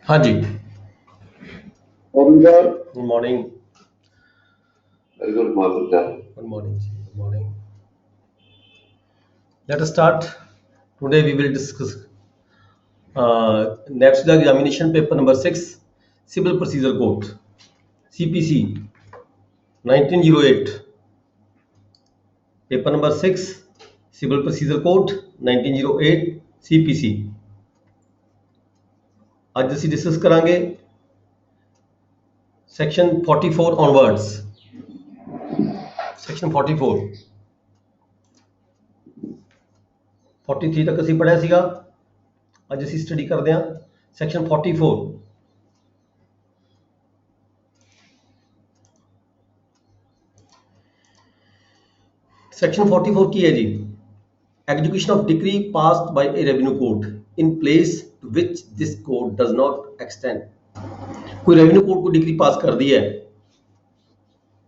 हाँ जी, Morning, sir. Good morning. Very good morning, sir. Good morning ji, good morning. Let us start. Today we will discuss National Examination Paper number 6, Civil Procedure Code, CPC 1908. Paper number 6, Civil Procedure Code 1908 CPC। ਅੱਜ ਅਸੀਂ discuss ਕਰਾਂਗੇ section 44 onwards। Section 44 43 ਤੱਕ ਅਸੀਂ ਪੜ੍ਹਿਆ ਸੀਗਾ। ਅੱਜ ਅਸੀਂ study ਕਰਦੇ ਹਾਂ ਸੈਕਸ਼ਨ 44। ਸੈਕਸ਼ਨ 44 ਕੀ ਹੈ ਜੀ? Execution of decree passed by a revenue court in place to which this code does not extend। कोई रेवेन्यू कोर्ट को डिग्री पास कर दी है,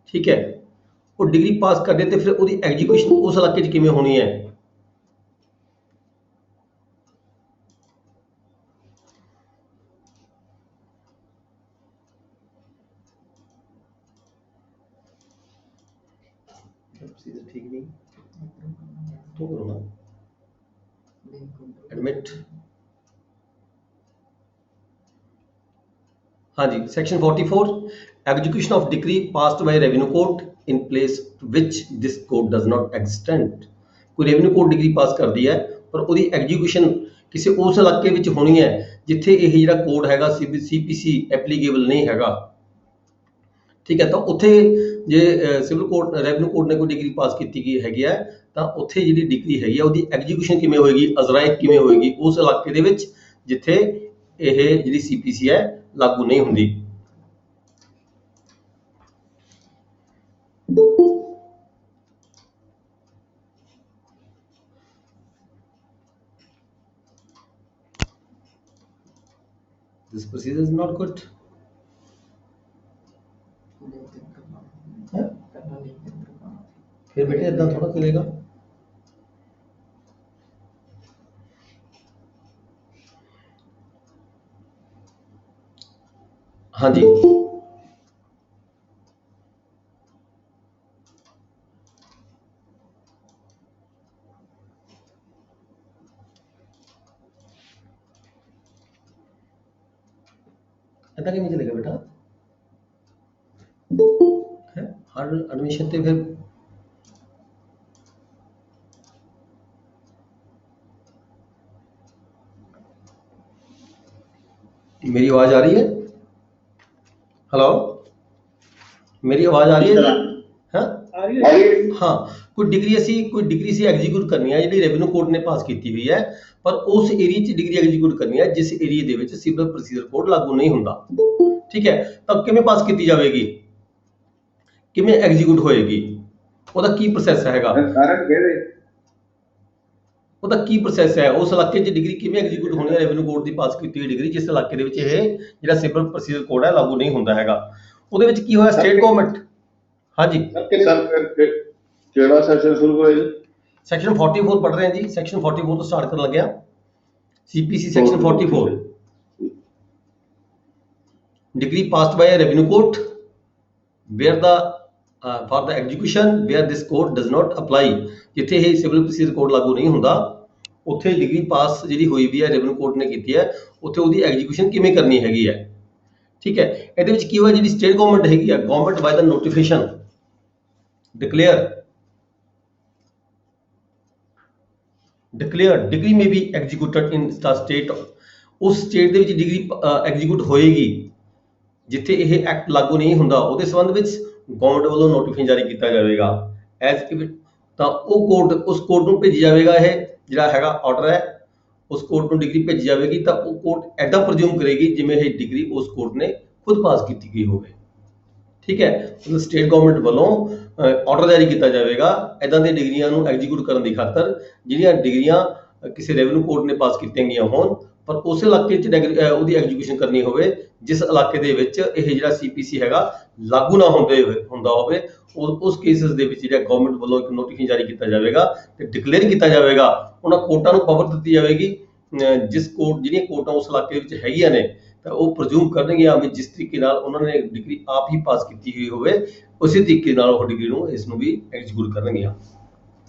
ठीक है, और डिग्री पास कर दे तो फिर ਉਹਦੀ ਐਗजीਕਿਊਸ਼ਨ ਉਸ ਇਲਾਕੇ 'ਚ ਕਿਵੇਂ ਹੋਣੀ ਹੈ? ठीक नहीं तो करो ना, एडमिट। हाँ जी, section 44 execution of decree passed by revenue court in place which this code does not extend. कोई रेवेन्यू कोर्ट डिग्री पास कर दी है पर ਉਹਦੀ ਐਗजीਕਿਊਸ਼ਨ ਕਿਸੇ ਉਸ ਇਲਾਕੇ ਵਿੱਚ ਹੋਣੀ ਹੈ ਜਿੱਥੇ ਇਹ ਜਿਹੜਾ ਕੋਡ ਹੈਗਾ CPC ਐਪਲੀਕੇਬਲ ਨਹੀਂ ਹੈਗਾ, ਠੀਕ ਹੈ। ਤਾਂ ਉੱਥੇ ਜੇ ਸਿਵਲ ਕੋਰਟ ਰੈਵਨਿਊ ਕੋਰਟ ਨੇ ਕੋਈ ਡਿਗਰੀ ਪਾਸ ਕੀਤੀ ਗਈ ਹੈਗੀ ਹੈ ਤਾਂ ਉੱਥੇ ਜਿਹੜੀ ਡਿਗਰੀ ਹੈਗੀ ਆ ਉਹਦੀ ਐਗजीਕਿਊਸ਼ਨ ਕਿਵੇਂ ਹੋਏਗੀ, ਅਜ਼ਰਾਇਕ ਕਿਵੇਂ ਹੋਏਗੀ ਉਸ ਇਲਾਕੇ ਦੇ ਵਿੱਚ ਜਿੱਥੇ ਇਹ ਜਿਹੜੀ CPC ਹੈ ਲਾਗੂ ਨਹੀਂ ਹੁੰਦੀ। This procedure is not good. फिर बेटे इतना थोड़ा चलेगा। हाँ जी, इतना क्यों नहीं चलेगा बेटा? है हर एडमिशन ते फिर मेरी आवाज आ रही है? हेलो, मेरी आवाज आ रही है? हाँ, कोई डिग्री सी ਐਗਜ਼ੀਕਿਊਟ ਕਰਨੀ ਹੈ ਜਿਹੜੀ ਰੈਵਨਿਊ ਕੋਰਟ ਨੇ ਪਾਸ ਕੀਤੀ ਹੋਈ ਹੈ, ਪਰ ਉਸ ਏਰੀਆ 'ਚ ਡਿਗਰੀ ਐਗਜ਼ੀਕਿਊਟ ਕਰਨੀ ਹੈ ਜਿਸ ਏਰੀਆ ਦੇ ਵਿੱਚ ਸਿਵਲ ਪ੍ਰੋਸੀਜਰ ਕੋਡ ਲਾਗੂ ਨਹੀਂ ਹੁੰਦਾ, ਠੀਕ ਹੈ। ਤਾਂ ਕਿਵੇਂ ਪਾਸ ਕੀਤੀ ਜਾਵੇਗੀ, ਕਿਵੇਂ ਐਗਜ਼ੀਕਿਊਟ ਹੋਏਗੀ, ਉਹਦਾ ਕੀ ਪ੍ਰੋਸੈਸ ਹੈਗਾ, ਉਹਦਾ ਕੀ ਪ੍ਰੋਸੈਸ ਹੈ, ਉਸ ਇਲਾਕੇ 'ਚ ਡਿਗਰੀ ਕਿਵੇਂ ਐਗਜ਼ੀਕਿਊਟ ਹੋਣੀ ਹੈ ਰੈਵਨਿਊ ਕੋਰਟ ਦੀ ਪਾਸ ਕੀਤੀ ਹੋਈ ਡਿਗਰੀ ਜਿਸ ਇਲਾਕੇ ਦੇ ਵਿੱਚ ਇਹ ਜਿਹੜਾ ਸਿਵਲ ਪ੍ਰੋਸੀਜਰ ਕੋਡ ਹੈ ਲਾਗੂ ਨਹੀਂ ਹੁੰਦਾ ਹੈਗਾ। ਉਹਦੇ ਵਿੱਚ ਕੀ ਹੋਇਆ, ਸਟੇਟ ਗਵਰਨਮੈਂਟ। ਹਾਂਜੀ, ਕਿਹੜਾ ਸੈਕਸ਼ਨ ਸ਼ੁਰੂ ਹੋਇਆ ਜੀ? ਸੈਕਸ਼ਨ 44 ਪੜ੍ਹ ਰਹੇ ਹਾਂ ਜੀ, ਸੈਕਸ਼ਨ 44 ਤੋਂ ਸਟਾਰਟ ਕਰਨ ਲੱਗਿਆ। CPC section 44 degree passed by a revenue court where the for the execution where this code does not apply। ਜਿੱਥੇ ਇਹ ਸਿਵਲ ਪ੍ਰੋਸੀਜਰ ਕੋਡ ਲਾਗੂ ਨਹੀਂ ਹੁੰਦਾ ਉੱਥੇ ਡਿਗਰੀ ਪਾਸ ਜਿਹੜੀ ਹੋਈ ਵੀ ਹੈ ਰੈਵਨਿਊ ਕੋਰਟ ਨੇ ਕੀਤੀ ਹੈ ਉੱਥੇ ਉਹਦੀ ਐਗਜ਼ੀਕਿਊਸ਼ਨ ਕਿਵੇਂ ਕਰਨੀ ਹੈਗੀ ਹੈ, ਠੀਕ ਹੈ। ਇਹਦੇ ਵਿੱਚ ਕੀ ਹੋਇਆ, ਜਿਹੜੀ ਸਟੇਟ ਗਵਰਨਮੈਂਟ ਹੈਗੀ ਆ, government by the notification declare degree may be executed in the state। ਉਸ ਸਟੇਟ ਦੇ ਵਿੱਚ ਡਿਗਰੀ ਐਗਜ਼ੀਕਿਊਟ ਹੋਏਗੀ ਜਿੱਥੇ ਇਹ ਐਕਟ ਲਾਗੂ ਨਹੀਂ ਹੁੰਦਾ, ਉਹਦੇ ਸੰਬੰਧ ਵਿੱਚ ਗਵਰਨਮੈਂਟ ਵੱਲੋਂ ਨੋਟੀਫਿਕੇਸ਼ਨ ਜਾਰੀ ਕੀਤਾ ਜਾਵੇਗਾ ਐਜ਼ ਤਾਂ ਉਹ ਕੋਰਟ ਉਸ ਕੋਰਟ ਨੂੰ ਭੇਜੀ ਜਾਵੇਗਾ। ਇਹ ਜਿਹੜਾ ਹੈਗਾ ਆਰਡਰ ਹੈ ਉਸ ਕੋਰਟ ਨੂੰ ਡਿਗਰੀ ਭੇਜੀ ਜਾਵੇਗੀ ਤਾਂ ਉਹ ਕੋਰਟ ਐਦਾਂ ਪ੍ਰਜ਼ਿਊਮ ਕਰੇਗੀ ਜਿਵੇਂ ਇਹ ਡਿਗਰੀ ਉਸ ਕੋਰਟ ਨੇ ਖੁਦ ਪਾਸ ਕੀਤੀ ਗਈ ਹੋਵੇ, ਠੀਕ ਹੈ। ਮਤਲਬ ਸਟੇਟ ਗਵਰਨਮੈਂਟ ਵੱਲੋਂ ਆਰਡਰ ਜਾਰੀ ਕੀਤਾ ਜਾਵੇਗਾ ਇਦਾਂ ਦੀਆਂ ਡਿਗਰੀਆਂ ਨੂੰ ਐਗਜ਼ੀਕਿਊਟ ਕਰਨ ਦੀ ਖਾਤਰ ਜਿਹੜੀਆਂ ਡਿਗਰੀਆਂ ਕਿਸੇ ਰੈਵਨਿਊ ਕੋਰਟ ਨੇ ਪਾਸ ਕੀਤੀਆਂ ਗਈਆਂ ਹੋਣ ਪਰ ਉਸ ਇਲਾਕੇ 'ਚ ਉਹਦੀ ਐਗਜ਼ੀਕਿਊਸ਼ਨ ਕਰਨੀ ਹੋਵੇ ਜਿਸ ਇਲਾਕੇ ਦੇ ਵਿੱਚ ਇਹ ਜਿਹੜਾ CPC ਹੈਗਾ ਲਾਗੂ ਨਾ ਹੁੰਦਾ ਹੋਵੇ। ਉਸ ਕੇਸਿਸ ਦੇ ਵਿੱਚ ਜਿਹੜਾ ਗਵਰਨਮੈਂਟ ਵੱਲੋਂ ਇੱਕ ਨੋਟੀਫਿਕੇਸ਼ਨ ਜਾਰੀ ਕੀਤਾ ਜਾਵੇਗਾ ਤੇ ਡਿਕਲੇਅਰ ਕੀਤਾ ਜਾਵੇਗਾ, ਉਹਨਾਂ ਕੋਰਟਾਂ ਨੂੰ ਪਾਵਰ ਦਿੱਤੀ ਜਾਵੇਗੀ ਜਿਸ ਕੋਰਟ ਜਿਹੜੀਆਂ ਕੋਰਟਾਂ ਉਸ ਇਲਾਕੇ ਵਿੱਚ ਹੈਗੀਆਂ ਨੇ ਤਾਂ ਉਹ ਪ੍ਰਜ਼ੂਮ ਕਰਨਗੀਆਂ ਵੀ ਜਿਸ ਤਰੀਕੇ ਨਾਲ ਉਹਨਾਂ ਨੇ ਡਿਗਰੀ ਆਪ ਹੀ ਪਾਸ ਕੀਤੀ ਹੋਈ ਹੋਵੇ ਉਸੇ ਤਰੀਕੇ ਨਾਲ ਉਹ ਡਿਗਰੀ ਨੂੰ ਇਸ ਨੂੰ ਵੀ ਐਗਜ਼ੀਕਿਊਟ ਕਰਨਗੀਆਂ।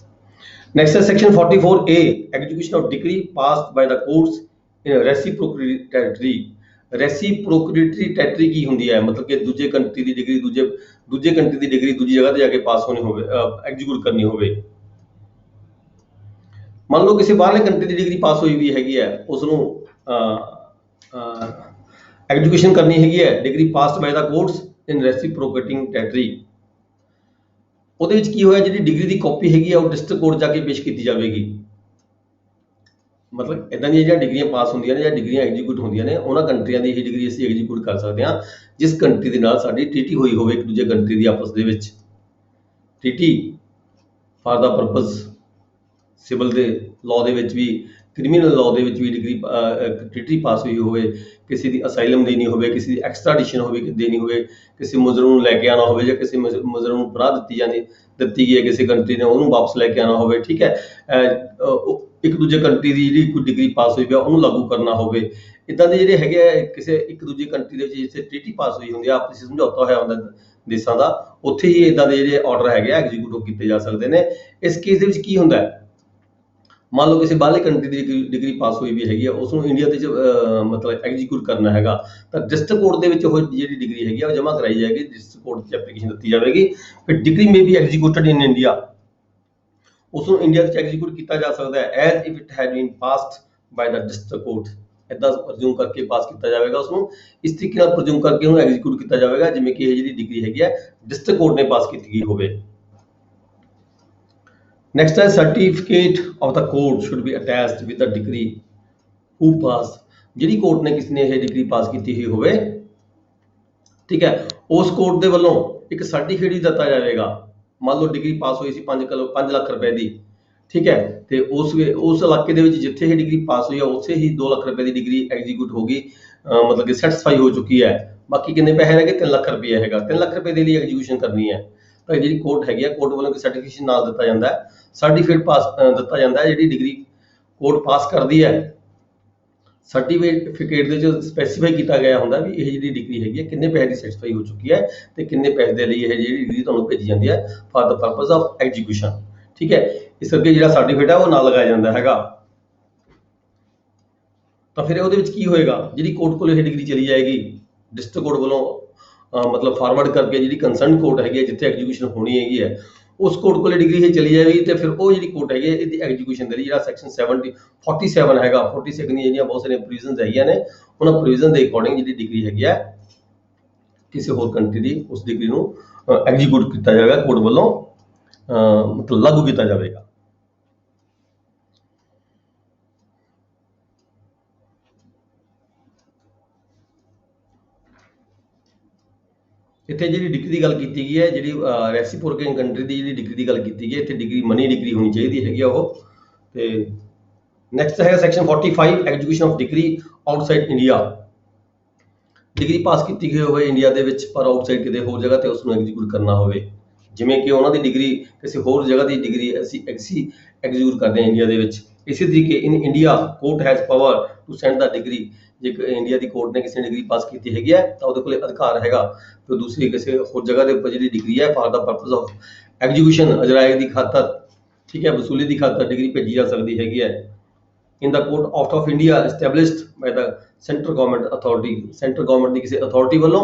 Next is section 44A, execution of degree passed by the courts in reciprocatory territory। reciprocatory territory ਕੀ ਹੁੰਦੀ ਹੈ? ਮਤਲਬ ਕਿ ਦੂਜੇ ਕੰਟਰੀ ਦੀ ਡਿਗਰੀ ਦੂਜੇ ਕੰਟਰੀ ਦੀ ਡਿਗਰੀ ਦੂਜੀ ਜਗ੍ਹਾ ਤੇ ਜਾ ਕੇ ਪਾਸ ਹੋਣੀ ਹੋਵੇ, ਐਗਜ਼ੀਕਿਊਟ ਕਰਨੀ ਹੋਵੇ। ਮੰਨ ਲਓ ਕਿਸੇ ਬਾਹਰਲੇ ਕੰਟਰੀ ਦੀ ਡਿਗਰੀ ਪਾਸ ਹੋਈ ਵੀ ਹੈਗੀ ਹੈ, ਉਸ ਨੂੰ ਐਗਜ਼ੀਕਿਊਸ਼ਨ ਕਰਨੀ ਹੈਗੀ ਹੈ, degree passed by the courts in ਰੈਸੀਪ੍ਰੋਕੇਟਿੰਗ territory. ਉਹਦੇ ਵਿੱਚ ਕੀ ਹੋਇਆ, ਜਿਹੜੀ ਡਿਗਰੀ ਦੀ ਕਾਪੀ ਹੈਗੀ ਆ ਉਹ ਡਿਸਟ੍ਰਿਕਟ ਕੋਰਟ ਜਾ ਕੇ ਪੇਸ਼ ਕੀਤੀ ਜਾਵੇਗੀ। ਮਤਲਬ ਇਦਾਂ ਦੀਆਂ ਜਿਹੜੀਆਂ ਡਿਗਰੀਆਂ ਪਾਸ ਹੁੰਦੀਆਂ ਨੇ ਜਾਂ ਡਿਗਰੀਆਂ ਐਗਜ਼ੀਕਿਊਟ ਹੁੰਦੀਆਂ ਨੇ, ਉਹਨਾਂ ਕੰਟਰੀਆਂ ਦੀ ਹੀ ਡਿਗਰੀ ਅਸੀਂ ਐਗਜ਼ੀਕਿਊਟ ਕਰ ਸਕਦੇ ਹਾਂ ਜਿਸ ਕੰਟਰੀ ਦੇ ਨਾਲ ਸਾਡੀ ਟ੍ਰੀਟੀ ਹੋਈ ਹੋਵੇ ਇੱਕ ਦੂਜੇ ਕੰਟਰੀ ਦੀ ਆਪਸ ਦੇ ਵਿੱਚ। Treaty for the purpose civil ਦੇ ਲਾਅ ਦੇ ਵਿੱਚ ਵੀ, ਕ੍ਰਿਮੀਨਲ ਲਾਅ ਦੇ ਵਿੱਚ ਵੀ ਡਿਗਰੀ ਟ੍ਰੀਟੀ ਪਾਸ ਹੋਈ ਹੋਵੇ, ਕਿਸੇ ਦੀ ਅਸਾਈਲਮ ਦੇਣੀ ਹੋਵੇ, ਕਿਸੇ ਦੀ ਐਕਸਟ੍ਰਾਡੀਸ਼ਨ ਹੋਵੇ ਦੇਣੀ ਹੋਵੇ, ਕਿਸੇ ਮੁਜਰਮ ਨੂੰ ਲੈ ਕੇ ਆਉਣਾ ਹੋਵੇ ਜਾਂ ਕਿਸੇ ਮੁਜਰਮ ਨੂੰ ਪਨਾਹ ਦਿੱਤੀ ਗਈ ਹੈ ਕਿਸੇ ਕੰਟਰੀ ਨੇ, ਉਹਨੂੰ ਵਾਪਸ ਲੈ ਕੇ ਆਉਣਾ ਹੋਵੇ, ਠੀਕ ਹੈ, ਇੱਕ ਦੂਜੇ ਕੰਟਰੀ ਦੀ ਜਿਹੜੀ ਕੋਈ ਡਿਗਰੀ ਪਾਸ ਹੋਈ ਹੈ ਉਹਨੂੰ ਲਾਗੂ ਕਰਨਾ ਹੋਵੇ। ਇੱਦਾਂ ਦੇ ਜਿਹੜੇ ਹੈਗੇ ਆ ਕਿਸੇ ਇੱਕ ਦੂਜੇ ਕੰਟਰੀ ਦੇ ਵਿੱਚ ਜਿੱਥੇ ਟ੍ਰੀਟੀ ਪਾਸ ਹੋਈ ਹੁੰਦੀ ਆ, ਆਪਸੀ ਸਮਝੌਤਾ ਹੋਇਆ ਹੁੰਦਾ ਦੇਸ਼ਾਂ ਦਾ, ਉੱਥੇ ਹੀ ਇੱਦਾਂ ਦੇ ਜਿਹੜੇ ਆਰਡਰ ਹੈਗੇ ਆ ਐਗਜ਼ੀਕਿਊਟ ਕੀਤੇ ਜਾ ਸਕਦੇ ਨੇ। ਇਸ ਕੇਸ ਦੇ ਵਿੱਚ ਕੀ ਹੁੰਦਾ ਹੈ, ਮੰਨ ਲਓ ਕਿਸੇ ਬਾਹਰਲੇ ਕੰਟਰੀ ਦੀ ਡਿਗਰੀ ਪਾਸ ਹੋਈ ਵੀ ਹੈਗੀ ਆ, ਉਸ ਨੂੰ ਇੰਡੀਆ ਦੇ ਮਤਲਬ ਐਗਜ਼ੀਕਿਊਟ ਕਰਨਾ ਹੈਗਾ ਤਾਂ ਡਿਸਟ੍ਰਿਕਟ ਕੋਰਟ ਦੇ ਵਿੱਚ ਉਹ ਜਿਹੜੀ ਡਿਗਰੀ ਹੈਗੀ ਆ ਉਹ ਜਮ੍ਹਾਂ ਕਰਾਈ ਜਾਏਗੀ, ਡਿਸਟ੍ਰਿਕਟ ਕੋਰਟ 'ਚ ਐਪਲੀਕੇਸ਼ਨ ਦਿੱਤੀ ਜਾਵੇਗੀ। ਫਿਰ degree may be executed in India, ਉਸ ਨੂੰ ਇੰਡੀਆ ਵਿੱਚ ਐਗਜ਼ੀਕਿਊਟ ਕੀਤਾ ਜਾ ਸਕਦਾ ਹੈ as if it had been passed by the district court. ਇੱਦਾਂ ਪ੍ਰਜ਼ੂਮ ਕਰਕੇ ਪਾਸ ਕੀਤਾ ਜਾਵੇਗਾ ਉਸਨੂੰ, ਇਸ ਤਰੀਕੇ ਨਾਲ ਪ੍ਰਜ਼ੂਮ ਕਰਕੇ ਉਹਨੂੰ ਐਗਜ਼ੀਕਿਊਟ ਕੀਤਾ ਜਾਵੇਗਾ ਜਿਵੇਂ ਕਿ ਇਹ ਜਿਹੜੀ ਡਿਗਰੀ ਹੈਗੀ ਹੈ ਡਿਸਟ੍ਰਿਕਟ ਕੋਰਟ ਨੇ ਪਾਸ ਕੀਤੀ ਗਈ ਹੋਵੇ। Next is certificate of the court should be attached with the degree who passed। ਜਿਹੜੀ ਕੋਰਟ ਨੇ ਕਿਸੇ ਨੇ ਇਹ ਡਿਗਰੀ ਪਾਸ ਕੀਤੀ ਹੋਈ ਹੋਵੇ, ਠੀਕ ਹੈ, ਉਸ ਕੋਰਟ ਦੇ ਵੱਲੋਂ ਇੱਕ ਸਰਟੀਫਿਕੇਟ ਹੀ ਦਿੱਤਾ ਜਾਵੇਗਾ। ਮੰਨ ਲਓ ਡਿਗਰੀ ਪਾਸ ਹੋਈ ਸੀ 5 ਲੱਖ ਰੁਪਏ ਦੀ, ਠੀਕ ਹੈ, ਤੇ ਉਸ ਇਲਾਕੇ ਦੇ ਵਿੱਚ ਜਿੱਥੇ ਇਹ ਡਿਗਰੀ ਪਾਸ ਹੋਈ ਹੈ ਉੱਥੇ ਹੀ 2 ਲੱਖ ਰੁਪਏ ਦੀ ਡਿਗਰੀ ਐਗਜ਼ੀਕਿਊਟ ਹੋ ਗਈ, ਮਤਲਬ ਕਿ ਸੈਟੀਸਫਾਈ ਹੋ ਚੁੱਕੀ ਹੈ। ਬਾਕੀ ਕਿੰਨੇ ਪੈਸੇ ਰਹਿ ਗਏ? 3 ਲੱਖ ਰੁਪਏ ਹੈਗਾ, 3 ਲੱਖ ਰੁਪਏ ਦੇ ਲਈ ਐਗਜ਼ੀਕਿਊਸ਼ਨ ਕਰਨੀ ਹੈ ਤਾਂ ਜਿਹੜੀ ਕੋਰਟ ਹੈਗੀ ਆ, ਕੋਰਟ ਵੱਲੋਂ ਸਰਟੀਫਿਕੇਸ਼ਨ ਨਾਲ ਦਿੱਤਾ ਜਾਂਦਾ ਹੈ, ਸਰਟੀਫਿਕੇਟ ਪਾਸ ਦਿੱਤਾ ਜਾਂਦਾ ਹੈ। ਜਿਹੜੀ ਡਿਗਰੀ ਕੋਰਟ ਪਾਸ ਕਰਦੀ ਹੈ, ਸਰਟੀਫਿਕੇਟ ਦੇ ਵਿੱਚ ਸਪੈਸੀਫਾਈ ਕੀਤਾ ਗਿਆ ਹੁੰਦਾ ਵੀ ਇਹ ਜਿਹੜੀ ਡਿਗਰੀ ਹੈਗੀ ਹੈ ਕਿੰਨੇ ਪੈਸੇ ਦੀ ਸੈਟੀਸਫਾਈ ਹੋ ਚੁੱਕੀ ਹੈ ਤੇ ਕਿੰਨੇ ਪੈਸੇ ਦੇ ਲਈ ਇਹ ਜਿਹੜੀ ਡਿਗਰੀ ਤੁਹਾਨੂੰ ਭੇਜੀ ਜਾਂਦੀ ਹੈ for the purpose of execution, ਠੀਕ ਹੈ। ਇਸ ਕਰਕੇ ਜਿਹੜਾ ਸਰਟੀਫਿਕੇਟ ਹੈ ਉਹ ਨਾਲ ਲਗਾਇਆ ਜਾਂਦਾ ਹੈਗਾ। ਤਾਂ ਫਿਰ ਉਹਦੇ ਵਿੱਚ ਕੀ ਹੋਏਗਾ, ਜਿਹੜੀ ਕੋਰਟ ਕੋਲ ਇਹ ਡਿਗਰੀ ਚਲੀ ਜਾਏਗੀ ਡਿਸਟ੍ਰਿਕਟ ਕੋਰਟ ਵੱਲੋਂ ਮਤਲਬ ਫਾਰਵਰਡ ਕਰਕੇ ਜਿਹੜੀ ਕੰਸਰਨ ਕੋਰਟ ਹੈਗੀ ਹੈ ਜਿੱਥੇ ਐਗਜ਼ੀਕਿਊਸ਼ਨ ਹੋਣੀ ਹੈਗੀ ਹੈ ਉਸ ਕੋਰਟ ਕੋਲ ਡਿਗਰੀ ਇਹ ਚਲੀ ਜਾਏਗੀ ਤੇ ਫਿਰ ਉਹ ਜਿਹੜੀ ਕੋਰਟ ਹੈਗੀ ਹੈ ਇਹਦੀ ਐਗਜ਼ੀਕਿਊਸ਼ਨ ਦੇ ਲਈ ਜਿਹੜਾ ਸੈਕਸ਼ਨ 47 ਹੈਗਾ, 46 ਦੀਆਂ ਜਿਹੜੀਆਂ ਬਹੁਤ ਸਾਰੀਆਂ ਪ੍ਰੋਵੀਜ਼ਨਸ ਹੈਗੀਆਂ ਨੇ, ਉਹਨਾਂ ਪ੍ਰੋਵੀਜ਼ਨ ਦੇ ਅਕੋਰਡਿੰਗ ਜਿਹੜੀ ਡਿਗਰੀ ਹੈਗੀ ਹੈ ਕਿਸੇ ਹੋਰ ਕੰਟਰੀ ਦੀ ਉਸ ਡਿਗਰੀ ਨੂੰ ਐਗਜ਼ੀਕਿਊਟ ਕੀਤਾ ਜਾਵੇਗਾ ਕੋਰਟ ਵੱਲੋਂ, ਮਤਲਬ ਲਾਗੂ ਕੀਤਾ ਜਾਵੇਗਾ। ਇੱਥੇ ਜਿਹੜੀ ਡਿਗਰੀ ਦੀ ਗੱਲ ਕੀਤੀ ਗਈ ਹੈ, ਜਿਹੜੀ ਰੈਸੀਪ੍ਰੋਕੇਟਿੰਗ ਕੰਟਰੀ ਦੀ ਜਿਹੜੀ ਡਿਗਰੀ ਦੀ ਗੱਲ ਕੀਤੀ ਗਈ ਹੈ, ਇੱਥੇ ਡਿਗਰੀ ਮਨੀ ਡਿਗਰੀ ਹੋਣੀ ਚਾਹੀਦੀ ਹੈਗੀ ਆ ਉਹ। ਤੇ ਨੈਕਸਟ ਹੈਗਾ section 45 execution of degree outside India. Degree pass ਕੀਤੀ ਗਈ ਹੋਵੇ ਇੰਡੀਆ ਦੇ ਵਿੱਚ ਪਰ ਆਊਟਸਾਈਡ ਕਿਤੇ ਹੋਰ ਜਗ੍ਹਾ ਤੇ ਉਸ ਨੂੰ ਐਗਜ਼ੀਕਿਊਟ ਕਰਨਾ ਹੋਵੇ, ਜਿਵੇਂ ਕਿ ਉਹਨਾਂ ਦੀ ਡਿਗਰੀ ਕਿਸੇ ਹੋਰ ਜਗ੍ਹਾ ਦੀ ਡਿਗਰੀ ਅਸੀਂ ਐਗਜ਼ੀਕਿਊਟ ਕਰਦੇ ਹਾਂ ਇੰਡੀਆ ਦੇ ਵਿੱਚ। ਇਸੇ ਤਰੀਕੇ in India court has power to send the degree, ਜੇ ਇੰਡੀਆ ਦੀ ਕੋਰਟ ਨੇ ਕਿਸੇ ਨੇ ਡਿਗਰੀ ਪਾਸ ਕੀਤੀ ਹੈਗੀ ਹੈ ਤਾਂ ਉਹਦੇ ਕੋਲ ਅਧਿਕਾਰ ਹੈਗਾ ਕਿ ਦੂਸਰੀ ਕਿਸੇ ਹੋਰ ਜਗ੍ਹਾ ਦੇ ਉੱਪਰ ਜਿਹੜੀ ਡਿਗਰੀ ਹੈ for the purpose of execution ਅਜਰਾਏ ਦੀ ਖਾਤਰ, ਠੀਕ ਹੈ, ਵਸੂਲੀ ਦੀ ਖਾਤਰ ਡਿਗਰੀ ਭੇਜੀ ਜਾ ਸਕਦੀ ਹੈਗੀ ਹੈ। In the court of India established by the central government authority, central government ਦੀ ਕਿਸੇ ਅਥਾਰਟੀ ਵੱਲੋਂ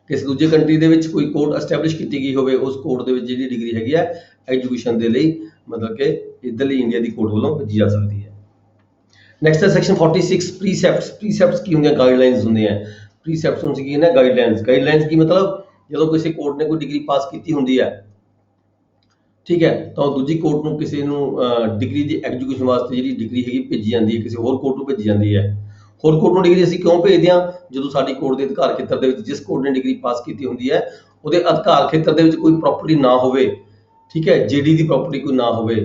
ਕਿਸੇ ਦੂਜੇ ਕੰਟਰੀ ਦੇ ਵਿੱਚ ਕੋਈ ਕੋਰਟ ਐਸਟੈਬਲਿਸ਼ ਕੀਤੀ ਗਈ ਹੋਵੇ, ਉਸ ਕੋਰਟ ਦੇ ਵਿੱਚ ਜਿਹੜੀ ਡਿਗਰੀ ਹੈਗੀ ਹੈ ਐਗਜ਼ੀਕਿਊਸ਼ਨ ਦੇ ਲਈ ਮਤਲਬ ਕਿ ਇੱਧਰਲੀ ਇੰਡੀਆ ਦੀ ਕੋਰਟ ਵੱਲੋਂ ਭੇਜੀ ਜਾ ਸਕਦੀ ਹੈ। ਨੈਕਸਟ ਹੈ ਸੈਕਸ਼ਨ 46 ਪ੍ਰੀਸੈਪਟਸ ਕੀ ਹੁੰਦੀਆਂ? ਗਾਈਡਲਾਈਨਸ ਹੁੰਦੀਆਂ। ਪ੍ਰੀਸੈਪਟਸ ਨੂੰ ਕੀ ਨੇ? ਗਾਈਡਲਾਈਨਸ ਕੀ ਮਤਲਬ ਜਦੋਂ ਕਿਸੇ ਕੋਰਟ ਨੇ ਕੋਈ ਡਿਗਰੀ ਪਾਸ ਕੀਤੀ ਹੁੰਦੀ ਹੈ, ਠੀਕ ਹੈ, ਤਾਂ ਉਹ ਦੂਜੀ ਕੋਰਟ ਨੂੰ ਕਿਸੇ ਨੂੰ ਡਿਗਰੀ ਦੀ ਐਗਜ਼ੀਕਿਊਸ਼ਨ ਵਾਸਤੇ ਜਿਹੜੀ ਡਿਗਰੀ ਹੈਗੀ ਭੇਜੀ ਜਾਂਦੀ ਹੈ, ਕਿਸੇ ਹੋਰ ਕੋਰਟ ਨੂੰ ਭੇਜੀ ਜਾਂਦੀ ਹੈ। ਹੋਰ ਕੋਰਟ ਨੂੰ ਡਿਗਰੀ ਅਸੀਂ ਕਿਉਂ ਭੇਜਦੇ ਹਾਂ? ਜਦੋਂ ਸਾਡੀ ਕੋਰਟ ਦੇ ਅਧਿਕਾਰ ਖੇਤਰ ਦੇ ਵਿੱਚ ਜਿਸ ਕੋਰਟ ਨੇ ਡਿਗਰੀ ਪਾਸ ਕੀਤੀ ਹੁੰਦੀ ਹੈ ਉਹਦੇ ਅਧਿਕਾਰ ਖੇਤਰ ਦੇ ਵਿੱਚ ਕੋਈ ਪ੍ਰਾਪਰਟੀ ਨਾ ਹੋਵੇ, ਠੀਕ ਹੈ, ਜੇਡੀ ਦੀ ਪ੍ਰਾਪਰਟੀ ਕੋਈ ਨਾ ਹੋਵੇ,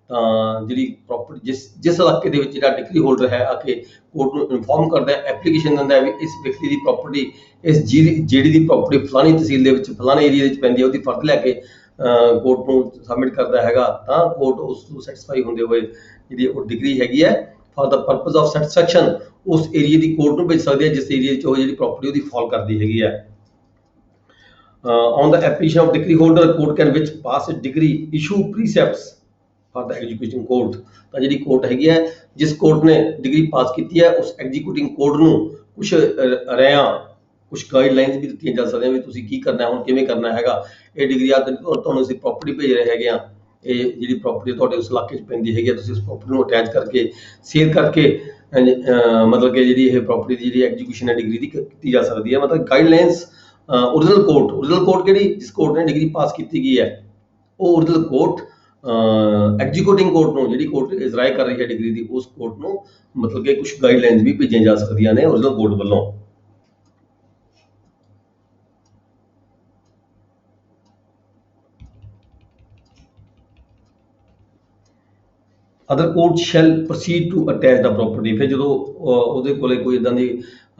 ਤਾਂ ਜਿਹੜੀ ਪ੍ਰਾਪਰਟੀ ਜਿਸ ਇਲਾਕੇ ਦੇ ਵਿੱਚ ਜਿਹੜਾ ਡਿਗਰੀ ਹੋਲਡਰ ਹੈ ਆ ਕੇ ਕੋਰਟ ਨੂੰ ਇਨਫੋਰਮ ਕਰਦਾ ਹੈ, ਐਪਲੀਕੇਸ਼ਨ ਦਿੰਦਾ ਹੈ ਵੀ ਇਸ ਵਿਅਕਤੀ ਦੀ ਪ੍ਰਾਪਰਟੀ, ਇਸ ਜੇਡੀ ਦੀ ਪ੍ਰਾਪਰਟੀ ਫਲਾਣੀ ਤਹਿਸੀਲ ਦੇ ਵਿੱਚ ਫਲਾਣੇ ਏਰੀਆ ਵਿੱਚ ਪੈਂਦੀ ਹੈ, ਉਹਦੀ ਫਰਦ ਲੈ ਕੇ ਕੋਰਟ ਨੂੰ ਸਬਮਿਟ ਕਰਦਾ ਹੈਗਾ, ਤਾਂ ਕੋਰਟ ਉਸ ਨੂੰ ਸੈਟੀਸਫਾਈ ਹੁੰਦੇ ਹੋਏ ਜਿਹੜੀ ਉਹ ਡਿਗਰੀ ਹੈਗੀ ਹੈ for the purpose of satisfaction उस एरिए की कोर्ट ਨੂੰ ਭੇਜ ਸਕਦੇ ਆ जिस एरिए 'ਚ ਉਹ ਜਿਹੜੀ प्रॉपर्टी ਉਹਦੀ फॉल करती हैगी है। On the application of decree holder, court can which pass a decree issue precepts for the executing court। ਤਾਂ ਜਿਹੜੀ ਕੋਰਟ ਹੈਗੀ ਹੈ, ਜਿਸ ਕੋਰਟ ਨੇ ਡਿਗਰੀ ਪਾਸ ਕੀਤੀ ਹੈ, ਉਸ ਐਗਜ਼ੀਕਿਊਟਿੰਗ ਕੋਰਟ ਨੂੰ ਕੁਝ ਰਾਇਆਂ, ਕੁਝ ਗਾਈਡਲਾਈਨਸ ਵੀ ਦਿੱਤੀਆਂ ਜਾ ਸਕਦੀਆਂ ਵੀ ਤੁਸੀਂ ਕੀ ਕਰਨਾ, ਹੁਣ ਕਿਵੇਂ ਕਰਨਾ ਹੈਗਾ। ਇਹ ਡਿਗਰੀ ਆ ਤੁਹਾਨੂੰ ਅਸੀਂ ਪ੍ਰੋਪਰਟੀ ਭੇਜ ਰਹੇ ਹੈਗੇ ਆ, ਇਹ ਜਿਹੜੀ ਪ੍ਰੋਪਰਟੀ ਤੁਹਾਡੇ ਉਸ ਇਲਾਕੇ 'ਚ ਪੈਂਦੀ ਹੈਗੀ ਆ, ਤੁਸੀਂ ਉਸ ਪ੍ਰੋਪਰਟੀ ਨੂੰ ਅਟੈਚ ਕਰਕੇ ਸੇਲ ਕਰਕੇ ਮਤਲਬ ਕਿ ਜਿਹੜੀ ਇਹ ਪ੍ਰੋਪਰਟੀ ਦੀ ਜਿਹੜੀ ਐਗਜ਼ੀਕਿਊਸ਼ਨ ਹੈ ਡਿਗਰੀ ਦੀ ਕੀਤੀ ਜਾ ਸਕਦੀ ਹੈ। ਮਤਲਬ ਗਾਈਡਲਾਈਨਸ ओरिजिनल कोर्ट केड़ी जिस कोर्ट ने डिग्री पास की गई है, वो ओरिजिनल कोर्ट एग्जीक्यूटिंग कोर्ट नो जिहड़ी कोर्ट इजराय कर रही है डिग्री दी, उस कोर्ट नो मतलब कि कुछ गाइडलाइंस भी भेजियां जा सकदियां ने ओरिजिनल कोर्ट वालों। Other court shall proceed to attach the property. फिर जो ਉਹਦੇ ਕੋਲੇ ਕੋਈ ਇਦਾਂ ਦੀ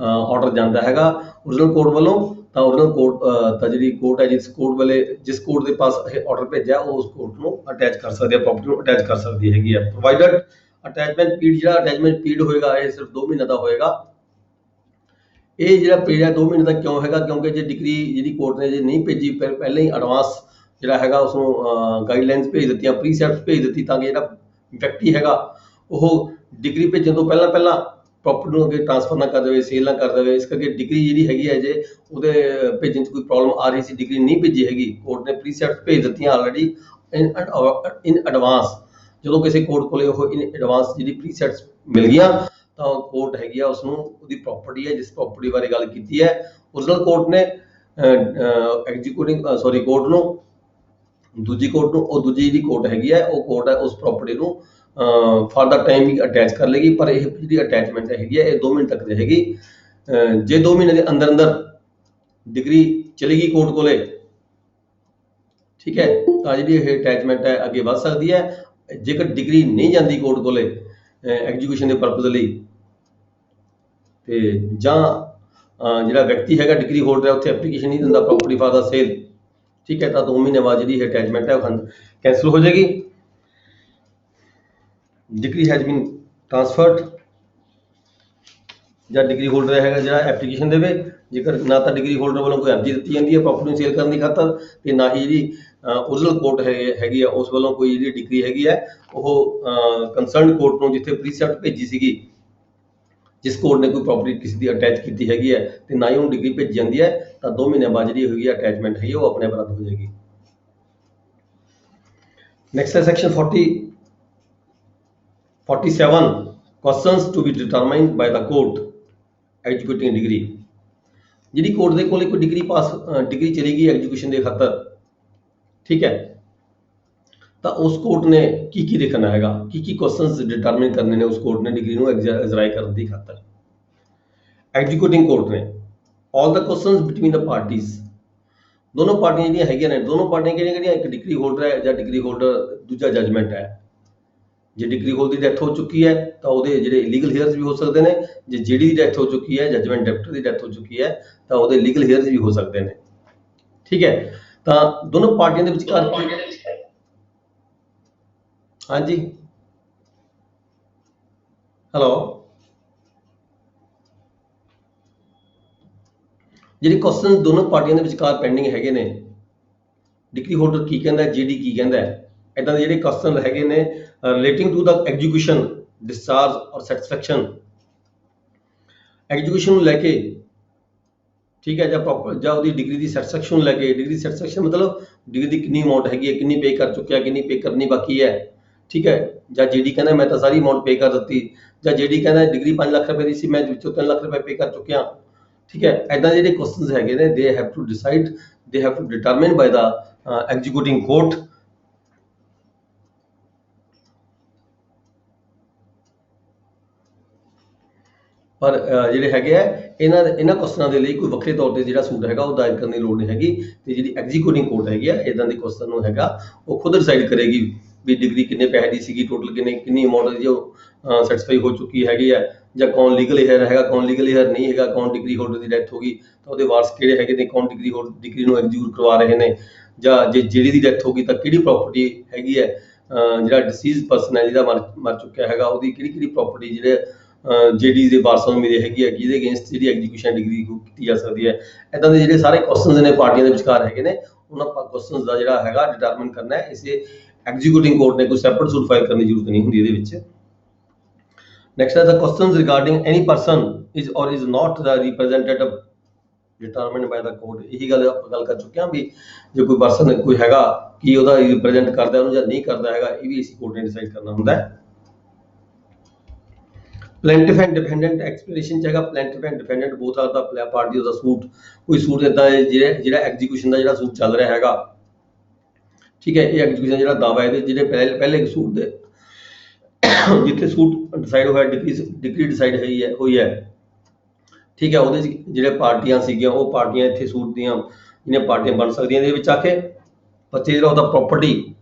ਆਰਡਰ ਜਾਂਦਾ ਹੈਗਾ ओरिजिनल कोर्ट वालों, ਤਾਂ ओरिजिनल कोर्ट ਤਾਂ ਜਿਹੜੀ ਕੋਰਟ ਹੈ, ਜਿਸ ਕੋਰਟ ਵਾਲੇ ਜਿਸ ਕੋਰਟ ਦੇ ਪਾਸ ਇਹ ਆਰਡਰ ਭੇਜਿਆ, ਉਹ ਉਸ ਕੋਰਟ ਨੂੰ ਅਟੈਚ ਕਰ ਸਕਦੀ ਹੈ, ਪ੍ਰੋਪਰਟੀ ਨੂੰ ਅਟੈਚ ਕਰ ਸਕਦੀ ਹੈਗੀ ਹੈ। ਪ੍ਰੋਵਾਈਡਡ ਅਟੈਚਮੈਂਟ ਪੀਰੀਅਡ, ਜਿਹੜਾ ਅਟੈਚਮੈਂਟ ਪੀਰੀਅਡ ਹੋਏਗਾ ਇਹ ਸਿਰਫ 2 ਮਹੀਨੇ ਦਾ ਹੋਏਗਾ। ਇਹ ਜਿਹੜਾ ਪੀਰੀਅਡ ਹੈ 2 ਮਹੀਨੇ ਦਾ ਕਿਉਂ ਹੈਗਾ? ਕਿਉਂਕਿ ਜੇ ਡਿਗਰੀ ਜਿਹੜੀ ਕੋਰਟ ਨੇ ਜੇ ਨਹੀਂ ਭੇਜੀ, ਫਿਰ ਪਹਿਲਾਂ ਹੀ ਐਡਵਾਂਸ ਜਿਹੜਾ ਹੈਗਾ ਉਸਨੂੰ ਗਾਈਡਲਾਈਨਸ ਭੇਜ ਦਿੱਤੀਆਂ, ਪ੍ਰੀਸੈਪਟਸ ਭੇਜ ਦਿੱਤੀ, ਤਾਂ ਕਿ ਜਿਹੜਾ ਵਿਅਕਤੀ ਹੈਗਾ ਉਹ ਡਿਗਰੀ ਭੇਜਣ ਤੋਂ ਪਹਿਲਾਂ ਪ੍ਰੋਪਰਟੀ ਨੂੰ ਅੱਗੇ ਟ੍ਰਾਂਸਫਰ ਨਾ ਕਰ ਦੇਵੇ, ਸੇਲ ਨਾ ਕਰ ਦੇਵੇ। ਇਸ ਕਰਕੇ ਡਿਗਰੀ ਜਿਹੜੀ ਹੈਗੀ ਹੈ, ਜੇ ਉਹਦੇ ਭੇਜਣ 'ਚ ਕੋਈ ਪ੍ਰੋਬਲਮ ਆ ਰਹੀ ਸੀ, ਡਿਗਰੀ ਨਹੀਂ ਭੇਜੀ ਹੈਗੀ, ਕੋਰਟ ਨੇ ਪ੍ਰੀਸੈਪਟਸ ਭੇਜ ਦਿੱਤੀਆਂ ਆਲਰੇਡੀ ਇਨ ਐਡਵਾਂਸ। ਜਦੋਂ ਕਿਸੇ ਕੋਰਟ ਕੋਲੇ ਉਹ ਇਨ ਐਡਵਾਂਸ ਜਿਹੜੀ ਪ੍ਰੀਸੈਪਟਸ ਮਿਲ ਗਈਆਂ, ਤਾਂ ਕੋਰਟ ਹੈਗੀ ਆ ਉਸਨੂੰ ਉਹਦੀ ਪ੍ਰੋਪਰਟੀ ਹੈ, ਜਿਸ ਪ੍ਰੋਪਰਟੀ ਬਾਰੇ ਗੱਲ ਕੀਤੀ ਹੈ ओरिजिनल ਕੋਰਟ ਨੇ ਐਗਜ਼ੀਕਿਊਟਿੰਗ ਕੋਰਟ ਨੂੰ, ਦੂਜੀ ਕੋਰਟ ਨੂੰ, ਉਹ ਦੂਜੀ ਜਿਹੜੀ ਕੋਰਟ ਹੈਗੀ ਹੈ, ਉਹ ਕੋਰਟ ਹੈ ਉਸ ਪ੍ਰੋਪਰਟੀ ਨੂੰ ਫॉर द टाइम ਵੀ ਅਟੈਚ ਕਰ ਲੇਗੀ। ਪਰ ਇਹ ਜਿਹੜੀ ਅਟੈਚਮੈਂਟ ਹੈਗੀ ਹੈ ਇਹ 2 ਮਹੀਨੇ ਤੱਕ ਰਹੇਗੀ। ਜੇ 2 ਮਹੀਨੇ ਦੇ ਅੰਦਰ ਡਿਗਰੀ ਚਲੀ ਗਈ ਕੋਰਟ ਕੋਲੇ, ਠੀਕ ਹੈ, ਤਾਂ ਜਿਹੜੀ ਇਹ ਅਟੈਚਮੈਂਟ ਹੈ ਅੱਗੇ ਵੱਧ ਸਕਦੀ ਹੈ। ਜੇਕਰ ਡਿਗਰੀ ਨਹੀਂ ਜਾਂਦੀ ਕੋਰਟ ਕੋਲੇ ਐਗਜ਼ੀਕਿਊਸ਼ਨ ਦੇ ਪਰਪਸ ਲਈ, ਤੇ ਜਾਂ ਜਿਹੜਾ ਵਿਅਕਤੀ ਹੈਗਾ ਡਿਗਰੀ ਹੋਲਡਰ ਹੈ ਉੱਥੇ ਐਪਲੀਕੇਸ਼ਨ ਨਹੀਂ ਦਿੰਦਾ ਪ੍ਰੋਪਰਟੀ ਫॉर द सेल, ठीक है, तो 2 महीने बाद जी अटैचमेंट है कैंसिल हो जाएगी। डिग्री हैज बीन ट्रांसफर्ड, ਜਾਂ ਡਿਗਰੀ ਹੋਲਡਰ ਹੈਗਾ ਜਿਹੜਾ ਐਪਲੀਕੇਸ਼ਨ ਦੇਵੇ, ਜੇਕਰ ਨਾ ਤਾਂ ਡਿਗਰੀ ਹੋਲਡਰ ਵੱਲੋਂ ਕੋਈ ਅਰਜ਼ੀ ਦਿੱਤੀ ਜਾਂਦੀ ਹੈ ਪ੍ਰੋਪਰਟੀ ਨੂੰ ਸੇਲ ਕਰਨ ਦੀ ਖਾਤਰ, ਤੇ ਨਾ ਹੀ ਜਿਹੜੀ ओरिजिनल ਕੋਰਟ ਹੈਗੀ ਆ ਉਸ ਵੱਲੋਂ ਕੋਈ ਜਿਹੜੀ ਡਿਗਰੀ ਹੈਗੀ ਹੈ ਉਹ ਕੰਸਰਨਡ ਕੋਰਟ ਨੂੰ ਜਿੱਥੇ ਪ੍ਰੀਸੈਪਟ ਭੇਜੀ ਸੀਗੀ, ਜਿਸ ਕੋਰਟ ਨੇ ਕੋਈ ਪ੍ਰੋਪਰਟੀ ਕਿਸੇ ਦੀ ਅਟੈਚ ਕੀਤੀ ਹੈਗੀ ਹੈ, ਤੇ ਨਾ ਹੀ ਉਹਨੂੰ ਡਿਗਰੀ ਭੇਜੀ ਜਾਂਦੀ ਹੈ, ਤਾਂ 2 ਮਹੀਨੇ ਬਾਅਦ ਜਿਹੜੀ ਹੈਗੀ ਅਟੈਚਮੈਂਟ ਹੈਗੀ ਉਹ ਆਪਣੇ ਆਪ ਰੱਦ ਹੋ ਜਾਏਗੀ। ਨੈਕਸਟ ਹੈ section 47 questions to be determined by the court executing degree। ਜਿਹੜੀ ਕੋਰਟ ਦੇ ਕੋਲ ਕੋਈ ਡਿਗਰੀ ਚਲੀ ਗਈ ਐਗਜ਼ੀਕਿਊਸ਼ਨ ਦੇ ਖਾਤਰ, ਠੀਕ ਹੈ, ਤਾਂ ਉਸ ਕੋਰਟ ਨੇ ਕੀ ਦੇਖਣਾ ਹੈਗਾ, ਕੀ ਕੁਐਸਚਨਸ ਡਿਟਰਮਾਈਨ ਕਰਨੇ ਨੇ ਉਸ ਕੋਰਟ ਨੇ ਡਿਗਰੀ ਨੂੰ ਇਜ਼ਰਾਈ ਕਰਨ ਦੀ ਖਾਤਰ। ਐਗਜ਼ੀਕਿਊਟਿੰਗ ਕੋਰਟ ਨੇ ਆਲ ਦ ਕੁਐਸਚਨਸ ਬਿਟਵੀਨ ਦ ਪਾਰਟੀਜ਼, ਦੋਨੋਂ ਪਾਰਟੀਆਂ ਜਿਹੜੀਆਂ ਹੈਗੀਆਂ ਨੇ, ਦੋਨੋਂ ਪਾਰਟੀਆਂ ਕਿਹੜੀਆਂ, ਇੱਕ ਡਿਗਰੀ ਹੋਲਡਰ ਹੈ ਜਾਂ ਡਿਗਰੀ ਹੋਲਡਰ ਦੂਜਾ ਜਜਮੈਂਟ ਹੈ। ਜੇ ਡਿਗਰੀ ਹੋਲਡਰ ਦੀ ਡੈਥ ਹੋ ਚੁੱਕੀ ਹੈ ਤਾਂ ਉਹਦੇ ਜਿਹੜੇ ਲੀਗਲ ਹੇਅਰਸ ਵੀ ਹੋ ਸਕਦੇ ਨੇ, ਜੇ ਜਿਹੜੀ ਦੀ ਡੈਥ ਹੋ ਚੁੱਕੀ ਹੈ, ਜਜਮੈਂਟ ਡੈਪਟਰ ਦੀ ਡੈਥ ਹੋ ਚੁੱਕੀ ਹੈ, ਤਾਂ ਉਹਦੇ ਲੀਗਲ ਹੇਅਰਸ ਵੀ ਹੋ ਸਕਦੇ ਨੇ, ਠੀਕ ਹੈ। ਤਾਂ ਦੋਨੋਂ ਪਾਰਟੀਆਂ ਦੇ ਵਿਚਕਾਰ ਹਾਂਜੀ ਹੈਲੋ, ਜਿਹੜੇ ਕੁਐਸਚਨ ਦੋਨੋਂ ਪਾਰਟੀਆਂ ਦੇ ਵਿਚਕਾਰ ਪੈਂਡਿੰਗ ਹੈਗੇ ਨੇ, ਡਿਗਰੀ ਹੋਲਡਰ ਕੀ ਕਹਿੰਦਾ, ਜੀਡੀ ਕੀ ਕਹਿੰਦਾ, ਇਦਾਂ ਦੇ ਜਿਹੜੇ ਕੁਐਸਚਨ ਹੈਗੇ ਨੇ relating to the execution, discharge or satisfaction, execution ਨੂੰ ਲੈ ਕੇ, ਠੀਕ ਹੈ, ਜਾਂ ਉਹਦੀ ਡਿਗਰੀ ਦੀ ਸੈਟੀਸਫੈਕਸ਼ਨ ਨੂੰ ਲੈ ਕੇ। ਡਿਗਰੀ ਸੈਟੀਸਫੈਕਸ਼ਨ ਮਤਲਬ ਡਿਗਰੀ ਦੀ ਕਿੰਨੀ ਅਮਾਊਂਟ ਹੈਗੀ ਹੈ, ਕਿੰਨੀ ਪੇ ਕਰ ਚੁੱਕਿਆ, ਕਿੰਨੀ ਪੇ ਕਰਨੀ ਬਾਕੀ ਹੈ, ਠੀਕ ਹੈ। ਜਾਂ ਜੀਡੀ ਕਹਿੰਦਾ ਮੈਂ ਤਾਂ ਸਾਰੀ ਅਮਾਊਂਟ ਪੇ ਕਰ ਦਿੱਤੀ, ਜਾਂ ਜੀਡੀ ਕਹਿੰਦਾ ਡਿਗਰੀ 5 ਲੱਖ ਰੁਪਏ ਦੀ ਸੀ, ਮੈਂ ਵਿੱਚੋਂ 3 ਲੱਖ ਰੁਪਏ ਪੇ ਕਰ ਚੁੱਕਿਆ, ਠੀਕ ਹੈ। ਇਦਾਂ ਜਿਹੜੇ ਕੁਐਸਚਨਸ ਹੈਗੇ ਨੇ, they have to decide, they have to determine by the executing court. ਪਰ ਜਿਹੜੇ ਹੈਗੇ ਆ ਇਹਨਾਂ ਕੁਐਸਚਨਾਂ ਦੇ ਲਈ ਕੋਈ ਵੱਖਰੇ ਤੌਰ ਤੇ ਜਿਹੜਾ ਸੂਟ ਹੈਗਾ ਉਹ ਦਾਇਰ ਕਰਨ ਦੀ ਲੋੜ ਨਹੀਂ ਹੈਗੀ, ਤੇ ਜਿਹੜੀ ਐਗਜ਼ੀਕਿਊਟਿੰਗ ਕੋਰਟ ਹੈਗੀ ਆ ਇਦਾਂ ਦੇ ਕੁਐਸਚਨ ਨੂੰ ਹੈਗਾ ਉਹ ਖੁਦ ਡਿਸਾਈਡ ਕਰੇਗੀ ਵੀ ਡਿਗਰੀ ਕਿੰਨੇ ਪੈਸੇ ਦੀ ਸੀਗੀ, ਟੋਟਲ ਕਿੰਨੀ ਅਮਾਊਂਟ ਦੀ ਉਹ ਸੈਟੀਸਫਾਈ ਹੋ ਚੁੱਕੀ ਹੈਗੀ ਆ, ਜਾਂ ਕੌਣ ਲੀਗਲ ਹੇਅਰ ਹੈਗਾ, ਕੌਣ ਲੀਗਲ ਹੇਅਰ ਨਹੀਂ ਹੈਗਾ, ਕੌਣ ਡਿਗਰੀ ਹੋਲਡਰ ਦੀ ਡੈਥ ਹੋ ਗਈ ਤਾਂ ਉਹਦੇ ਵਾਰਸ ਕਿਹੜੇ ਹੈਗੇ ਨੇ, ਕੌਣ ਡਿਗਰੀ ਨੂੰ ਐਗਜ਼ੀਕਿਊਟ ਕਰਵਾ ਰਹੇ ਨੇ, ਜਾਂ ਜੇ ਜਿਹੜੀ ਦੀ ਡੈਥ ਹੋ ਗਈ ਤਾਂ ਕਿਹੜੀ ਪ੍ਰੋਪਰਟੀ ਹੈਗੀ ਹੈ ਜਿਹੜਾ ਡਿਸੀਜ਼ ਪਰਸਨ ਹੈ, ਜਿਹਦਾ ਮਰ ਚੁੱਕਿਆ ਹੈਗਾ, ਉਹਦੀ ਕਿਹੜੀ ਪ੍ਰੋਪਰਟੀ ਜਿਹੜੇ ਜੇਡੀ ਦੇ ਵਾਰਸਾਂ ਨੂੰ ਮਿਲੀ ਹੈਗੀ ਹੈ, ਜਿਹਦੇ ਅਗੇਂਸਟ ਜਿਹੜੀ ਐਗਜ਼ੀਕਿਊਸ਼ਨ ਡਿਗਰੀ ਕੀਤੀ ਜਾ ਸਕਦੀ ਹੈ। ਇੱਦਾਂ ਦੇ ਜਿਹੜੇ ਸਾਰੇ ਕੁਐਸਚਨਸ ਨੇ ਪਾਰਟੀਆਂ ਦੇ ਵਿਚਕਾਰ ਹੈਗੇ ਨੇ, ਉਹਨਾਂ ਕੁਐਸਚਨਸ ਦਾ ਜਿਹੜਾ ਹੈਗਾ ਡਿਟਰਮਿਨ ਕਰਨਾ ਹੈ। ਇਸੇ ਐਗਜ਼ੀਕਿਊਟਿੰਗ ਕੋਰਟ ਨੇ ਕੋਈ ਸੈਪਰੇਟ ਸੂਟ ਫਾਈਲ ਕਰਨ ਦੀ ਜ਼ਰੂਰਤ ਨਹੀਂ ਹੁੰਦੀ ਇਹਦੇ ਵਿੱਚ। ਨੈਕਸਟ ਹੈ the questions regarding any person is or is not the representative determined by the court. ਇਹੀ ਗੱਲ ਆਪਾਂ ਗੱਲ ਕਰ ਚੁੱਕੇ ਹਾਂ ਵੀ ਜੇ ਕੋਈ ਪਰਸਨ ਕੋਈ ਹੈਗਾ ਕਿ ਉਹਦਾ ਰਿਪਰੈਜ਼ੈਂਟ ਕਰਦਾ ਉਹਨੂੰ ਜਾਂ ਨਹੀਂ ਕਰਦਾ ਹੈਗਾ, ਇਹ ਵੀ ਅਸੀਂ ਕੋਰਟ ਨੇ ਡਿਸਾਈਡ ਕਰਨਾ ਹੁੰਦਾ ਹੈ। plaintiff and defendant expiration ਚ ਹੈਗਾ, plaintiff and defendant both are the party of the suit। ਕੋਈ ਸੂਟ ਇਦਾਂ ਜਿਹੜਾ ਐਗਜ਼ੀਕਿਊਸ਼ਨ ਦਾ ਜਿਹੜਾ ਸੂਟ ਚੱਲ ਰਿਹਾ ਹੈਗਾ, ਠੀਕ ਹੈ, ਇਹ ਐਗਜ਼ੀਕਿਊਸ਼ਨ ਜਿਹੜਾ ਦਾਵਾ ਇਹਦੇ ਜਿਹੜੇ ਪਹਿਲੇ ਸੂਟ ਦੇ ਜਿੱਥੇ ਸੂਟ ਡਿਸਾਈਡ ਹੋਇਆ, ਡਿਗਰੀ ਡਿਸਾਈਡ ਹੋਈ ਹੈ, ਠੀਕ ਹੈ, ਉਹਦੇ ਚ ਜਿਹੜੇ ਪਾਰਟੀਆਂ ਸੀਗੀਆਂ ਉਹ ਪਾਰਟੀਆਂ ਇੱਥੇ ਸੂਟ ਦੀਆਂ ਜਿਹੜੀਆਂ ਪਾਰਟੀਆਂ ਬਣ ਸਕਦੀਆਂ ਇਹਦੇ ਵਿੱਚ ਆ ਕੇ। ਬੱਚੇ ਜਿਹੜਾ ਉਹਦਾ ਪ੍ਰੋਪਰਟੀ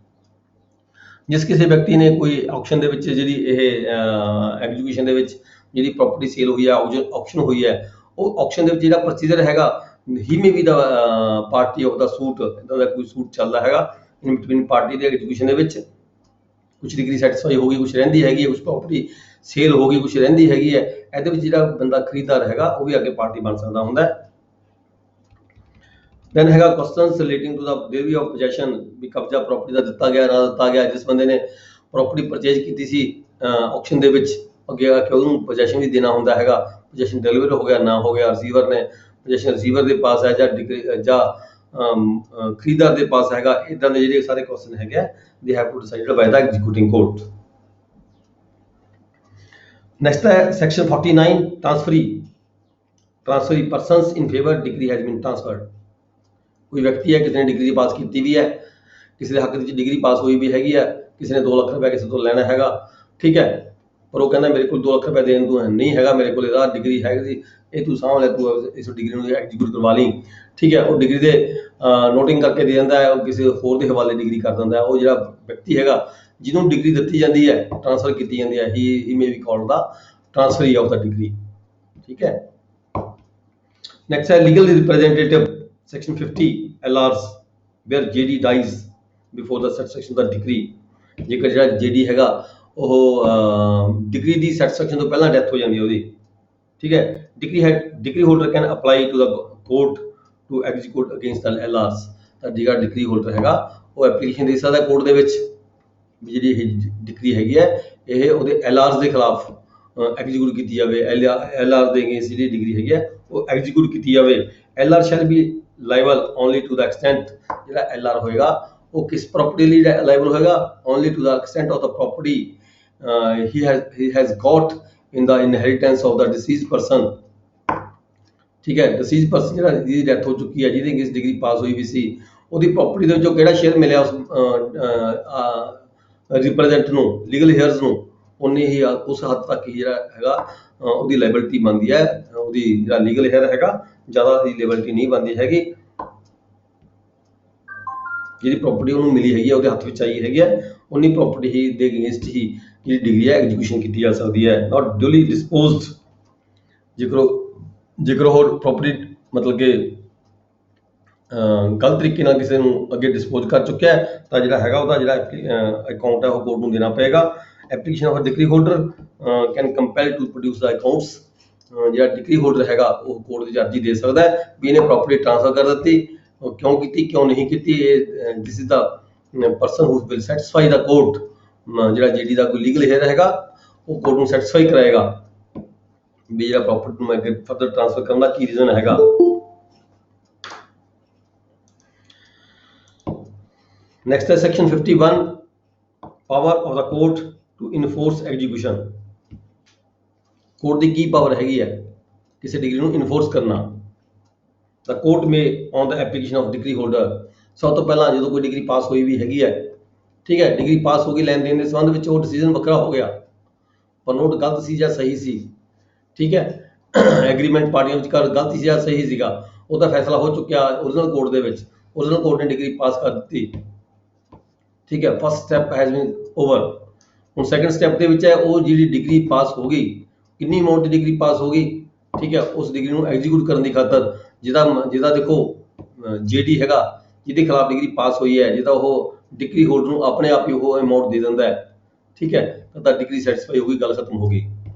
ਜਿਸ ਕਿਸੇ ਵਿਅਕਤੀ ਨੇ ਕੋਈ ਆਕਸ਼ਨ ਦੇ ਵਿੱਚ ਜਿਹੜੀ ਇਹ ਐਗਜ਼ੀਕਿਊਸ਼ਨ ਦੇ ਵਿੱਚ ਜਿਹੜੀ ਪ੍ਰੋਪਰਟੀ ਸੇਲ ਹੋਈ ਹੈ, ਆਕਸ਼ਨ ਹੋਈ ਹੈ, ਉਹ ਆਕਸ਼ਨ ਦੇ ਵਿੱਚ ਜਿਹੜਾ ਪ੍ਰੋਸੀਜਰ ਹੈਗਾ he may be the party of the suit. ਇੱਦਾਂ ਦਾ ਕੋਈ ਸੂਟ ਚੱਲਦਾ ਹੈਗਾ ਇਨ ਬਿਟਵੀਨ ਪਾਰਟੀ ਦੇ ਐਗਜ਼ੀਕਿਊਸ਼ਨ ਦੇ ਵਿੱਚ, ਕੁਝ ਡਿਗਰੀ ਸੈਟੀਸਫਾਈ ਹੋ ਗਈ, ਕੁਝ ਰਹਿੰਦੀ ਹੈਗੀ ਹੈ, ਕੁਝ ਪ੍ਰੋਪਰਟੀ ਸੇਲ ਹੋ ਗਈ, ਕੁਝ ਰਹਿੰਦੀ ਹੈਗੀ ਹੈ। ਇਹਦੇ ਵਿੱਚ ਜਿਹੜਾ ਬੰਦਾ ਖਰੀਦਦਾਰ ਹੈਗਾ ਉਹ ਵੀ ਅੱਗੇ ਪਾਰਟੀ ਬਣ ਸਕਦਾ ਹੁੰਦਾ ਹੈ। ਦੈਨ ਹੈਗਾ questions relating to the delivery of possession, ਵੀ ਕਬਜ਼ਾ ਪ੍ਰਾਪਰਟੀ ਦਾ ਦਿੱਤਾ ਗਿਆ ਨਾ ਦਿੱਤਾ ਗਿਆ। ਜਿਸ ਬੰਦੇ ਨੇ ਪ੍ਰਾਪਰਟੀ ਪਰਚੇਜ ਕੀਤੀ ਸੀ ਆਕਸ਼ਨ ਦੇ ਵਿੱਚ, ਅੱਗੇ ਆ ਕੇ ਉਹਨੂੰ ਪੋਜੈਸ਼ਨ ਵੀ ਦੇਣਾ ਹੁੰਦਾ ਹੈਗਾ। ਪੋਜੈਸ਼ਨ ਡਿਲੀਵਰ ਹੋ ਗਿਆ ਨਾ ਹੋ ਗਿਆ, ਰਿਸੀਵਰ ਨੇ ਪੋਜੈਸ਼ਨ ਰਿਸੀਵਰ ਦੇ ਪਾਸ ਹੈ ਜਾਂ ਖਰੀਦਦਾਰ ਦੇ ਪਾਸ ਹੈਗਾ। ਇਦਾਂ ਦੇ ਜਿਹੜੇ ਸਾਰੇ ਕੁਐਸਚਨ ਹੈਗੇ ਆ they have to decided by the executing court. Next ਹੈ section 49 transferee persons in favour degree has been transferred. ਕੋਈ ਵਿਅਕਤੀ ਹੈ, ਕਿਸੇ ਨੇ ਡਿਗਰੀ ਪਾਸ ਕੀਤੀ ਵੀ ਹੈ, ਕਿਸੇ ਦੇ ਹੱਕ ਵਿੱਚ ਡਿਗਰੀ ਪਾਸ ਹੋਈ ਵੀ ਹੈਗੀ ਹੈ, ਕਿਸੇ ਨੇ 2 ਲੱਖ ਰੁਪਏ ਕਿਸੇ ਤੋਂ ਲੈਣਾ ਹੈਗਾ, ਠੀਕ ਹੈ, ਪਰ ਉਹ ਕਹਿੰਦਾ ਮੇਰੇ ਕੋਲ 2 ਲੱਖ ਰੁਪਏ ਦੇਣ ਤੋਂ ਨਹੀਂ ਹੈਗਾ, ਮੇਰੇ ਕੋਲ ਇਹਦਾ ਡਿਗਰੀ ਹੈਗੀ, ਇਹ ਤੂੰ ਸਾਂਭ ਲੈ, ਤੂੰ ਇਸ ਡਿਗਰੀ ਨੂੰ ਐਗਜ਼ੀਕਿਊਟ ਕਰਵਾ ਲਈ, ਠੀਕ ਹੈ। ਉਹ ਡਿਗਰੀ ਦੇ ਨੋਟਿੰਗ ਕਰਕੇ ਦੇ ਦਿੰਦਾ ਹੈ, ਉਹ ਕਿਸੇ ਹੋਰ ਦੇ ਹਵਾਲੇ ਡਿਗਰੀ ਕਰ ਦਿੰਦਾ ਹੈ। ਉਹ ਜਿਹੜਾ ਵਿਅਕਤੀ ਹੈਗਾ ਜਿਹਨੂੰ ਡਿਗਰੀ ਦਿੱਤੀ ਜਾਂਦੀ ਹੈ, ਟ੍ਰਾਂਸਫਰ ਕੀਤੀ ਜਾਂਦੀ ਹੈ, he may be called the transferee of the degree, ਠੀਕ ਹੈ। ਨੈਕਸਟ ਹੈ legal representative section 50 LRs where JD dies before the satisfaction of the degree। ਜੇਕਰ ਜਿਹੜਾ JD ਹੈਗਾ ਉਹ ਡਿਗਰੀ ਦੀ ਸੈਟੀਸਫੈਕਸ਼ਨ ਤੋਂ ਪਹਿਲਾਂ ਡੈਥ ਹੋ ਜਾਂਦੀ ਹੈ ਉਹਦੀ, ਠੀਕ ਹੈ, degree holder can apply to the court to execute against the LRs। ਤਾਂ ਜਿਹੜਾ ਡਿਗਰੀ ਹੋਲਡਰ ਹੈਗਾ ਉਹ ਐਪਲੀਕੇਸ਼ਨ ਦੇ ਸਕਦਾ ਕੋਰਟ ਦੇ ਵਿੱਚ ਵੀ ਜਿਹੜੀ ਇਹ ਡਿਗਰੀ ਹੈਗੀ ਹੈ ਇਹ ਉਹਦੇ LRs ਦੇ ਖਿਲਾਫ ਐਗਜ਼ੀਕਿਊਟ ਕੀਤੀ ਜਾਵੇ। LR ਦੇ ਅਗੇਂਸਟ ਜਿਹੜੀ ਡਿਗਰੀ ਹੈਗੀ ਹੈ ਉਹ ਐਗਜ਼ੀਕਿਊਟ ਕੀਤੀ ਜਾਵੇ। LR shall be liable only to the extent, ਜਿਹੜਾ LR ਹੋਏਗਾ ਉਹ ਕਿਸ ਪ੍ਰੋਪਰਟੀ ਲਈ ਲਾਇਬਲ ਹੋਏਗਾ, only to the extent of the property he has got in the inheritance of the deceased person, ਠੀਕ ਹੈ। ਡਿਸੀਜ਼ ਪਰਸਨ ਜਿਹੜਾ ਜਿਹਦੀ ਡੈਥ ਹੋ ਚੁੱਕੀ ਹੈ, ਜਿਹਦੇ ਅਗੇਂਸਟ ਡਿਗਰੀ ਪਾਸ ਹੋਈ ਵੀ ਸੀ, ਉਹਦੀ ਪ੍ਰੋਪਰਟੀ ਦੇ ਵਿੱਚੋਂ ਕਿਹੜਾ ਸ਼ੇਅਰ ਮਿਲਿਆ ਉਸ ਰਿਪਰੈਜ਼ੈਂਟ ਨੂੰ, ਲੀਗਲ ਹੇਅਰਸ ਨੂੰ, ਉਨੀ ਹੀ ਉਸ ਹੱਦ ਤੱਕ ਹੀ ਜਿਹੜਾ ਹੈਗਾ ਉਹਦੀ ਲਾਇਬਿਲਿਟੀ ਬਣਦੀ ਹੈ। ਉਹਦੀ ਜਿਹੜਾ ਲੀਗਲ ਹੇਅਰ ਹੈਗਾ ਜ਼ਿਆਦਾ ਦੀ ਲਾਇਬਿਲਿਟੀ ਨਹੀਂ ਬਣਦੀ ਹੈਗੀ। ਜਿਹੜੀ ਪ੍ਰੋਪਰਟੀ ਉਹਨੂੰ ਮਿਲੀ ਹੈਗੀ ਹੈ, ਉਹਦੇ ਹੱਥ ਵਿੱਚ ਆਈ ਹੈਗੀ ਹੈ, ਉਨੀ ਪ੍ਰੋਪਰਟੀ ਹੀ ਦੇ ਅਗੇਂਸਟ ਹੀ ਜਿਹੜੀ ਡਿਗਰੀ ਹੈ ਐਗਜ਼ੀਕਿਊਸ਼ਨ ਕੀਤੀ ਜਾ ਸਕਦੀ ਹੈ। ਨਾਟ ਡਿਊਲੀ ਡਿਸਪੋਜ਼ਡ, ਜੇਕਰ ਉਹ ਪ੍ਰੋਪਰਟੀ ਮਤਲਬ ਕਿ ਗਲਤ ਤਰੀਕੇ ਨਾਲ ਕਿਸੇ ਨੂੰ ਅੱਗੇ ਡਿਸਪੋਜ਼ ਕਰ ਚੁੱਕਿਆ ਹੈ ਤਾਂ ਜਿਹੜਾ ਹੈਗਾ ਉਹਦਾ ਜਿਹੜਾ ਅਕਾਊਂਟ ਹੈ ਉਹ ਕੋਰਟ ਨੂੰ ਦੇਣਾ ਪਏਗਾ। Application of degree holder can compel to produce the accounts. ਜਿਹੜਾ ਡਿਗਰੀ ਹੋਲਡਰ ਹੈਗਾ ਉਹ ਕੋਰਟ ਦੀ ਅਰਜ਼ੀ ਦੇ ਸਕਦਾ ਹੈ ਵੀ ਇਹਨੇ ਪ੍ਰੋਪਰਟੀ ਟ੍ਰਾਂਸਫਰ ਕਰ ਦਿੱਤੀ, ਕਿਉਂ ਕੀਤੀ, ਕਿਉਂ ਨਹੀਂ ਕੀਤੀ। ਇਹ this is the person who will satisfy the court. ਜਿਹੜਾ ਜਿਹੜੀ ਦਾ ਕੋਈ ਲੀਗਲ ਹੇਅਰ ਹੈਗਾ ਉਹ ਕੋਰਟ ਨੂੰ ਸੈਟੀਸਫਾਈ ਕਰਾਏਗਾ ਵੀ ਜਿਹੜਾ ਪ੍ਰੋਪਰਟੀ ਨੂੰ ਅੱਗੇ ਫਰਦਰ ਟ੍ਰਾਂਸਫਰ ਕਰਨ ਦਾ ਕੀ ਰੀਜ਼ਨ ਹੈਗਾ। ਨੈਕਸਟ ਹੈ section 51 power of the court to enforce execution. Court ਦੀ ਕੀ ਪਾਵਰ ਹੈਗੀ ਹੈ ਕਿਸੇ ਡਿਗਰੀ ਨੂੰ ਇਨਫੋਰਸ ਕਰਨਾ। The court may on the application of degree holder. ਸਭ ਤੋਂ ਪਹਿਲਾਂ ਜਦੋਂ ਕੋਈ ਡਿਗਰੀ ਪਾਸ ਹੋਈ ਵੀ ਹੈਗੀ ਹੈ, ਠੀਕ ਹੈ, ਡਿਗਰੀ ਪਾਸ ਹੋ ਗਈ, ਲੈਣ ਦੇਣ ਦੇ ਸੰਬੰਧ ਵਿੱਚ ਉਹ ਡਿਸੀਜਨ ਵੱਖਰਾ ਹੋ ਗਿਆ, ਪਰ ਨੋਟ ਗਲਤ ਸੀ ਜਾਂ ਸਹੀ ਸੀ, ਠੀਕ ਹੈ, ਐਗਰੀਮੈਂਟ ਪਾਰਟੀਆਂ ਵਿਚਕਾਰ ਗਲਤ ਸੀ ਜਾਂ ਸਹੀ ਸੀਗਾ, ਉਹਦਾ ਫੈਸਲਾ ਹੋ ਚੁੱਕਿਆ ਓਰੀਜਨਲ ਕੋਰਟ ਦੇ ਵਿੱਚ, ਓਰੀਜਨਲ ਕੋਰਟ ਨੇ ਡਿਗਰੀ ਪਾਸ ਕਰ ਦਿੱਤੀ, ਠੀਕ ਹੈ। First step has been over. ਹੁਣ ਸੈਕੰਡ ਸਟੈਪ ਦੇ ਵਿੱਚ ਹੈ ਉਹ ਜਿਹੜੀ ਡਿਗਰੀ ਪਾਸ ਹੋ ਗਈ, ਕਿੰਨੀ ਅਮਾਊਂਟ ਦੀ ਡਿਗਰੀ ਪਾਸ ਹੋ ਗਈ, ਠੀਕ ਹੈ, ਉਸ ਡਿਗਰੀ ਨੂੰ ਐਗਜ਼ੀਕਿਊਟ ਕਰਨ ਦੀ ਖਾਤਰ ਜਿਹਦਾ ਦੇਖੋ JD ਹੈਗਾ ਜਿਹਦੇ ਖਿਲਾਫ ਡਿਗਰੀ ਪਾਸ ਹੋਈ ਹੈ, ਜਿਹਦਾ ਉਹ ਡਿਗਰੀ ਹੋਲਡਰ ਨੂੰ ਆਪਣੇ ਆਪ ਹੀ ਉਹ ਅਮਾਉਂਟ ਦੇ ਦਿੰਦਾ ਹੈ, ਠੀਕ ਹੈ, ਤਾਂ ਡਿਗਰੀ ਸੈਟੀਸਫਾਈ ਹੋ ਗਈ, ਗੱਲ ਖਤਮ ਹੋ ਗਈ।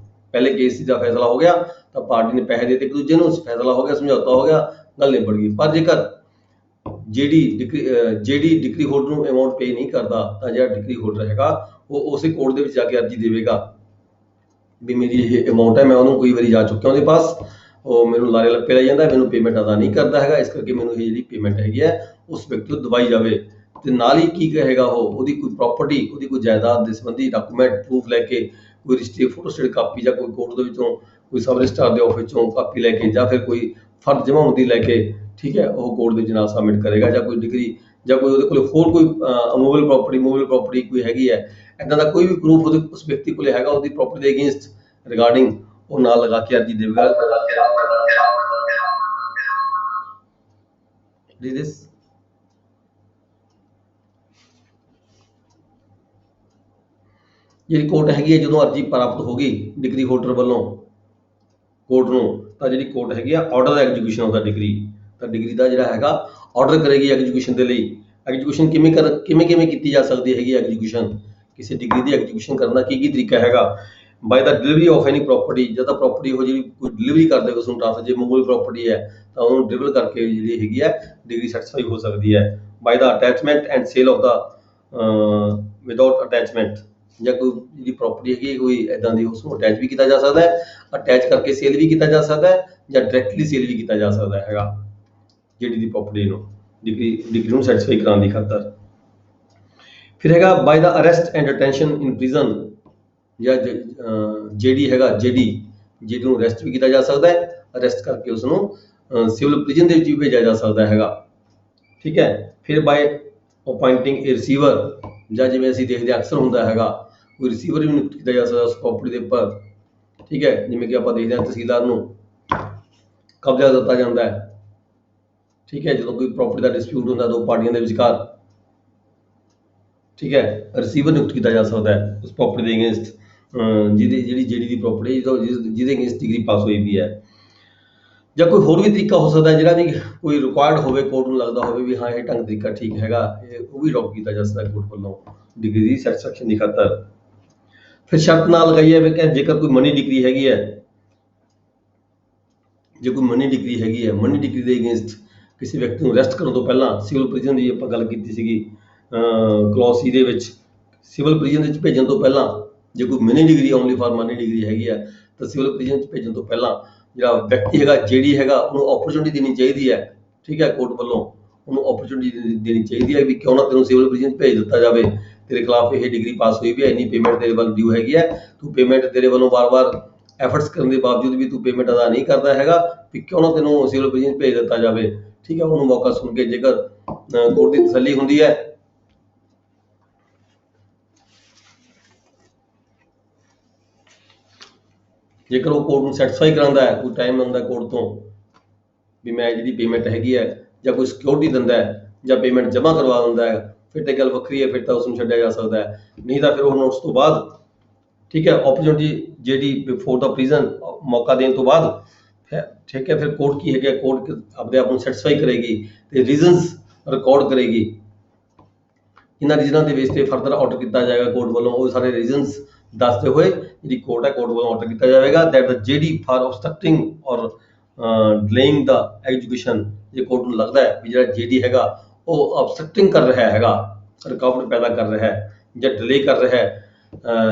ਪਹਿਲੇ ਕੇਸ ਦਾ ਫੈਸਲਾ ਹੋ ਗਿਆ ਤਾਂ ਪਾਰਟੀ ਨੇ ਪੈਸੇ ਦਿੱਤੇ ਇੱਕ ਦੂਜੇ ਨੂੰ, ਫੈਸਲਾ ਹੋ ਗਿਆ, ਸਮਝੌਤਾ ਹੋ ਗਿਆ, ਗੱਲ ਨਿਬੜ ਗਈ। ਪਰ ਜੇਕਰ ਜਿਹੜੀ ਡਿਗਰੀ ਹੋਲਡਰ ਨੂੰ ਅਮਾਉਂਟ ਪੇ ਨਹੀਂ ਕਰਦਾ ਤਾਂ ਜਿਹੜਾ ਡਿਗਰੀ ਹੋਲਡਰ ਹੈਗਾ ਉਹ ਉਸੇ ਕੋਰਟ ਦੇ ਵਿੱਚ ਜਾ ਕੇ ਅਰਜੀ ਦੇਵੇਗਾ ਵੀ ਮੇਰੀ ਇਹ ਅਮਾਉਂਟ ਹੈ, ਮੈਂ ਉਹਨੂੰ ਕਈ ਵਾਰੀ ਜਾ ਚੁੱਕਿਆ ਉਹਦੇ ਪਾਸ, ਉਹ ਮੈਨੂੰ ਲਾਰੇ ਲੱਪੇ ਲੈ ਜਾਂਦਾ, ਮੈਨੂੰ ਪੇਮੈਂਟ ਅਦਾ ਨਹੀਂ ਕਰਦਾ ਹੈਗਾ, ਇਸ ਕਰਕੇ ਮੈਨੂੰ ਇਹ ਜਿਹੜੀ ਪੇਮੈਂਟ ਹੈਗੀ ਹੈ ਉਸ ਵਿਅਕਤੀ ਨੂੰ ਦਵਾਈ ਜਾਵੇ। ਤੇ ਨਾਲ ਹੀ ਕੀ ਕਹੇਗਾ ਉਹਦੀ ਕੋਈ ਪ੍ਰਾਪਰਟੀ, ਉਹਦੀ ਕੋਈ ਜਾਇਦਾਦ ਦੇ ਸੰਬੰਧੀ ਡਾਕੂਮੈਂਟ ਪ੍ਰੂਫ ਲੈ ਕੇ, ਕੋਈ ਰਜਿਸਟਰੀ ਫੋਟੋਸਟੇਟ ਕਾਪੀ ਜਾਂ ਕੋਈ ਕੋਰਟ ਦੇ ਵਿੱਚੋਂ, ਕੋਈ ਸਬ ਰਜਿਸਟਰਾਰ ਦੇ ਆਫਿਸ ਚੋਂ ਕਾਪੀ ਲੈ ਕੇ, ਜਾਂ ਫਿਰ ਕੋਈ ਫਰਜ਼ ਜਮਾਉਂਦੀ ਲੈ ਕੇ, ਠੀਕ ਹੈ, ਉਹ ਕੋਰਟ ਦੇ ਵਿੱਚ ਨਾਲ ਸਬਮਿਟ ਕਰੇਗਾ। ਜਾਂ ਕੋਈ ਡਿਗਰੀ ਜਾਂ ਕੋਈ ਉਹਦੇ ਕੋਲ ਹੋਰ ਕੋਈ ਮੂਵੇਬਲ ਪ੍ਰੋਪਰਟੀ ਕੋਈ ਹੈਗੀ ਹੈ, ਇੱਦਾਂ ਦਾ ਕੋਈ ਵੀ ਪ੍ਰੂਫ ਉਹਦੇ ਉਸ ਵਿਅਕਤੀ ਕੋਲ ਹੈਗਾ ਉਹਦੀ ਪ੍ਰਾਪਰਟੀ ਦੇ ਅਗੇਂਸਟ ਰਿਗਾਰਡਿੰਗ, ਉਹ ਨਾਲ ਲਗਾ ਕੇ ਅਰਜੀ ਦੇਵੇਗਾ। ਜਿਹੜੀ ਕੋਰਟ ਹੈਗੀ ਹੈ, ਜਦੋਂ ਅਰਜੀ ਪ੍ਰਾਪਤ ਹੋ ਗਈ ਡਿਗਰੀ ਹੋਲਡਰ ਵੱਲੋਂ ਕੋਰਟ ਨੂੰ, ਤਾਂ ਜਿਹੜੀ ਕੋਰਟ ਹੈਗੀ ਆ order execution of the degree, ਤਾਂ ਡਿਗਰੀ ਦਾ ਜਿਹੜਾ ਹੈਗਾ ਆਰਡਰ ਕਰੇਗੀ ਐਗਜ਼ੀਕਿਊਸ਼ਨ ਦੇ ਲਈ। ਐਗਜ਼ੀਕਿਊਸ਼ਨ ਕਿਵੇਂ ਕੀਤੀ ਜਾ ਸਕਦੀ ਹੈਗੀ ਐਗਜ਼ੀਕਿਊਸ਼ਨ, ਕਿਸੇ ਡਿਗਰੀ ਦੀ ਐਗਜ਼ੀਕਿਊਸ਼ਨ ਕਰਨ ਦਾ ਕੀ ਤਰੀਕਾ ਹੈਗਾ? By the delivery of any property, ਜਦ ਤਾਂ ਪ੍ਰਾਪਰਟੀ ਉਹ ਜਿਹੜੀ ਕੋਈ ਡਿਲੀਵਰੀ ਕਰਦੇ ਉਸ ਨੂੰ ਟ੍ਰਾਂਸਫਰ, ਜੇ ਮੂਵੇਬਲ ਪ੍ਰਾਪਰਟੀ ਹੈ ਤਾਂ ਉਹਨੂੰ ਡਿਲੀਵਰ ਕਰਕੇ ਜਿਹੜੀ ਹੈਗੀ ਹੈ ਡਿਗਰੀ ਸੈਟੀਸਫਾਈ ਹੋ ਸਕਦੀ ਹੈ। By the attachment and sale of the without attachment, ਜਾਂ ਕੋਈ ਜਿਹੜੀ ਪ੍ਰਾਪਰਟੀ ਹੈਗੀ ਕੋਈ ਇਦਾਂ ਦੀ ਉਸ ਨੂੰ ਅਟੈਚ ਵੀ ਕੀਤਾ ਜਾ ਸਕਦਾ ਹੈ, ਅਟੈਚ ਕਰਕੇ ਸੇਲ ਵੀ ਕੀਤਾ ਜਾ ਸਕਦਾ ਹੈ, ਜਾਂ ਡਾਇਰੈਕਟਲੀ ਸੇਲ ਵੀ ਕੀਤਾ ਜਾ ਸਕਦਾ ਹੈਗਾ ਜਿਹੜੀ ਦੀ ਪ੍ਰਾਪਰਟੀ ਨੂੰ ਡਿਗਰੀ ਨੂੰ ਸੈਟੀਸਫਾਈ ਕਰਾਉਣ ਦੀ ਖਾਤਰ। ਫਿਰ ਹੈਗਾ by the arrest and detention in prison, ਜਾਂ ਜਿਹੜੀ ਹੈਗਾ ਜਿਹੜੀ ਨੂੰ ਅਰੈਸਟ ਵੀ ਕੀਤਾ ਜਾ ਸਕਦਾ ਹੈ, ਅਰੈਸਟ ਕਰਕੇ ਉਸ ਨੂੰ ਸਿਵਲ ਪ੍ਰਿਜ਼ਨ ਦੇ ਵਿੱਚ ਵੀ ਭੇਜਿਆ ਜਾ ਸਕਦਾ ਹੈਗਾ, ਠੀਕ ਹੈ। ਫਿਰ ਬਾਈ ਅਪਾਇੰਟਿੰਗ ਏ ਰਿਸੀਵਰ, ਜਾਂ ਜਿਵੇਂ ਅਸੀਂ ਦੇਖਦੇ ਅਕਸਰ ਹੁੰਦਾ ਹੈਗਾ ਕੋਈ ਰਿਸੀਵਰ ਵੀ ਨਿਯੁਕਤ ਕੀਤਾ ਜਾ ਸਕਦਾ ਉਸ ਪ੍ਰਾਪਰਟੀ ਦੇ ਉੱਪਰ, ਠੀਕ ਹੈ, ਜਿਵੇਂ ਕਿ ਆਪਾਂ ਦੇਖਦੇ ਹਾਂ ਤਹਿਸੀਲਦਾਰ ਨੂੰ ਕਬਜ਼ਾ ਦਿੱਤਾ ਜਾਂਦਾ ਹੈ, ਠੀਕ ਹੈ, ਜਦੋਂ ਕੋਈ ਪ੍ਰਾਪਰਟੀ ਦਾ ਡਿਸਪਿਊਟ ਹੁੰਦਾ ਦੋ ਪਾਰਟੀਆਂ ਦੇ ਵਿਚਕਾਰ, ਠੀਕ ਹੈ, ਰਿਸੀਵਰ ਨਿਯੁਕਤ ਕੀਤਾ ਜਾ ਸਕਦਾ ਹੈ ਉਸ ਪ੍ਰਾਪਰਟੀ ਦੇ ਅਗੇਂਸਟ, ਜਿਹੜੀ ਦੀ ਪ੍ਰਾਪਰਟੀ ਜਿਹਦੇ ਅਗੇਂਸਟ ਡਿਗਰੀ ਪਾਸ ਹੋਈ ਵੀ ਹੈ। ਜਾਂ ਕੋਈ ਹੋਰ ਵੀ ਤਰੀਕਾ ਹੋ ਸਕਦਾ ਜਿਹੜਾ ਵੀ ਕੋਈ ਰਿਕੁਆਇਰਡ ਹੋਵੇ, ਕੋਰਟ ਨੂੰ ਲੱਗਦਾ ਹੋਵੇ ਵੀ ਹਾਂ ਇਹ ਢੰਗ ਤਰੀਕਾ ਠੀਕ ਹੈਗਾ, ਉਹ ਵੀ ਅਡਾਪਟ ਕੀਤਾ ਜਾ ਸਕਦਾ ਕੋਰਟ ਵੱਲੋਂ ਡਿਗਰੀ ਦੀ ਸੈਟੀਸਫੈਕਸ਼ਨ ਦੀ ਖਾਤਰ। ਫਿਰ ਸ਼ਰਤ ਨਾਲ ਲਗਾਈ ਹੈ ਵੀ ਜੇਕਰ ਕੋਈ ਮਨੀ ਡਿਗਰੀ ਹੈਗੀ ਹੈ, ਜੇ ਕੋਈ ਮਨੀ ਡਿਗਰੀ ਹੈਗੀ ਹੈ, ਮਨੀ ਡਿਗਰੀ ਦੇ ਅਗੇਂਸਟ ਕਿਸੇ ਵਿਅਕਤੀ ਨੂੰ ਅਰੈਸਟ ਕਰਨ ਤੋਂ ਪਹਿਲਾਂ ਸਿਵਲ ਪ੍ਰਿਜ਼ਨ ਦੀ ਆਪਾਂ ਗੱਲ ਕੀਤੀ ਸੀਗੀ ਕਲੌਜ਼ ਸੀ ਦੇ ਵਿੱਚ, ਸਿਵਲ ਪ੍ਰਿਜ਼ਨ ਦੇ ਵਿੱਚ ਭੇਜਣ ਤੋਂ ਪਹਿਲਾਂ ਜੇ ਕੋਈ money degree only for money degree ਹੈਗੀ ਹੈ ਤਾਂ ਸਿਵਲ ਪ੍ਰਿਜ਼ਨ ਵਿੱਚ ਭੇਜਣ ਤੋਂ ਪਹਿਲਾਂ ਜਿਹੜਾ ਵਿਅਕਤੀ ਹੈਗਾ ਜਿਹੜੀ ਹੈਗਾ ਉਹਨੂੰ ਓਪਰਚੁਨਿਟੀ ਦੇਣੀ ਚਾਹੀਦੀ ਹੈ, ਠੀਕ ਹੈ, ਕੋਰਟ ਵੱਲੋਂ ਉਹਨੂੰ ਓਪਰਚੁਨਿਟੀ ਦੇਣੀ ਚਾਹੀਦੀ ਹੈ ਵੀ ਕਿਉਂ ਨਾ ਤੈਨੂੰ ਸਿਵਲ ਪ੍ਰਿਜ਼ਨ ਭੇਜ ਦਿੱਤਾ ਜਾਵੇ, ਤੇਰੇ ਖਿਲਾਫ ਇਹ ਡਿਗਰੀ ਪਾਸ ਹੋਈ ਵੀ ਹੈ, ਇੰਨੀ ਪੇਮੈਂਟ ਤੇਰੇ ਵੱਲ ਡਿਊ ਹੈਗੀ ਹੈ, ਤੂੰ ਪੇਮੈਂਟ ਤੇਰੇ ਵੱਲੋਂ ਵਾਰ-ਵਾਰ ਐਫਰਟਸ ਕਰਨ ਦੇ ਬਾਵਜੂਦ ਵੀ ਤੂੰ ਪੇਮੈਂਟ ਅਦਾ ਨਹੀਂ ਕਰਦਾ ਹੈਗਾ, ਵੀ ਕਿਉਂ ਨਾ ਤੈਨੂੰ ਸਿਵਲ ਪ੍ਰਿਜ਼ਨ ਭੇਜ ਦਿੱਤਾ ਜਾਵੇ, ਠੀਕ ਹੈ। ਉਹਨੂੰ ਮੌਕਾ ਸੁਣ ਕੇ ਜੇਕਰ ਕੋਰਟ ਦੀ ਤਸੱਲੀ ਹੁੰਦੀ ਹੈ ਜੇਕਰ ਉਹ ਕੋਰਟ ਨੂੰ ਸੈਟੀਸਫਾਈ ਕਰਾਉਂਦਾ ਹੈ, ਕੋਈ ਟਾਈਮ ਮੰਗਦਾ ਕੋਰਟ ਤੋਂ ਵੀ ਮੈਂ ਜਿਹੜੀ ਪੇਮੈਂਟ ਹੈਗੀ ਹੈ, ਜਾਂ ਕੋਈ ਸਿਕਿਉਰਿਟੀ ਦਿੰਦਾ ਹੈ ਜਾਂ ਪੇਮੈਂਟ ਜਮ੍ਹਾਂ ਕਰਵਾ ਦਿੰਦਾ ਹੈ, ਫਿਰ ਤਾਂ ਗੱਲ ਵੱਖਰੀ ਹੈ, ਫਿਰ ਤਾਂ ਉਸ ਨੂੰ ਛੱਡਿਆ ਜਾ ਸਕਦਾ ਹੈ, ਨਹੀਂ ਤਾਂ ਫਿਰ ਉਹ ਨੋਟਿਸ ਤੋਂ ਬਾਅਦ, ਠੀਕ ਹੈ, ਓਪਰਚੁਨਿਟੀ ਜਿਹੜੀ ਬਿਫੋਰ ਦਾ ਪ੍ਰਿਜ਼ਨ ਮੌਕਾ ਦੇਣ ਤੋਂ ਬਾਅਦ, ਠੀਕ ਹੈ, ਫਿਰ ਕੋਰਟ ਕੀ ਹੈਗਾ, ਕੋਰਟ ਆਪਣੇ ਆਪ ਨੂੰ ਸੈਟੀਸਫਾਈ ਕਰੇਗੀ ਤੇ ਰੀਜ਼ਨਸ ਰਿਕਾਰਡ ਕਰੇਗੀ, ਇਹਨਾਂ ਰੀਜ਼ਨਾਂ ਦੇ ਬੇਸ ਤੇ ਫਰਦਰ ਆਰਡਰ ਕੀਤਾ ਜਾਏਗਾ ਕੋਰਟ ਵੱਲੋਂ, ਉਹ ਸਾਰੇ ਰੀਜ਼ਨਸ ਦੱਸਦੇ ਹੋਏ ਜਿਹੜੀ ਕੋਰਟ ਹੈ, ਕੋਰਟ ਵੱਲੋਂ ਆਰਡਰ ਕੀਤਾ ਜਾਵੇਗਾ ਦੈਟ ਦ ਜਿਹੜੀ ਫਾਰ ਆਬਸਟਰਕਟਿੰਗ ਔਰ ਡਿਲੇਇੰਗ ਦਾ ਐਗਜ਼ੀਕਿਊਸ਼ਨ, ਜੇ ਕੋਰਟ ਨੂੰ ਲੱਗਦਾ ਹੈ ਵੀ ਜਿਹੜਾ ਜਿਹੜੀ ਹੈਗਾ ਉਹ ਆਬਸਟਰਕਟਿੰਗ ਕਰ ਰਿਹਾ ਹੈਗਾ, ਰੁਕਾਵਟ ਪੈਦਾ ਕਰ ਰਿਹਾ ਹੈ ਜਾਂ ਡਿਲੇ ਕਰ ਰਿਹਾ ਹੈ,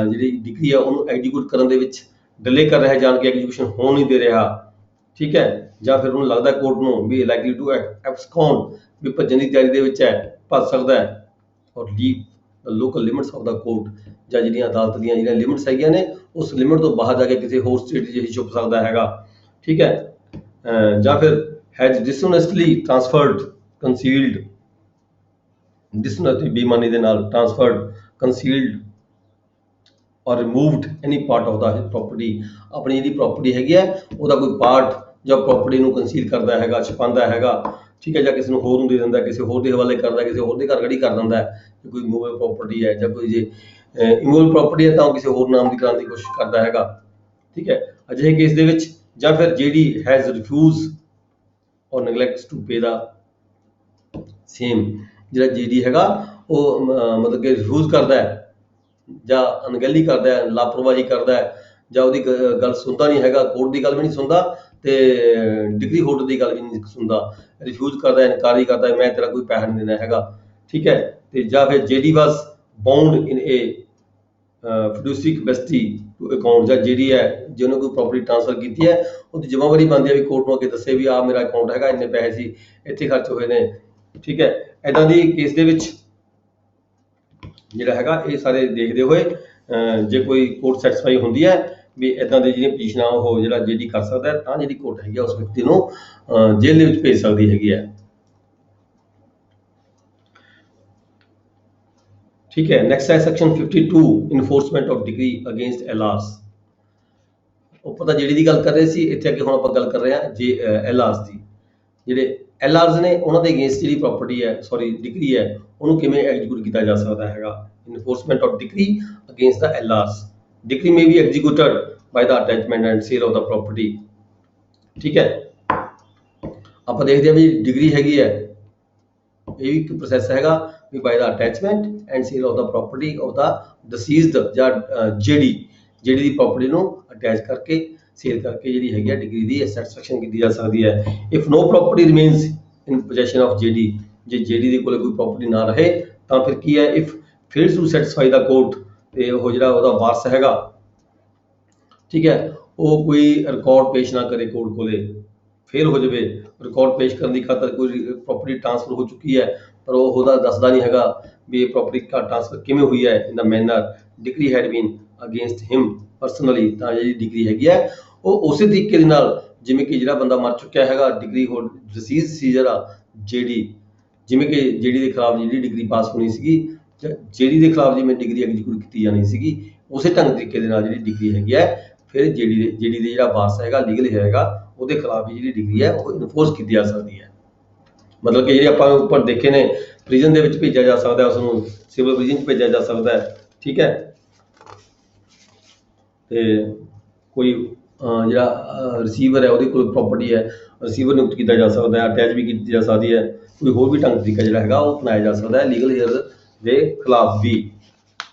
ਜਿਹੜੀ ਡਿਗਰੀ ਹੈ ਉਹਨੂੰ ਐਗਜ਼ੀਕਿਊਟ ਕਰਨ ਦੇ ਵਿੱਚ ਡਿਲੇ ਕਰ ਰਿਹਾ ਜਾਣ ਕੇ ਐਗਜ਼ੀਕਿਊਸ਼ਨ ਹੋਣ ਨਹੀਂ ਦੇ ਰਿਹਾ, ਠੀਕ ਹੈ, ਜਾਂ ਫਿਰ ਉਹਨੂੰ ਲੱਗਦਾ ਕੋਰਟ ਨੂੰ ਵੀ ਲਾਈਕਲੀ ਟੂ ਐਬਸਕੌਂਡ, ਵੀ ਭੱਜਣ ਦੀ ਤਿਆਰੀ ਦੇ ਵਿੱਚ ਹੈ, ਭੱਜ ਸਕਦਾ ਹੈ, ਔਰ leave the local limits of the court, ਜਾਂ ਜਿਹੜੀਆਂ ਅਦਾਲਤ ਦੀਆਂ ਜਿਹੜੀਆਂ ਲਿਮਿਟਸ ਹੈਗੀਆਂ ਨੇ ਉਸ ਲਿਮਿਟ ਤੋਂ ਬਾਹਰ ਜਾ ਕੇ ਕਿਸੇ ਹੋਰ ਸਟੇਟ 'ਚ ਹੀ ਛੁਪ ਸਕਦਾ ਹੈਗਾ, ਠੀਕ ਹੈ, ਜਾਂ ਫਿਰ ਹੈਜ਼ ਡਿਸਓਨੈਸਟਲੀ ਟ੍ਰਾਂਸਫਰਡ ਕੰਸੀਲਡ, ਡਿਸਓਨੈਸਟੀ ਬੇਈਮਾਨੀ ਦੇ ਨਾਲ ਟ੍ਰਾਂਸਫਰਡ ਕੰਸੀਲਡ ਔਰ removed any part of the property, ਆਪਣੀ ਜਿਹੜੀ ਪ੍ਰੋਪਰਟੀ ਹੈਗੀ ਹੈ ਉਹਦਾ ਕੋਈ ਪਾਰਟ ਜਾਂ ਪ੍ਰੋਪਰਟੀ ਨੂੰ ਕੰਸੀਲ ਕਰਦਾ ਹੈਗਾ, ਛੁਪਾਉਂਦਾ ਹੈਗਾ, ਠੀਕ ਹੈ, ਜਾਂ ਕਿਸੇ ਨੂੰ ਹੋਰ ਨੂੰ ਦੇ ਦਿੰਦਾ, ਕਿਸੇ ਹੋਰ ਦੇ ਹਵਾਲੇ ਕਰਦਾ, ਕਿਸੇ ਹੋਰ ਦੇ ਘਰ ਖੜੀ ਕਰ ਦਿੰਦਾ ਹੈ, ਕੋਈ ਮੂਵੇਬਲ ਪ੍ਰੋਪਰਟੀ ਹੈ, ਜਾਂ ਕੋਈ ਜੇ ਇਮੂਵੇਬਲ ਪ੍ਰੋਪਰਟੀ ਹੈ ਤਾਂ ਉਹ ਕਿਸੇ ਹੋਰ ਨਾਮ ਦੀ ਕਰਾਉਣ ਦੀ ਕੋਸ਼ਿਸ਼ ਕਰਦਾ ਹੈਗਾ, ਠੀਕ ਹੈ, ਅਜਿਹੇ ਕੇਸ ਦੇ ਵਿੱਚ। ਜਾਂ ਫਿਰ ਜਿਹੜੀ ਹੈਜ਼ ਰਿਫਿਊਜ਼ ਔਰ ਨੈਗਲੈਕਟਸ ਟੂ ਪੇ ਦਾ ਸੇਮ, ਜਿਹੜਾ ਜਿਹੜੀ ਹੈਗਾ ਉਹ ਮਤਲਬ ਕਿ ਰਿਫਿਊਜ਼ ਕਰਦਾ ਹੈ ਜਾਂ ਅਣਗਹਿਲੀ ਕਰਦਾ ਹੈ, ਲਾਪਰਵਾਹੀ ਕਰਦਾ ਹੈ, ਜਾਂ ਉਹਦੀ ਗੱਲ ਸੁਣਦਾ ਨਹੀਂ ਹੈਗਾ, ਕੋਰਟ ਦੀ ਗੱਲ ਵੀ ਨਹੀਂ ਸੁਣਦਾ ਤੇ ਡਿਗਰੀ ਹੋਲਡਰ ਦੀ ਗੱਲ ਵੀ ਨਹੀਂ ਸੁਣਦਾ, ਰਿਫਿਊਜ਼ ਕਰਦਾ, ਇਨਕਾਰੀ ਕਰਦਾ, ਮੈਂ ਤੇਰਾ ਕੋਈ ਪੈਸਾ ਨਹੀਂ ਦੇਣਾ ਹੈਗਾ, ਠੀਕ ਹੈ। ਤੇ ਜਾਂ ਫਿਰ ਜਿਹੜੀ was bound in a fiduciary capacity to account, ਜਾਂ ਜਿਹੜੀ ਹੈ ਜਿਹਨੂੰ ਕੋਈ ਪ੍ਰੋਪਰਟੀ ਟ੍ਰਾਂਸਫਰ ਕੀਤੀ ਹੈ ਉਹਦੀ ਜ਼ਿੰਮੇਵਾਰੀ ਬਣਦੀ ਹੈ ਵੀ ਕੋਰਟ ਨੂੰ ਅੱਗੇ ਦੱਸੇ ਵੀ ਆਹ ਮੇਰਾ ਅਕਾਊਂਟ ਹੈਗਾ, ਇੰਨੇ ਪੈਸੇ ਸੀ ਇੱਥੇ ਖਰਚ ਹੋਏ ਨੇ, ਠੀਕ ਹੈ। ਇੱਦਾਂ ਦੀ ਕੇਸ ਦੇ ਵਿੱਚ ਜਿਹੜਾ ਹੈਗਾ ਇਹ ਸਾਰੇ ਦੇਖਦੇ ਹੋਏ ਜੇ ਕੋਈ ਕੋਰਟ ਸੈਟੀਸਫਾਈ ਹੁੰਦੀ ਹੈ ਵੀ ਇਦਾਂ ਦੀ ਜਿਹੜੀਆਂ ਪੋਜੀਸ਼ਨਾਂ ਉਹ ਜਿਹੜਾ ਜਿਹੜੀ ਕਰ ਸਕਦਾ ਹੈ, ਤਾਂ ਜਿਹੜੀ ਕੋਰਟ ਹੈਗੀ ਆ ਉਸ ਵਿਅਕਤੀ ਨੂੰ ਜੇਲ੍ਹ ਦੇ ਵਿੱਚ ਭੇਜ ਸਕਦੀ ਹੈਗੀ ਹੈ, ਠੀਕ ਹੈ। ਨੈਕਸਟ ਹੈ section 52 enforcement of degree against LRs. ਉਹ ਪਤਾ ਜਿਹੜੀ ਦੀ ਗੱਲ ਕਰ ਰਹੇ ਸੀ, ਇੱਥੇ ਅੱਗੇ ਹੁਣ ਆਪਾਂ ਗੱਲ ਕਰ ਰਹੇ ਹਾਂ ਜੇ ਐਲਆਰਸ ਦੀ। ਜਿਹੜੇ ਐਲਆਰਸ ਨੇ ਉਹਨਾਂ ਦੇ ਅਗੇਂਸਟ ਜਿਹੜੀ ਪ੍ਰਾਪਰਟੀ ਹੈ, ਸੌਰੀ ਡਿਗਰੀ ਹੈ, ਉਹਨੂੰ ਕਿਵੇਂ ਐਗਜ਼ੀਕਿਊਟ ਕੀਤਾ ਜਾ ਸਕਦਾ ਹੈਗਾ। Enforcement of degree against the LRs. Degree may be executed by the attachment and sale of the property, ਠੀਕ ਹੈ। ਆਪਾਂ ਦੇਖਦੇ ਹਾਂ ਵੀ ਡਿਗਰੀ ਹੈਗੀ ਹੈ, ਇਹ ਵੀ ਇੱਕ ਪ੍ਰੋਸੈਸ ਹੈਗਾ ਵੀ by the attachment and sale of the property of the deceased ਜਾਂ ਜਿਹੜੀ ਦੀ ਪ੍ਰਾਪਰਟੀ ਨੂੰ ਅਟੈਚ ਕਰਕੇ ਸੇਲ ਕਰਕੇ ਜਿਹੜੀ ਹੈਗੀ ਆ ਡਿਗਰੀ ਦੀ ਸੈਟੀਸਫੈਕਸ਼ਨ ਕੀਤੀ ਜਾ ਸਕਦੀ ਹੈ। If no property remains in possession of ਜੇ ਜਿਹੜੀ ਦੇ ਕੋਲ ਕੋਈ ਪ੍ਰਾਪਰਟੀ ਨਾ ਰਹੇ ਤਾਂ ਫਿਰ ਕੀ ਹੈ, if fails to satisfy the court, ਤੇ ਉਹ ਜਿਹੜਾ ਉਹਦਾ ਵਾਰਸ ਹੈਗਾ, ਠੀਕ ਹੈ, ਉਹ ਕੋਈ ਰਿਕਾਰਡ ਪੇਸ਼ ਨਾ ਕਰੇ ਕੋਰਟ ਕੋਲੇ, ਫੇਲ ਹੋ ਜਾਵੇ। ਰਿਕਾਰਡ ਪੇਸ਼ ਕਰਨ ਦੀ ਖਾਤਰ ਕੋਈ ਪ੍ਰਾਪਰਟੀ ਟ੍ਰਾਂਸਫਰ ਹੋ ਚੁੱਕੀ ਹੈ ਪਰ ਉਹ ਉਹਦਾ ਦੱਸਦਾ ਨਹੀਂ ਹੈਗਾ ਵੀ ਇਹ ਪ੍ਰਾਪਰਟੀ ਟ੍ਰਾਂਸਫਰ ਕਿਵੇਂ ਹੋਈ ਹੈ, in the manner degree had been against him personally, ਤਾਂ ਜਿਹੜੀ ਡਿਗਰੀ ਹੈਗੀ ਹੈ ਉਹ ਉਸੇ ਤਰੀਕੇ ਦੇ ਨਾਲ ਜਿਵੇਂ ਕਿ ਜਿਹੜਾ ਬੰਦਾ ਮਰ ਚੁੱਕਿਆ ਹੈਗਾ, ਡਿਗਰੀ ਹੋ ਡਿਸੀਜ਼ ਸੀ ਜਿਹੜਾ ਜਿਵੇਂ ਕਿ ਜਿਹੜੀ ਦੇ ਖਿਲਾਫ ਜਿਹੜੀ ਡਿਗਰੀ ਪਾਸ ਹੋਣੀ ਸੀਗੀ, ਜਿਹੜੀ ਦੇ ਖਿਲਾਫ ਜਿਵੇਂ ਡਿਗਰੀ ਐਗਜ਼ੀਕਿਊਟ ਕੀਤੀ ਜਾਣੀ ਸੀਗੀ, ਉਸੇ ਢੰਗ ਤਰੀਕੇ ਦੇ ਨਾਲ ਜਿਹੜੀ ਡਿਗਰੀ ਹੈਗੀ ਹੈ ਫਿਰ ਜਿਹੜੀ ਦੇ ਜਿਹੜਾ ਵਾਰਸ ਹੈਗਾ, ਲੀਗਲ ਹੈਗਾ, ਉਹਦੇ ਖਿਲਾਫ ਜਿਹੜੀ ਡਿਗਰੀ ਹੈ ਉਹ ਇਨਫੋਰਸ ਕੀਤੀ ਜਾ ਸਕਦੀ ਹੈ। ਮਤਲਬ ਕਿ ਜਿਹੜੇ ਆਪਾਂ ਉੱਪਰ ਦੇਖੇ ਨੇ, ਪ੍ਰਿਜ਼ਨ ਦੇ ਵਿੱਚ ਭੇਜਿਆ ਜਾ ਸਕਦਾ, ਉਸਨੂੰ ਸਿਵਲ ਪ੍ਰਿਜ਼ਨ 'ਚ ਭੇਜਿਆ ਜਾ ਸਕਦਾ ਹੈ, ਠੀਕ ਹੈ। ਤੇ ਕੋਈ ਜਿਹੜਾ ਰਿਸੀਵਰ ਹੈ ਉਹਦੇ ਕੋਲ ਪ੍ਰਾਪਰਟੀ ਹੈ, ਰਿਸੀਵਰ ਨਿਯੁਕਤ ਕੀਤਾ ਜਾ ਸਕਦਾ ਹੈ, ਅਟੈਚ ਵੀ ਕੀਤੀ ਜਾ ਸਕਦੀ ਹੈ, ਕੋਈ ਹੋਰ ਵੀ ਢੰਗ ਤਰੀਕਾ ਜਿਹੜਾ ਹੈਗਾ ਉਹ ਅਪਣਾਇਆ ਜਾ ਸਕਦਾ ਹੈ ਲੀਗਲ ਹੇਅਰ ਦੇ ਖਿਲਾਫ ਵੀ,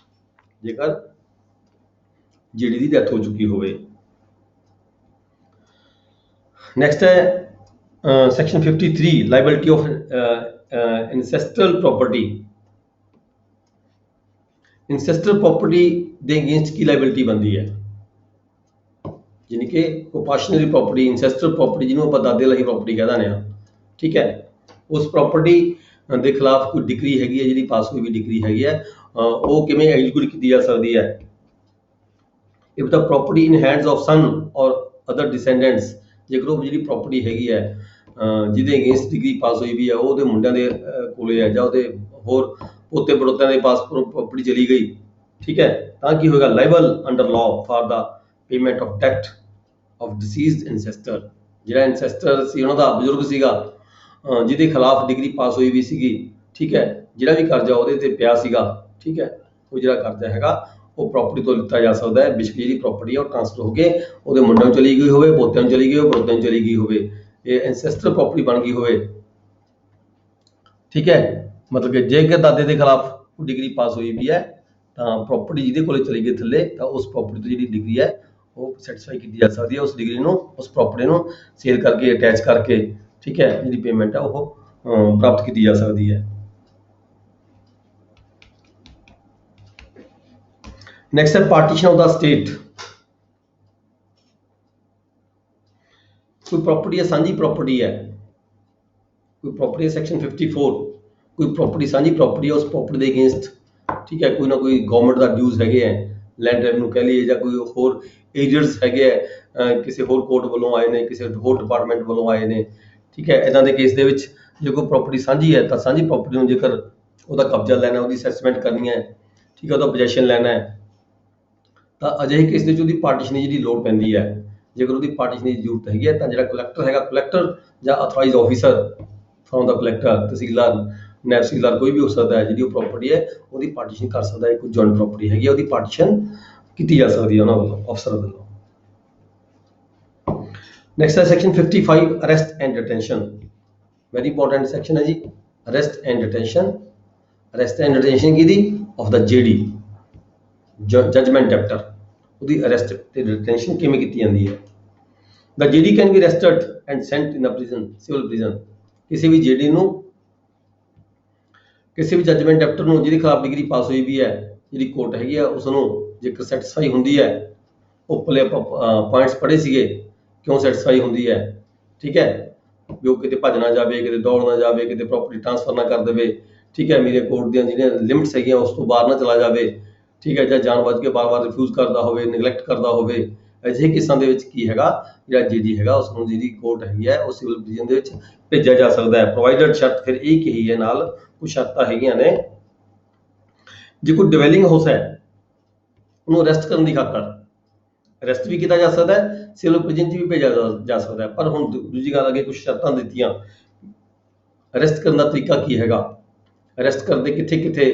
ਜੇਕਰ ਜਿਹੜੀ ਦੀ ਡੈਥ ਹੋ ਚੁੱਕੀ ਹੋਵੇ। ਨੈਕਸਟ ਹੈ section 53 liability of ancestral property. Ancestral property ਦੇ ਅਗੇਂਸਟ ਕੀ ਲਾਇਬਿਲਿਟੀ ਬਣਦੀ ਹੈ, ਯਾਨੀ ਕਿ ਕੰਪੈਸ਼ਨਰੀ ਪ੍ਰਾਪਰਟੀ, ਐਂਸੈਸਟਰਲ ਪ੍ਰਾਪਰਟੀ ਜਿਹਨੂੰ ਆਪਾਂ ਦਾਦੇ ਲਈ ਪ੍ਰਾਪਰਟੀ ਕਹਿ ਦਿੰਦੇ ਹਾਂ, ਠੀਕ ਹੈ। ਉਸ ਪ੍ਰਾਪਰਟੀ ਦੇ ਖਿਲਾਫ ਕੋਈ ਡਿਗਰੀ ਹੈਗੀ ਹੈ, ਜਿਹੜੀ ਪਾਸ ਹੋਈ ਵੀ ਡਿਗਰੀ ਹੈਗੀ ਹੈ, ਉਹ ਕਿਵੇਂ ਐਗਜ਼ੀਕਿਊਟ ਕੀਤੀ ਜਾ ਸਕਦੀ ਹੈ। If the property in hands of son or other descendants, ਜੇਕਰ ਉਹ ਜਿਹੜੀ ਪ੍ਰਾਪਰਟੀ ਹੈਗੀ ਹੈ ਜਿਹਦੇ ਅਗੇਂਸਟ ਡਿਗਰੀ ਪਾਸ ਹੋਈ ਵੀ ਹੈ ਉਹ ਉਹਦੇ ਮੁੰਡਿਆਂ ਦੇ ਕੋਲੇ ਹੈ, ਜਾਂ ਉਹਦੇ ਹੋਰ ਪੋਤੇ ਪੜੋਤਿਆਂ ਦੇ ਪਾਸ ਪ੍ਰਾਪਰਟੀ ਚਲੀ ਗਈ, ਠੀਕ ਹੈ, ਤਾਂ ਕੀ ਹੋਏਗਾ, liable under law for the payment of debt of deceased ancestor. ਜਿਹੜਾ ਐਂਸੈਸਟਰ ਸੀ ਉਹਨਾਂ ਦਾ ਬਜ਼ੁਰਗ ਸੀਗਾ ਜਿਹਦੇ ਖਿਲਾਫ ਡਿਗਰੀ ਪਾਸ ਹੋਈ ਵੀ ਸੀਗੀ, ਠੀਕ ਹੈ, ਜਿਹੜਾ ਵੀ ਕਰਜ਼ਾ ਉਹਦੇ ਤੇ ਪਿਆ ਸੀਗਾ, ਠੀਕ ਹੈ, ਉਹ ਜਿਹੜਾ ਕਰਜ਼ਾ ਹੈਗਾ ਉਹ ਪ੍ਰਾਪਰਟੀ ਤੋਂ ਲਿੱਤਾ ਜਾ ਸਕਦਾ ਹੈ, ਬਿਸ਼ਕ ਜਿਹੜੀ ਪ੍ਰਾਪਰਟੀ ਹੈ ਉਹ ਟ੍ਰਾਂਸਫਰ ਹੋ ਕੇ ਉਹਦੇ ਮੁੰਡਿਆਂ ਨੂੰ ਚਲੀ ਗਈ ਹੋਵੇ, ਪੋਤਿਆਂ ਨੂੰ ਚਲੀ ਗਈ ਹੋਵੇ, ਪੜੋਤਿਆਂ ਨੂੰ ਚਲੀ ਗਈ ਹੋਵੇ, ਇਹ ਐਂਸੈਸਟਰ ਪ੍ਰਾਪਰਟੀ ਬਣ ਗਈ ਹੋਵੇ, ਠੀਕ ਹੈ। ਮਤਲਬ ਕਿ ਜੇਕਰ ਦਾਦੇ ਦੇ ਖਿਲਾਫ ਡਿਗਰੀ ਪਾਸ ਹੋਈ ਵੀ ਹੈ ਤਾਂ ਪ੍ਰਾਪਰਟੀ ਜਿਹਦੇ ਕੋਲੇ ਚਲੀ ਗਈ ਥੱਲੇ, ਤਾਂ ਉਸ ਪ੍ਰਾਪਰਟੀ ਤੋਂ ਜਿਹੜੀ ਡਿਗਰੀ ਹੈ ਉਹ ਸੈਟੀਸਫਾਈ ਕੀਤੀ ਜਾ ਸਕਦੀ ਹੈ, ਉਸ ਡਿਗਰੀ ਨੂੰ, ਉਸ ਪ੍ਰਾਪਰਟੀ ਨੂੰ ਸੇਲ ਕਰਕੇ ਅਟੈਚ ਕਰਕੇ, ਠੀਕ ਹੈ, ਜਿਹੜੀ ਪੇਮੈਂਟ ਹੈ ਉਹ ਪ੍ਰਾਪਤ ਕੀਤੀ ਜਾ ਸਕਦੀ ਹੈ। ਨੈਕਸਟ ਹੈ ਪਾਰਟੀਸ਼ਨ ਆਫ ਦਾ ਸਟੇਟ। ਕੋਈ ਪ੍ਰਾਪਰਟੀ ਹੈ, ਸਾਂਝੀ ਪ੍ਰਾਪਰਟੀ ਹੈ, ਕੋਈ ਪ੍ਰਾਪਰਟੀ ਸੈਕਸ਼ਨ 54, ਕੋਈ ਪ੍ਰਾਪਰਟੀ ਸਾਂਝੀ ਪ੍ਰਾਪਰਟੀ ਹੈ, ਉਸ ਪ੍ਰਾਪਰਟੀ ਦੇ ਅਗੇਂਸਟ, ਠੀਕ ਹੈ, ਕੋਈ ਨਾ ਕੋਈ ਗਵਰਨਮੈਂਟ ਦਾ ਡਿਊਜ਼ ਹੈਗੇ ਹੈ, ਲੈਂਡ ਰੈਵਨਿਊ ਕਹਿ ਲਈਏ, ਜਾਂ ਕੋਈ ਹੋਰ ਏਜੰਟਸ ਹੈਗੇ ਹੈ, ਕਿਸੇ ਹੋਰ ਕੋਰਟ ਵੱਲੋਂ ਆਏ ਨੇ, ਕਿਸੇ ਹੋਰ ਡਿਪਾਰਟਮੈਂਟ ਵੱਲੋਂ ਆਏ ਨੇ, ਠੀਕ ਹੈ। ਇੱਦਾਂ ਦੇ ਕੇਸ ਦੇ ਵਿੱਚ ਜੇ ਕੋਈ ਪ੍ਰਾਪਰਟੀ ਸਾਂਝੀ ਹੈ ਤਾਂ ਸਾਂਝੀ ਪ੍ਰਾਪਰਟੀ ਨੂੰ ਜੇਕਰ ਉਹਦਾ ਕਬਜ਼ਾ ਲੈਣਾ, ਉਹਦੀ ਅਸੈਸਮੈਂਟ ਕਰਨੀ ਹੈ, ਠੀਕ ਹੈ, ਉਹਦਾ ਪੋਜੈਸ਼ਨ ਲੈਣਾ ਹੈ, ਤਾਂ ਅਜਿਹੇ ਕੇਸ ਦੇ ਵਿੱਚ ਉਹਦੀ ਪਾਰਟੀਸ਼ਨ ਦੀ ਜਿਹੜੀ ਲੋੜ ਪੈਂਦੀ ਹੈ। ਜੇਕਰ ਉਹਦੀ ਪਾਰਟੀਸ਼ਨ ਦੀ ਜ਼ਰੂਰਤ ਹੈਗੀ ਹੈ ਤਾਂ ਜਿਹੜਾ ਕਲੈਕਟਰ ਹੈਗਾ, ਕਲੈਕਟਰ ਜਾਂ ਅਥੋਰਾਈਜ਼ ਆਫੀਸਰ ਫਰੋਮ ਦਾ ਕਲੈਕਟਰ, ਤਹਿਸੀਲਦਾਰ, ਨਾਇਬ ਤਹਿਸੀਲਦਾਰ ਕੋਈ ਵੀ ਹੋ ਸਕਦਾ ਹੈ, ਜਿਹੜੀ ਉਹ ਪ੍ਰਾਪਰਟੀ ਹੈ ਉਹਦੀ ਪਾਰਟੀਸ਼ਨ ਕਰ ਸਕਦਾ ਹੈ। ਕੋਈ ਜੁਆਇੰਟ ਪ੍ਰਾਪਰਟੀ ਹੈਗੀ ਹੈ ਉਹਦੀ ਪਾਰਟੀਸ਼ਨ ਕੀਤੀ ਜਾ ਸਕਦੀ ਹੈ ਉਹਨਾਂ ਵੱਲੋਂ, ਅਫਸਰ ਵੱਲੋਂ। ਨੈਕਸਟ ਹੈ section 55 arrest and detention. Very important section ਹੈ ਜੀ, arrest and detention. Arrest and detention ਕਿਹਦੀ? ਆਫ ਦਾ ਜੇਡੀ, ਜਜਮੈਂਟ ਡੈਪਟਰ, ਉਹਦੀ ਅਰੈਸਟ ਤੇ ਡਿਟੇਂਸ਼ਨ ਕਿਵੇਂ ਕੀਤੀ ਜਾਂਦੀ ਹੈ? The JD can be arrested and sent in a prison, civil prison. ਕਿਸੇ ਵੀ ਜੇਡੀ ਨੂੰ, ਕਿਸੇ ਵੀ ਜਜਮੈਂਟ ਡੈਪਟਰ ਨੂੰ ਜਿਹਦੇ ਖਿਲਾਫ ਡਿਗਰੀ ਪਾਸ ਹੋਈ ਵੀ ਹੈ, ਜਿਹੜੀ ਕੋਰਟ ਹੈਗੀ ਆ ਉਸ ਨੂੰ ਜੇਕਰ ਸੈਟੀਸਫਾਈ ਹੁੰਦੀ ਹੈ, ਉੱਪਰਲੇ ਆਪਾਂ ਪੁਆਇੰਟਸ ਪੜ੍ਹੇ ਸੀਗੇ ਕਿਉਂ ਸੈਟੀਸਫਾਈ ਹੁੰਦੀ ਹੈ, ਠੀਕ ਹੈ, ਵੀ ਉਹ ਕਿਤੇ ਭੱਜ ਨਾ ਜਾਵੇ, ਕਿਤੇ ਦੌੜ ਨਾ ਜਾਵੇ, ਕਿਤੇ ਪ੍ਰੋਪਰਟੀ ਟ੍ਰਾਂਸਫਰ ਨਾ ਕਰ ਦੇਵੇ, ਠੀਕ ਹੈ, ਮੇਰੇ ਕੋਰਟ ਦੀਆਂ ਜਿਹੜੀਆਂ ਲਿਮਿਟਸ ਹੈਗੀਆਂ ਉਸ ਤੋਂ ਬਾਹਰ ਨਾ ਚਲਾ ਜਾਵੇ, ਠੀਕ ਹੈ, ਜਾਂ ਜਾਣਬੁੱਝ ਕੇ ਬਾਰ-ਬਾਰ ਰਿਫਿਊਜ਼ ਕਰਦਾ ਹੋਵੇ, ਨੈਗਲੈਕਟ ਕਰਦਾ ਹੋਵੇ, ਅਜਿਹੇ ਕੇਸਾਂ ਦੇ ਵਿੱਚ ਕੀ ਹੈਗਾ, ਜਿਹੜਾ ਜੇਡੀ ਹੈਗਾ ਉਸ ਨੂੰ ਜਿਹੜੀ ਕੋਰਟ ਹੈਗੀ ਹੈ ਉਹ ਸਿਵਲ ਪ੍ਰਿਜ਼ਨ ਦੇ ਵਿੱਚ ਭੇਜਿਆ ਜਾ ਸਕਦਾ ਹੈ। ਪ੍ਰੋਵਾਈਡਡ ਸ਼ਰਤ ਫਿਰ ਇਹ ਕਹੀ ਹੈ ਨਾਲ ਕੁਝ ਸ਼ਰਤਾਂ ਹੈਗੀਆਂ ਨੇ, ਜੇ ਕੋਈ ਡਿਵੈਲਿੰਗ ਹਾਊਸ ਹੈ ਉਹਨੂੰ ਅਰੈਸਟ ਕਰਨ ਦੀ ਖਾਤਰ ਅਰੈਸਟ ਵੀ ਕੀਤਾ ਜਾ ਸਕਦਾ ਹੈ, ਸਿਵਲ ਪ੍ਰਿਜ਼ਨ 'ਚ ਵੀ ਭੇਜਿਆ ਜਾ ਸਕਦਾ ਹੈ। ਪਰ ਹੁਣ ਦੂਜੀ ਗੱਲ ਅੱਗੇ ਕੁਝ ਸ਼ਰਤਾਂ ਦਿੱਤੀਆਂ, ਅਰੈਸਟ ਕਰਨ ਦਾ ਤਰੀਕਾ ਕੀ ਹੈਗਾ, ਅਰੈਸਟ ਕਰਦੇ ਕਿੱਥੇ ਕਿੱਥੇ,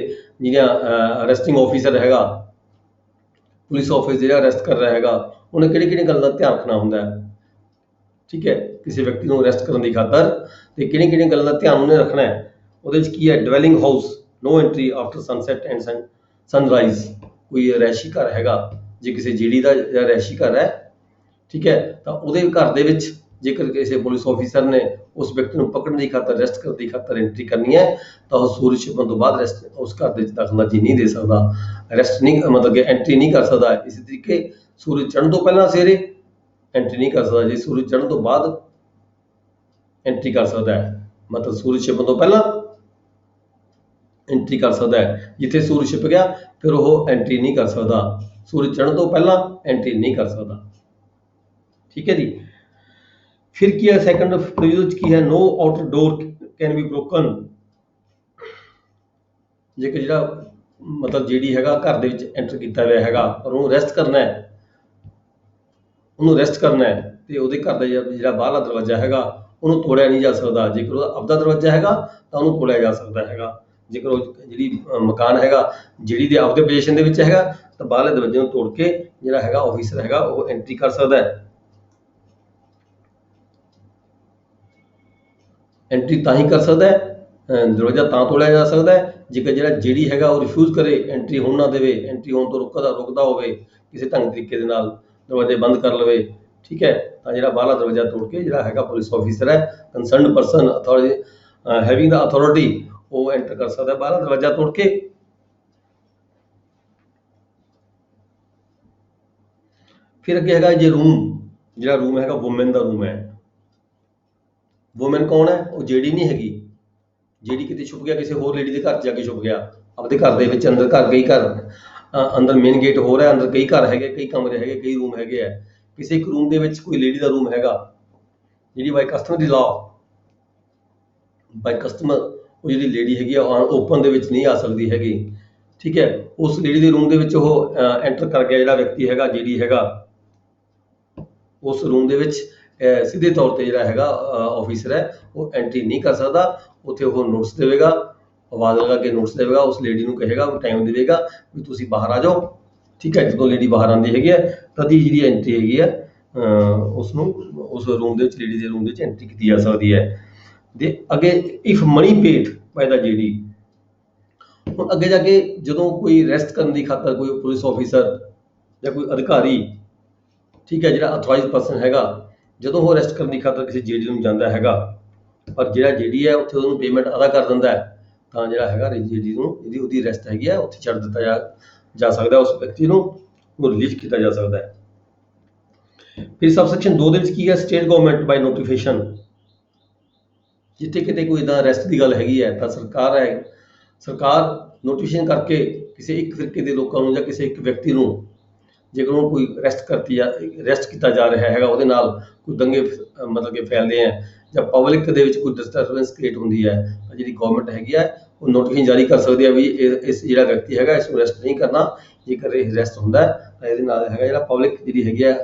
ਜਿਹੜੀਆਂ ਅਰੈਸਟਿੰਗ ਆਫੀਸਰ ਹੈਗਾ, ਪੁਲਿਸ ਆਫਿਸ ਜਿਹੜਾ ਅਰੈਸਟ ਕਰ ਰਿਹਾ ਹੈਗਾ, ਉਹਨੇ ਕਿਹੜੀ ਗੱਲ ਦਾ ਧਿਆਨ ਰੱਖਣਾ ਹੁੰਦਾ ਹੈ, ਠੀਕ ਹੈ, ਕਿਸੇ ਵਿਅਕਤੀ ਨੂੰ ਅਰੈਸਟ ਕਰਨ ਦੀ ਖਾਤਰ, ਤੇ ਕਿਹੜੀਆਂ ਗੱਲਾਂ ਦਾ ਧਿਆਨ ਉਹਨੇ ਰੱਖਣਾ ਹੈ। ਉਹਦੇ ਵਿੱਚ ਕੀ ਹੈ, dwelling house, no entry after sunset and sunrise. ਕੋਈ ਰੈਸ਼ੀ ਘਰ ਹੈਗਾ, ਜੇ ਕਿਸੇ ਜੇਡੀ ਦਾ ਰੈਸ਼ੀ ਘਰ ਹੈ, ਠੀਕ ਹੈ, ਤਾਂ ਉਹਦੇ ਘਰ ਦੇ ਵਿੱਚ ਜੇਕਰ ਕਿਸੇ ਪੁਲਿਸ ਆਫੀਸਰ ਨੇ ਉਸ ਵਿਅਕਤੀ ਨੂੰ ਪਕੜਨ ਦੀ ਖਾਤਰ, ਅਰੈਸਟ ਕਰਨ ਦੀ ਖਾਤਰ ਐਂਟਰੀ ਕਰਨੀ ਹੈ, ਤਾਂ ਉਹ ਸੂਰਜ ਛਿਪਣ ਤੋਂ ਬਾਅਦ ਉਸ ਘਰ ਦੇ ਵਿੱਚ ਦਖਲਅੰਦਾਜ਼ੀ ਨਹੀਂ ਦੇ ਸਕਦਾ, ਅਰੈਸਟ ਨਹੀਂ, ਮਤਲਬ ਕਿ ਐਂਟਰੀ ਨਹੀਂ ਕਰ ਸਕਦਾ। ਇਸੇ ਤਰੀਕੇ ਸੂਰਜ ਚੜ੍ਹਨ ਤੋਂ ਪਹਿਲਾਂ ਸਵੇਰੇ ਐਂਟਰੀ ਨਹੀਂ ਕਰ ਸਕਦਾ, ਜੇ ਸੂਰਜ ਚੜ੍ਹਨ ਤੋਂ ਬਾਅਦ ਐਂਟਰੀ ਕਰ ਸਕਦਾ ਹੈ, ਮਤਲਬ ਸੂਰਜ ਛਿਪਣ ਤੋਂ ਪਹਿਲਾਂ ਐਂਟਰੀ ਕਰ ਸਕਦਾ ਹੈ। ਜਿੱਥੇ ਸੂਰਜ ਛਿਪ ਗਿਆ ਫਿਰ ਉਹ ਐਂਟਰੀ ਨਹੀਂ ਕਰ ਸਕਦਾ, ਸੂਰਜ ਚੜ੍ਹਨ ਤੋਂ ਪਹਿਲਾਂ ਐਂਟਰੀ ਨਹੀਂ ਕਰ ਸਕਦਾ, ਠੀਕ ਹੈ ਜੀ। ਫਿਰ ਕੀ ਹੈ, ਸੈਕੰਡ ਪ੍ਰੋਵੀਜ਼ਨ ਚ ਕੀ ਹੈ, no outer door can be broken. ਜੇਕਰ ਜਿਹੜਾ ਮਤਲਬ ਜਿਹੜੀ ਹੈਗਾ ਘਰ ਦੇ ਵਿੱਚ ਐਂਟਰ ਕੀਤਾ ਹੋਇਆ ਹੈਗਾ ਪਰ ਉਹਨੂੰ ਅਰੈਸਟ ਕਰਨਾ ਹੈ, ਤੇ ਉਹਦੇ ਘਰ ਦਾ ਜਿਹੜਾ ਬਾਹਰਲਾ ਦਰਵਾਜ਼ਾ ਹੈਗਾ ਉਹਨੂੰ ਤੋੜਿਆ ਨਹੀਂ ਜਾ ਸਕਦਾ। ਜੇਕਰ ਉਹਦਾ ਆਪਦਾ ਦਰਵਾਜ਼ਾ ਹੈਗਾ ਤਾਂ ਉਹਨੂੰ ਤੋੜਿਆ ਜਾ ਸਕਦਾ ਹੈਗਾ। ਜੇਕਰ ਉਹ ਜਿਹੜੀ ਮਕਾਨ ਹੈਗਾ ਜਿਹੜੀ ਦੇ ਆਪਦੇ ਪੋਜੀਸ਼ਨ ਦੇ ਵਿੱਚ ਹੈਗਾ ਤਾਂ ਬਾਹਰਲੇ ਦਰਵਾਜ਼ੇ ਨੂੰ ਤੋੜ ਕੇ ਜਿਹੜਾ ਹੈਗਾ ਆਫੀਸਰ ਹੈਗਾ ਉਹ ਐਂਟਰੀ ਕਰ ਸਕਦਾ ਹੈ। ਐਂਟਰੀ ਤਾਂ ਹੀ ਕਰ ਸਕਦਾ ਹੈ, ਦਰਵਾਜ਼ਾ ਤਾਂ ਤੋੜਿਆ ਜਾ ਸਕਦਾ ਹੈ ਜੇਕਰ ਜਿਹੜਾ ਜਿਹੜੀ ਹੈਗਾ ਉਹ ਰਿਫਿਊਜ਼ ਕਰੇ, ਐਂਟਰੀ ਹੋਣ ਨਾ ਦੇਵੇ, ਐਂਟਰੀ ਹੋਣ ਤੋਂ ਰੁਕਦਾ ਹੋਵੇ, ਕਿਸੇ ਢੰਗ ਤਰੀਕੇ ਦੇ ਨਾਲ ਦਰਵਾਜ਼ੇ ਬੰਦ ਕਰ ਲਵੇ, ਠੀਕ ਹੈ, ਤਾਂ ਜਿਹੜਾ ਬਾਹਰਲਾ ਦਰਵਾਜ਼ਾ ਤੋੜ ਕੇ ਜਿਹੜਾ ਹੈਗਾ ਪੁਲਿਸ ਆਫੀਸਰ ਹੈ, concerned person having the authority, ਉਹ ਐਂਟਰ ਕਰ ਸਕਦਾ ਬਾਹਰਲਾ ਦਰਵਾਜ਼ਾ ਤੋੜ ਕੇ। ਫਿਰ ਅੱਗੇ ਹੈਗਾ ਜੇ ਜਿਹੜਾ ਰੂਮ ਹੈਗਾ ਵੂਮੈਨ ਦਾ ਰੂਮ ਹੈ। ਵੂਮੈਨ ਕੌਣ ਹੈ? ਉਹ ਜਿਹੜੀ ਨਹੀਂ ਹੈਗੀ, ਜਿਹੜੀ ਕਿਤੇ ਛੁਪ ਗਿਆ, ਕਿਸੇ ਹੋਰ ਲੇਡੀ ਦੇ ਘਰ ਜਾ ਕੇ ਛੁਪ ਗਿਆ, ਆਪਦੇ ਘਰ ਦੇ ਵਿੱਚ ਅੰਦਰ ਅੰਦਰ ਮੇਨ ਗੇਟ ਹੋ ਰਿਹਾ, ਅੰਦਰ ਕਈ ਘਰ ਹੈਗੇ, ਕਈ ਕਮਰੇ ਹੈਗੇ, ਕਈ ਰੂਮ ਹੈਗੇ ਆ, ਕਿਸੇ ਇੱਕ ਰੂਮ ਦੇ ਵਿੱਚ ਕੋਈ ਲੇਡੀ ਦਾ ਰੂਮ ਹੈਗਾ ਜਿਹੜੀ ਬਾਈ ਕਸਟਮਰ ਦੀ ਲਾਅ, ਬਾਈ ਕਸਟਮਰ ਉਹ ਜਿਹੜੀ ਲੇਡੀ ਹੈਗੀ ਆ ਓਪਨ ਦੇ ਵਿੱਚ ਨਹੀਂ ਆ ਸਕਦੀ ਹੈਗੀ, ਠੀਕ ਹੈ। ਉਸ ਲੇਡੀ ਦੇ ਰੂਮ ਦੇ ਵਿੱਚ ਉਹ ਐਂਟਰ ਕਰ ਗਿਆ, ਜਿਹੜਾ ਵਿਅਕਤੀ ਹੈਗਾ ਜਿਹੜੀ ਹੈਗਾ ਉਸ ਰੂਮ ਦੇ ਵਿੱਚ ਸਿੱਧੇ ਤੌਰ ਤੇ ਜਿਹੜਾ ਹੈਗਾ ਆਫੀਸਰ ਹੈ ਉਹ ਐਂਟਰੀ ਨਹੀਂ ਕਰ ਸਕਦਾ। ਉੱਥੇ ਉਹ ਨੋਟਿਸ ਦੇਵੇਗਾ, ਆਵਾਜ਼ ਲਗਾ ਕੇ ਨੋਟਿਸ ਦੇਵੇਗਾ, ਉਸ ਲੇਡੀ ਨੂੰ ਕਹੇਗਾ, ਟਾਈਮ ਦੇਵੇਗਾ ਵੀ ਤੁਸੀਂ ਬਾਹਰ ਆ ਜਾਓ, ਠੀਕ ਹੈ। ਜਦੋਂ ਲੇਡੀ ਬਾਹਰ ਆਉਂਦੀ ਹੈਗੀ ਹੈ ਤਦ ਹੀ ਜਿਹੜੀ ਐਂਟਰੀ ਹੈਗੀ ਹੈ ਉਸ ਰੂਮ ਦੇ ਵਿੱਚ, ਲੇਡੀ ਦੇ ਰੂਮ ਦੇ ਵਿੱਚ ਐਂਟਰੀ ਕੀਤੀ ਜਾ ਸਕਦੀ ਹੈ। ਦੇ ਅੱਗੇ ਇਫ ਮਨੀ ਪੇਡ ਬਾਈ ਦਾ ਜੇਡੀ, ਹੁਣ ਅੱਗੇ ਜਾ ਕੇ ਜਦੋਂ ਕੋਈ ਅਰੈਸਟ ਕਰਨ ਦੀ ਖਾਤਰ ਕੋਈ ਪੁਲਿਸ ਆਫੀਸਰ ਜਾਂ ਕੋਈ ਅਧਿਕਾਰੀ, ਠੀਕ ਹੈ, ਜਿਹੜਾ ਅਥੋਰਾਈਜ਼ਡ ਪਰਸਨ ਹੈਗਾ, ਜਦੋਂ ਉਹ ਅਰੈਸਟ ਕਰਨ ਦੀ ਖਾਤਰ ਕਿਸੇ ਜੇਡੀ ਨੂੰ ਜਾਂਦਾ ਹੈਗਾ, ਪਰ ਜਿਹੜਾ ਜੇਡੀ ਹੈ ਉੱਥੇ ਉਹਨੂੰ ਪੇਮੈਂਟ ਅਦਾ ਕਰ ਦਿੰਦਾ ਹੈ, ਤਾਂ ਜਿਹੜਾ ਹੈਗਾ ਜੇਡੀ ਨੂੰ ਉਹਦੀ ਅਰੈਸਟ ਹੈਗੀ ਹੈ ਉੱਥੇ ਛੱਡ ਦਿੱਤਾ ਜਾ ਸਕਦਾ, ਉਸ ਵਿਅਕਤੀ ਨੂੰ ਰਿਲੀਜ਼ ਕੀਤਾ ਜਾ ਸਕਦਾ ਹੈ। ਫਿਰ ਸਬਸੈਕਸ਼ਨ 2 ਦੇ ਵਿੱਚ ਕੀ ਹੈ, ਸਟੇਟ ਗਵਰਨਮੈਂਟ ਬਾਈ ਨੋਟੀਫਿਕੇਸ਼ਨ। ਜਿੱਥੇ ਕਿਤੇ ਕੋਈ ਇੱਦਾਂ ਅਰੈਸਟ ਦੀ ਗੱਲ ਹੈਗੀ ਹੈ ਤਾਂ ਸਰਕਾਰ ਨੋਟੀਫਿਕੇਸ਼ਨ ਕਰਕੇ ਕਿਸੇ ਇੱਕ ਫਿਰਕੇ ਦੇ ਲੋਕਾਂ ਨੂੰ ਜਾਂ ਕਿਸੇ ਇੱਕ ਵਿਅਕਤੀ ਨੂੰ, ਜੇਕਰ ਉਹਨੂੰ ਕੋਈ ਅਰੈਸਟ ਕੀਤਾ ਜਾ ਰਿਹਾ ਹੈਗਾ, ਉਹਦੇ ਨਾਲ ਕੋਈ ਦੰਗੇ ਮਤਲਬ ਕਿ ਫੈਲਦੇ ਹੈ ਜਾਂ ਪਬਲਿਕ ਦੇ ਵਿੱਚ ਕੋਈ ਡਿਸਟਰਬੈਂਸ ਕ੍ਰੀਏਟ ਹੁੰਦੀ ਹੈ, ਤਾਂ ਜਿਹੜੀ ਗਵਰਨਮੈਂਟ ਹੈਗੀ ਹੈ ਉਹ ਨੋਟੀਫਿਕੇਸ਼ਨ ਜਾਰੀ ਕਰ ਸਕਦੀ ਹੈ ਵੀ ਇਸ ਜਿਹੜਾ ਵਿਅਕਤੀ ਹੈਗਾ ਇਸ ਨੂੰ ਅਰੈਸਟ ਨਹੀਂ ਕਰਨਾ। ਜੇਕਰ ਇਹ ਅਰੈਸਟ ਹੁੰਦਾ ਤਾਂ ਇਹਦੇ ਨਾਲ ਹੈਗਾ ਜਿਹੜਾ ਪਬਲਿਕ ਜਿਹੜੀ ਹੈਗੀ ਹੈ,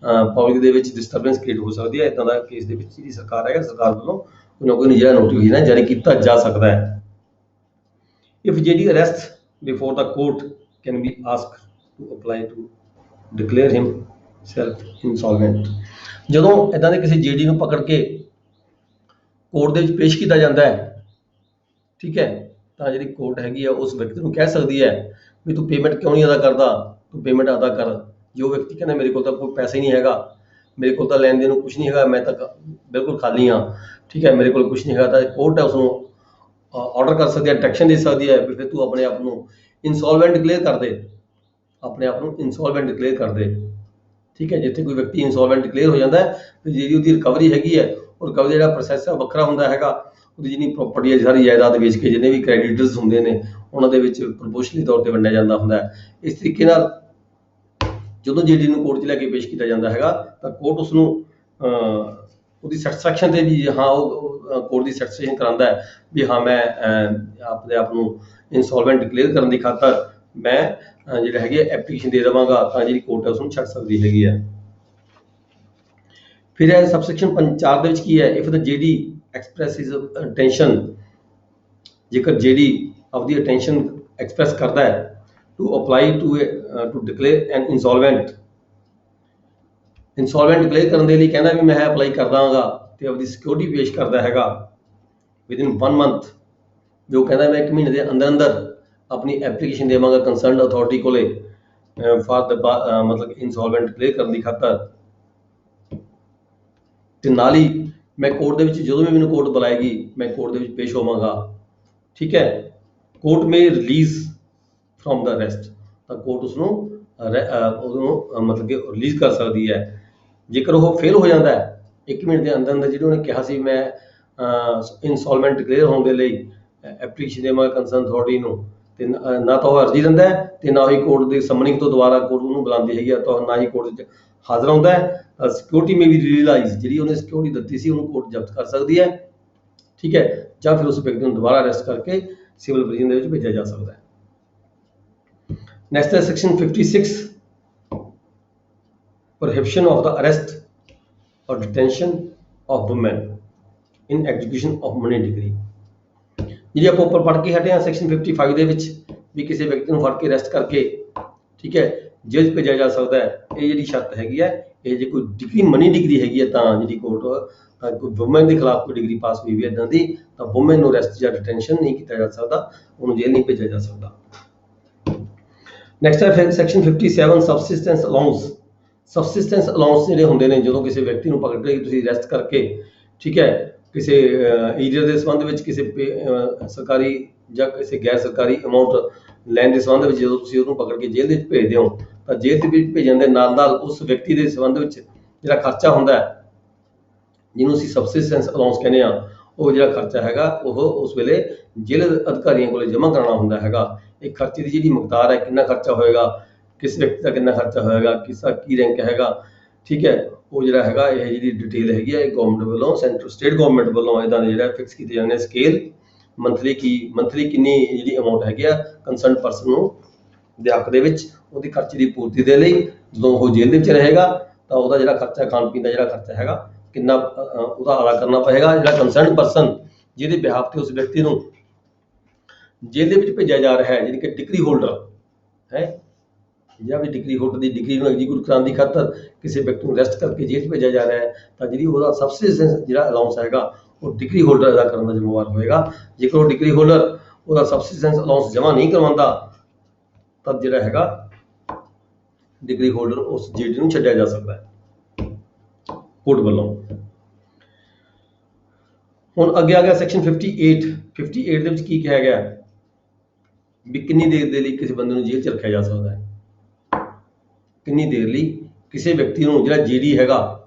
ਪਬਲਿਕ ਦੇ ਵਿੱਚ ਡਿਸਟਰਬੈਂਸ ਕ੍ਰੀਏਟ ਹੋ ਸਕਦੀ ਹੈ। ਇੱਦਾਂ ਦਾ ਕੇਸ ਦੇ ਵਿੱਚ ਜਿਹੜੀ ਸਰਕਾਰ ਹੈਗਾ, ਸਰਕਾਰ ਵੱਲੋਂ ਕੋਈ ਜਿਹੜਾ ਨੋਟੀਫਿਕੇਸ਼ਨ ਹੈ ਜਾਰੀ ਕੀਤਾ ਜਾ ਸਕਦਾ ਹੈ। If JD arrest before the court can be asked to apply to declare himself insolvent। ਜਦੋਂ ਇਦਾਂ ਦੇ ਕਿਸੇ ਜੇਡੀ ਨੂੰ ਪਕੜ ਕੇ ਕੋਰਟ ਦੇ ਵਿੱਚ ਪੇਸ਼ ਕੀਤਾ ਜਾਂਦਾ ਹੈ, ਠੀਕ ਹੈ, ਤਾਂ ਜਿਹੜੀ ਕੋਰਟ ਹੈਗੀ ਆ ਉਸ ਵਿਅਕਤੀ ਨੂੰ ਕਹਿ ਸਕਦੀ ਹੈ ਵੀ ਤੂੰ ਪੇਮੈਂਟ ਕਿਉਂ ਨਹੀਂ ਅਦਾ ਕਰਦਾ, ਤੂੰ ਪੇਮੈਂਟ ਅਦਾ ਕਰ। ਜੋ ਵਿਅਕਤੀ ਕਹਿੰਦਾ ਮੇਰੇ ਕੋਲ ਤਾਂ ਕੋਈ ਪੈਸਾ ਹੀ ਨਹੀਂ ਹੈਗਾ, ਮੇਰੇ ਕੋਲ ਤਾਂ ਲੈਣ ਦੇਣ ਨੂੰ ਕੁਝ ਨਹੀਂ ਹੈਗਾ, ਮੈਂ ਤਾਂ ਬਿਲਕੁਲ ਖਾਲੀ ਹਾਂ, ਠੀਕ ਹੈ, ਮੇਰੇ ਕੋਲ ਕੁਝ ਨਹੀਂ ਹੈਗਾ, ਤਾਂ ਕੋਰਟ ਹੈ ਉਸਨੂੰ ਆਰਡਰ ਕਰ ਸਕਦੀ ਹੈ, ਡਾਇਰੈਕਸ਼ਨ ਦੇ ਸਕਦੀ ਹੈ ਵੀ ਫਿਰ ਤੂੰ ਆਪਣੇ ਆਪ ਨੂੰ ਇਨਸੋਲਵੈਂਟ ਡਿਕਲੇਅਰ ਕਰ ਦੇ, ਆਪਣੇ ਆਪ ਨੂੰ ਇਨਸੋਲਵੈਂਟ ਡਿਕਲੇਅਰ ਕਰ ਦੇ। ਠੀਕ ਹੈ, ਜਿੱਥੇ ਕੋਈ ਵਿਅਕਤੀ ਇਨਸੋਲਵੈਂਟ ਡਿਕਲੇਅਰ ਹੋ ਜਾਂਦਾ ਹੈ ਤੇ ਜਿਹੜੀ ਉਹਦੀ ਰਿਕਵਰੀ ਹੈਗੀ ਹੈ, ਉਹ ਰਿਕਵਰੀ ਜਿਹੜਾ ਪ੍ਰੋਸੈਸ ਹੈ ਵੱਖਰਾ ਹੁੰਦਾ ਹੈਗਾ। ਉਹਦੀ ਜਿੰਨੀ ਪ੍ਰਾਪਰਟੀ ਹੈ ਸਾਰੀ ਜਾਇਦਾਦ ਵੇਚ ਕੇ ਜਿੰਨੇ ਵੀ ਕ੍ਰੈਡੀਟਰਸ ਹੁੰਦੇ ਨੇ ਉਹਨਾਂ ਦੇ ਵਿੱਚ ਪ੍ਰਪੋਰਸ਼ਨਲੀ ਤੌਰ ਤੇ ਵੰਡਿਆ ਜਾਂਦਾ ਹੁੰਦਾ ਹੈ। ਇਸ ਤਰੀਕੇ ਨਾਲ ਜਦੋਂ ਜੀਡੀ ਨੂੰ ਕੋਰਟ 'ਚ ਲੈ ਕੇ ਪੇਸ਼ ਕੀਤਾ ਜਾਂਦਾ ਹੈਗਾ ਤਾਂ ਕੋਰਟ ਉਸਨੂੰ ਉਹਦੀ ਸੈਟੀਸਫੈਕਸ਼ਨ ਤੇ ਵੀ ਹਾਂ ਉਹ ਕੋਰਟ ਦੀ ਸੈਟੀਸਫੈਕਸ਼ਨ ਕਰਾਉਂਦਾ ਹੈ ਵੀ ਹਾਂ ਮੈਂ ਆਪਣੇ ਆਪ ਨੂੰ ਇਨਸੋਲਵੈਂਟ ਡਿਕਲੇਅਰ ਕਰਨ ਦੀ ਖਾਤਰ ਮੈਂ ਜਿਹੜਾ ਹੈਗੀ ਐਪਲੀਕੇਸ਼ਨ ਦੇ ਦੇਵਾਂਗਾ, ਤਾਂ ਜਿਹੜੀ ਕੋਰਟ ਹੈ ਉਸਨੂੰ ਛੱਡ ਸਕਦੀ ਹੈਗੀ ਹੈ। ਫਿਰ ਇਹ ਸਬਸੈਕਸ਼ਨ 4 ਦੇ ਵਿੱਚ ਕੀ ਹੈ, if the JD expresses intention, ਜੇਕਰ ਜੀਡੀ ਆਪਦੀ ਇੰਟੈਂਸ਼ਨ ਐਕਸਪ੍ਰੈਸ ਕਰਦਾ ਹੈ to apply to declare an insolvent declare ਕਰਨ ਦੇ ਲਈ ਕਹਿੰਦਾ ਵੀ ਮੈਂ ਅਪਲਾਈ ਕਰ ਦਾਂਗਾ ਤੇ ਆਪਦੀ ਸਿਕਿਉਰਿਟੀ ਪੇਸ਼ ਕਰਦਾ ਹੈਗਾ ਵਿਦਿਨ 1 ਮੰਥ, ਜੋ ਕਹਿੰਦਾ ਮੈਂ 1 ਮਹੀਨੇ ਦੇ ਅੰਦਰ ਅੰਦਰ ਆਪਣੀ ਐਪਲੀਕੇਸ਼ਨ ਦੇਵਾਂਗਾ ਕੰਸਰਨਡ ਅਥਾਰਟੀ ਕੋਲੇ ਫਾਰ ਦ ਮਤਲਬ ਇਨਸੋਲਵੈਂਟ ਡਿਕਲੇਅਰ ਕਰਨ ਦੀ ਖਾਤਰ। ਤੇ ਨਾਲ ਹੀ ਮੈਂ ਕੋਰਟ ਦੇ ਵਿੱਚ ਜਦੋਂ ਵੀ ਮੈਨੂੰ ਕੋਰਟ ਬੁਲਾਏਗੀ ਮੈਂ ਕੋਰਟ ਦੇ ਵਿੱਚ ਪੇਸ਼ ਹੋਵਾਂਗਾ। ਠੀਕ ਹੈ, court may release from the arrest, ਤਾਂ ਕੋਰਟ ਉਸਨੂੰ ਉਹਨੂੰ ਮਤਲਬ ਕਿ ਰਿਲੀਜ਼ ਕਰ ਸਕਦੀ ਹੈ। ਜੇਕਰ ਉਹ ਫੇਲ ਹੋ ਜਾਂਦਾ ਹੈ 1 ਮਹੀਨੇ ਦੇ ਅੰਦਰ ਅੰਦਰ, ਜਿਹੜੀ ਉਹਨੇ ਕਿਹਾ ਸੀ ਮੈਂ ਇਨਸੋਲਵੈਂਟ ਡਿਕਲੇਅਰ ਹੋਣ ਦੇ ਲਈ ਐਪਲੀਕੇਸ਼ਨ ਦੇਵਾਂਗਾ ਕੰਸਰਨ ਅਥਾਰਟੀ ਨੂੰ, ਤੇ ਨਾ ਤਾਂ ਉਹ ਅਰਜ਼ੀ ਦਿੰਦਾ ਹੈ ਤੇ ਨਾ ਹੀ ਕੋਰਟ ਦੀ ਸਮਨਿੰਗ ਤੋਂ ਦੁਬਾਰਾ ਕੋਰਟ ਉਹਨੂੰ ਬੁਲਾਉਂਦੀ ਹੈਗੀ, ਤਾਂ ਨਾ ਹੀ ਕੋਰਟ 'ਚ ਹਾਜ਼ਰ ਹੁੰਦਾ ਹੈ। ਸਿਕਿਉਰਿਟੀ ਮੇ ਵੀ ਰਿਲੀਜ਼, ਜਿਹੜੀ ਉਹਨੇ ਸਿਕਿਉਰਿਟੀ ਦਿੱਤੀ ਸੀ ਉਹਨੂੰ ਕੋਰਟ ਜ਼ਬਤ ਕਰ ਸਕਦੀ ਹੈ। ਠੀਕ ਹੈ, ਜਾਂ ਫਿਰ ਉਸ ਵਿਅਕਤੀ ਨੂੰ ਦੁਬਾਰਾ ਅਰੈਸਟ ਕਰਕੇ ਸਿਵਲ ਪ੍ਰਿਜ਼ਨ ਦੇ ਵਿੱਚ ਭੇਜਿਆ ਜਾ ਸਕਦਾ ਹੈ। ਨੈਕਸਟ ਹੈ section 56, prohibition of the arrest or detention of women in execution of money decree। ਜਿਹੜੀ ਆਪਾਂ ਉੱਪਰ ਪੜ੍ਹ ਕੇ ਹਟੇ ਹਾਂ ਸੈਕਸ਼ਨ 55 ਦੇ ਵਿੱਚ ਵੀ ਕਿਸੇ ਵਿਅਕਤੀ ਨੂੰ ਫੜ ਕੇ ਅਰੈਸਟ ਕਰਕੇ ਠੀਕ ਹੈ ਜੇਲ੍ਹ 'ਚ ਭੇਜਿਆ ਜਾ ਸਕਦਾ ਹੈ। ਇਹ ਜਿਹੜੀ ਸ਼ਰਤ ਹੈਗੀ ਹੈ, ਇਹ ਜੇ ਕੋਈ ਡਿਗਰੀ ਮਨੀ ਡਿਗਰੀ ਹੈਗੀ ਹੈ ਤਾਂ ਜਿਹੜੀ ਕੋਰਟ ਕੋਈ ਵੂਮੈਨ ਦੇ ਖਿਲਾਫ ਕੋਈ ਡਿਗਰੀ ਪਾਸ ਹੋਈ ਵੀ ਇੱਦਾਂ ਦੀ, ਤਾਂ ਵੂਮੈਨ ਨੂੰ ਅਰੈਸਟ ਜਾਂ ਡਿਟੈਂਸ਼ਨ ਨਹੀਂ ਕੀਤਾ ਜਾ ਸਕਦਾ, ਉਹਨੂੰ ਜੇਲ੍ਹ ਨਹੀਂ ਭੇਜਿਆ ਜਾ ਸਕਦਾ। ਨੈਕਸਟ ਹੈ ਸੈਕਸ਼ਨ 57 ਸਬਸਿਸਟੈਂਸ ਅਲਾਊਂਸ। ਸਬਸਿਸਟੈਂਸ ਅਲਾਊਂਸ ਜਿਹੜੇ ਹੁੰਦੇ ਨੇ ਜਦੋਂ ਕਿਸੇ ਵਿਅਕਤੀ ਨੂੰ ਪਕੜ ਕੇ ਤੁਸੀਂ ਅਰੈਸਟ ਕਰਕੇ ਠੀਕ ਹੈ ਕਿਸੇ ਏਰੀਆ ਦੇ ਸੰਬੰਧ ਵਿੱਚ ਕਿਸੇ ਸਰਕਾਰੀ ਜਾਂ ਕਿਸੇ ਗੈਰ ਸਰਕਾਰੀ ਅਮਾਊਂਟ ਲੈਣ ਦੇ ਸੰਬੰਧ ਵਿੱਚ ਜਦੋਂ ਤੁਸੀਂ ਉਹਨੂੰ ਪਕੜ ਕੇ ਜੇਲ੍ਹ ਦੇ ਵਿੱਚ ਭੇਜਦੇ ਹੋ, ਤਾਂ ਜੇਲ੍ਹ ਦੇ ਵਿੱਚ ਭੇਜਣ ਦੇ ਨਾਲ ਨਾਲ ਉਸ ਵਿਅਕਤੀ ਦੇ ਸੰਬੰਧ ਵਿੱਚ ਜਿਹੜਾ ਖਰਚਾ ਹੁੰਦਾ ਹੈ ਜਿਹਨੂੰ ਅਸੀਂ ਸਬਸਿਸਟੈਂਸ ਅਲਾਊਂਸ ਕਹਿੰਦੇ ਹਾਂ, ਉਹ ਜਿਹੜਾ ਖਰਚਾ ਹੈਗਾ ਉਹ ਉਸ ਵੇਲੇ ਜੇਲ੍ਹ ਅਧਿਕਾਰੀਆਂ ਕੋਲੇ ਜਮ੍ਹਾਂ ਕਰਾਉਣਾ ਹੁੰਦਾ ਹੈਗਾ। ਇਹ ਖਰਚੇ ਦੀ ਜਿਹੜੀ ਮਿਕਦਾਰ ਹੈ, ਕਿੰਨਾ ਖਰਚਾ ਹੋਏਗਾ, ਕਿਸ ਵਿਅਕਤੀ ਦਾ ਕਿੰਨਾ ਖਰਚਾ ਹੋਏਗਾ, ਕਿਸਦਾ ਕੀ ਰੈਂਕ ਹੈਗਾ, ਠੀਕ ਹੈ, ਉਹ ਜਿਹੜਾ ਹੈਗਾ ਇਹ ਜਿਹੜੀ ਡਿਟੇਲ ਹੈਗੀ ਹੈ ਇਹ ਗਵਰਨਮੈਂਟ ਵੱਲੋਂ ਸਟੇਟ ਗਵਰਨਮੈਂਟ ਵੱਲੋਂ ਇਹਦਾ ਜਿਹੜਾ ਫਿਕਸ ਕੀਤੇ ਜਾਂਦੇ ਸਕੇਲ, ਮੰਥਲੀ ਕਿੰਨੀ ਜਿਹੜੀ ਅਮਾਊਂਟ ਹੈਗੀ ਆ ਕੰਸਰਨਡ ਪਰਸਨ ਨੂੰ ਦੇ ਹੱਕ ਦੇ ਵਿੱਚ ਉਹਦੀ ਖਰਚੇ ਦੀ ਪੂਰਤੀ ਦੇ ਲਈ ਜਦੋਂ ਉਹ ਜੇਲ੍ਹ ਦੇ ਵਿੱਚ ਰਹੇਗਾ ਤਾਂ ਉਹਦਾ ਜਿਹੜਾ ਖਰਚਾ ਖਾਣ ਪੀਣ ਦਾ ਜਿਹੜਾ ਖਰਚਾ ਹੈਗਾ ਕਿੰਨਾ ਉਹਦਾ ਅਦਾ ਕਰਨਾ ਪਏਗਾ। ਜਿਹੜਾ ਕੰਸਰਨਡ ਪਰਸਨ ਜਿਹਦੇ ਬਿਹਾਫ ਤੇ ਉਸ ਵਿਅਕਤੀ ਨੂੰ ਜੇਲ੍ਹ ਦੇ ਵਿੱਚ ਭੇਜਿਆ ਜਾ ਰਿਹਾ ਹੈ, ਜਿਹੜੀ ਕਿ ਡਿਗਰੀ ਹੋਲਡਰ ਹੈ ਜਾਂ ਵੀ ਡਿਗਰੀ ਹੋਲਡਰ ਦੀ ਡਿਗਰੀ ਨੂੰ ਐਗਜ਼ੀਕਿਊਟ ਕਰਾਉਣ ਦੀ ਖਾਤਰ ਕਿਸੇ ਵਿਅਕਤੀ ਨੂੰ ਅਰੈਸਟ ਕਰਕੇ ਜੇਲ੍ਹ 'ਚ ਭੇਜਿਆ ਜਾ ਰਿਹਾ ਹੈ, ਤਾਂ ਜਿਹੜੀ ਉਹਦਾ ਸਬਸਿਡਿਜ਼ ਜਿਹੜਾ ਅਲਾਊਂਸ ਹੈਗਾ ਉਹ ਡਿਗਰੀ ਹੋਲਡਰ ਅਦਾ ਕਰਨ ਦਾ ਜ਼ਿੰਮੇਵਾਰ ਹੋਏਗਾ। ਜੇਕਰ ਉਹ ਡਿਗਰੀ ਹੋਲਡਰ ਉਹਦਾ ਸਬਸਿਡਿਜ਼ ਅਲਾਊਂਸ ਜਮ੍ਹਾਂ ਨਹੀਂ ਕਰਵਾਉਂਦਾ ਤਾਂ ਜਿਹੜਾ ਹੈਗਾ ਡਿਗਰੀ ਹੋਲਡਰ ਉਸ ਜੇਲ੍ਹ ਨੂੰ ਛੱਡਿਆ ਜਾ ਸਕਦਾ ਹੈ ਕੋਰਟ ਵੱਲੋਂ। ਹੁਣ ਅੱਗੇ ਆ ਗਿਆ ਸੈਕਸ਼ਨ 58 ਦੇ ਵਿੱਚ ਕੀ ਕਿਹਾ ਗਿਆ ਵੀ ਕਿੰਨੀ ਦੇਰ ਦੇ ਲਈ ਕਿਸੇ ਬੰਦੇ ਨੂੰ ਜੇਲ੍ਹ 'ਚ ਰੱਖਿਆ ਜਾ ਸਕਦਾ ਹੈ। ਕਿੰਨੀ ਦੇਰ ਲਈ ਕਿਸੇ ਵਿਅਕਤੀ ਨੂੰ ਜਿਹੜਾ ਜੀਡੀ ਹੈਗਾ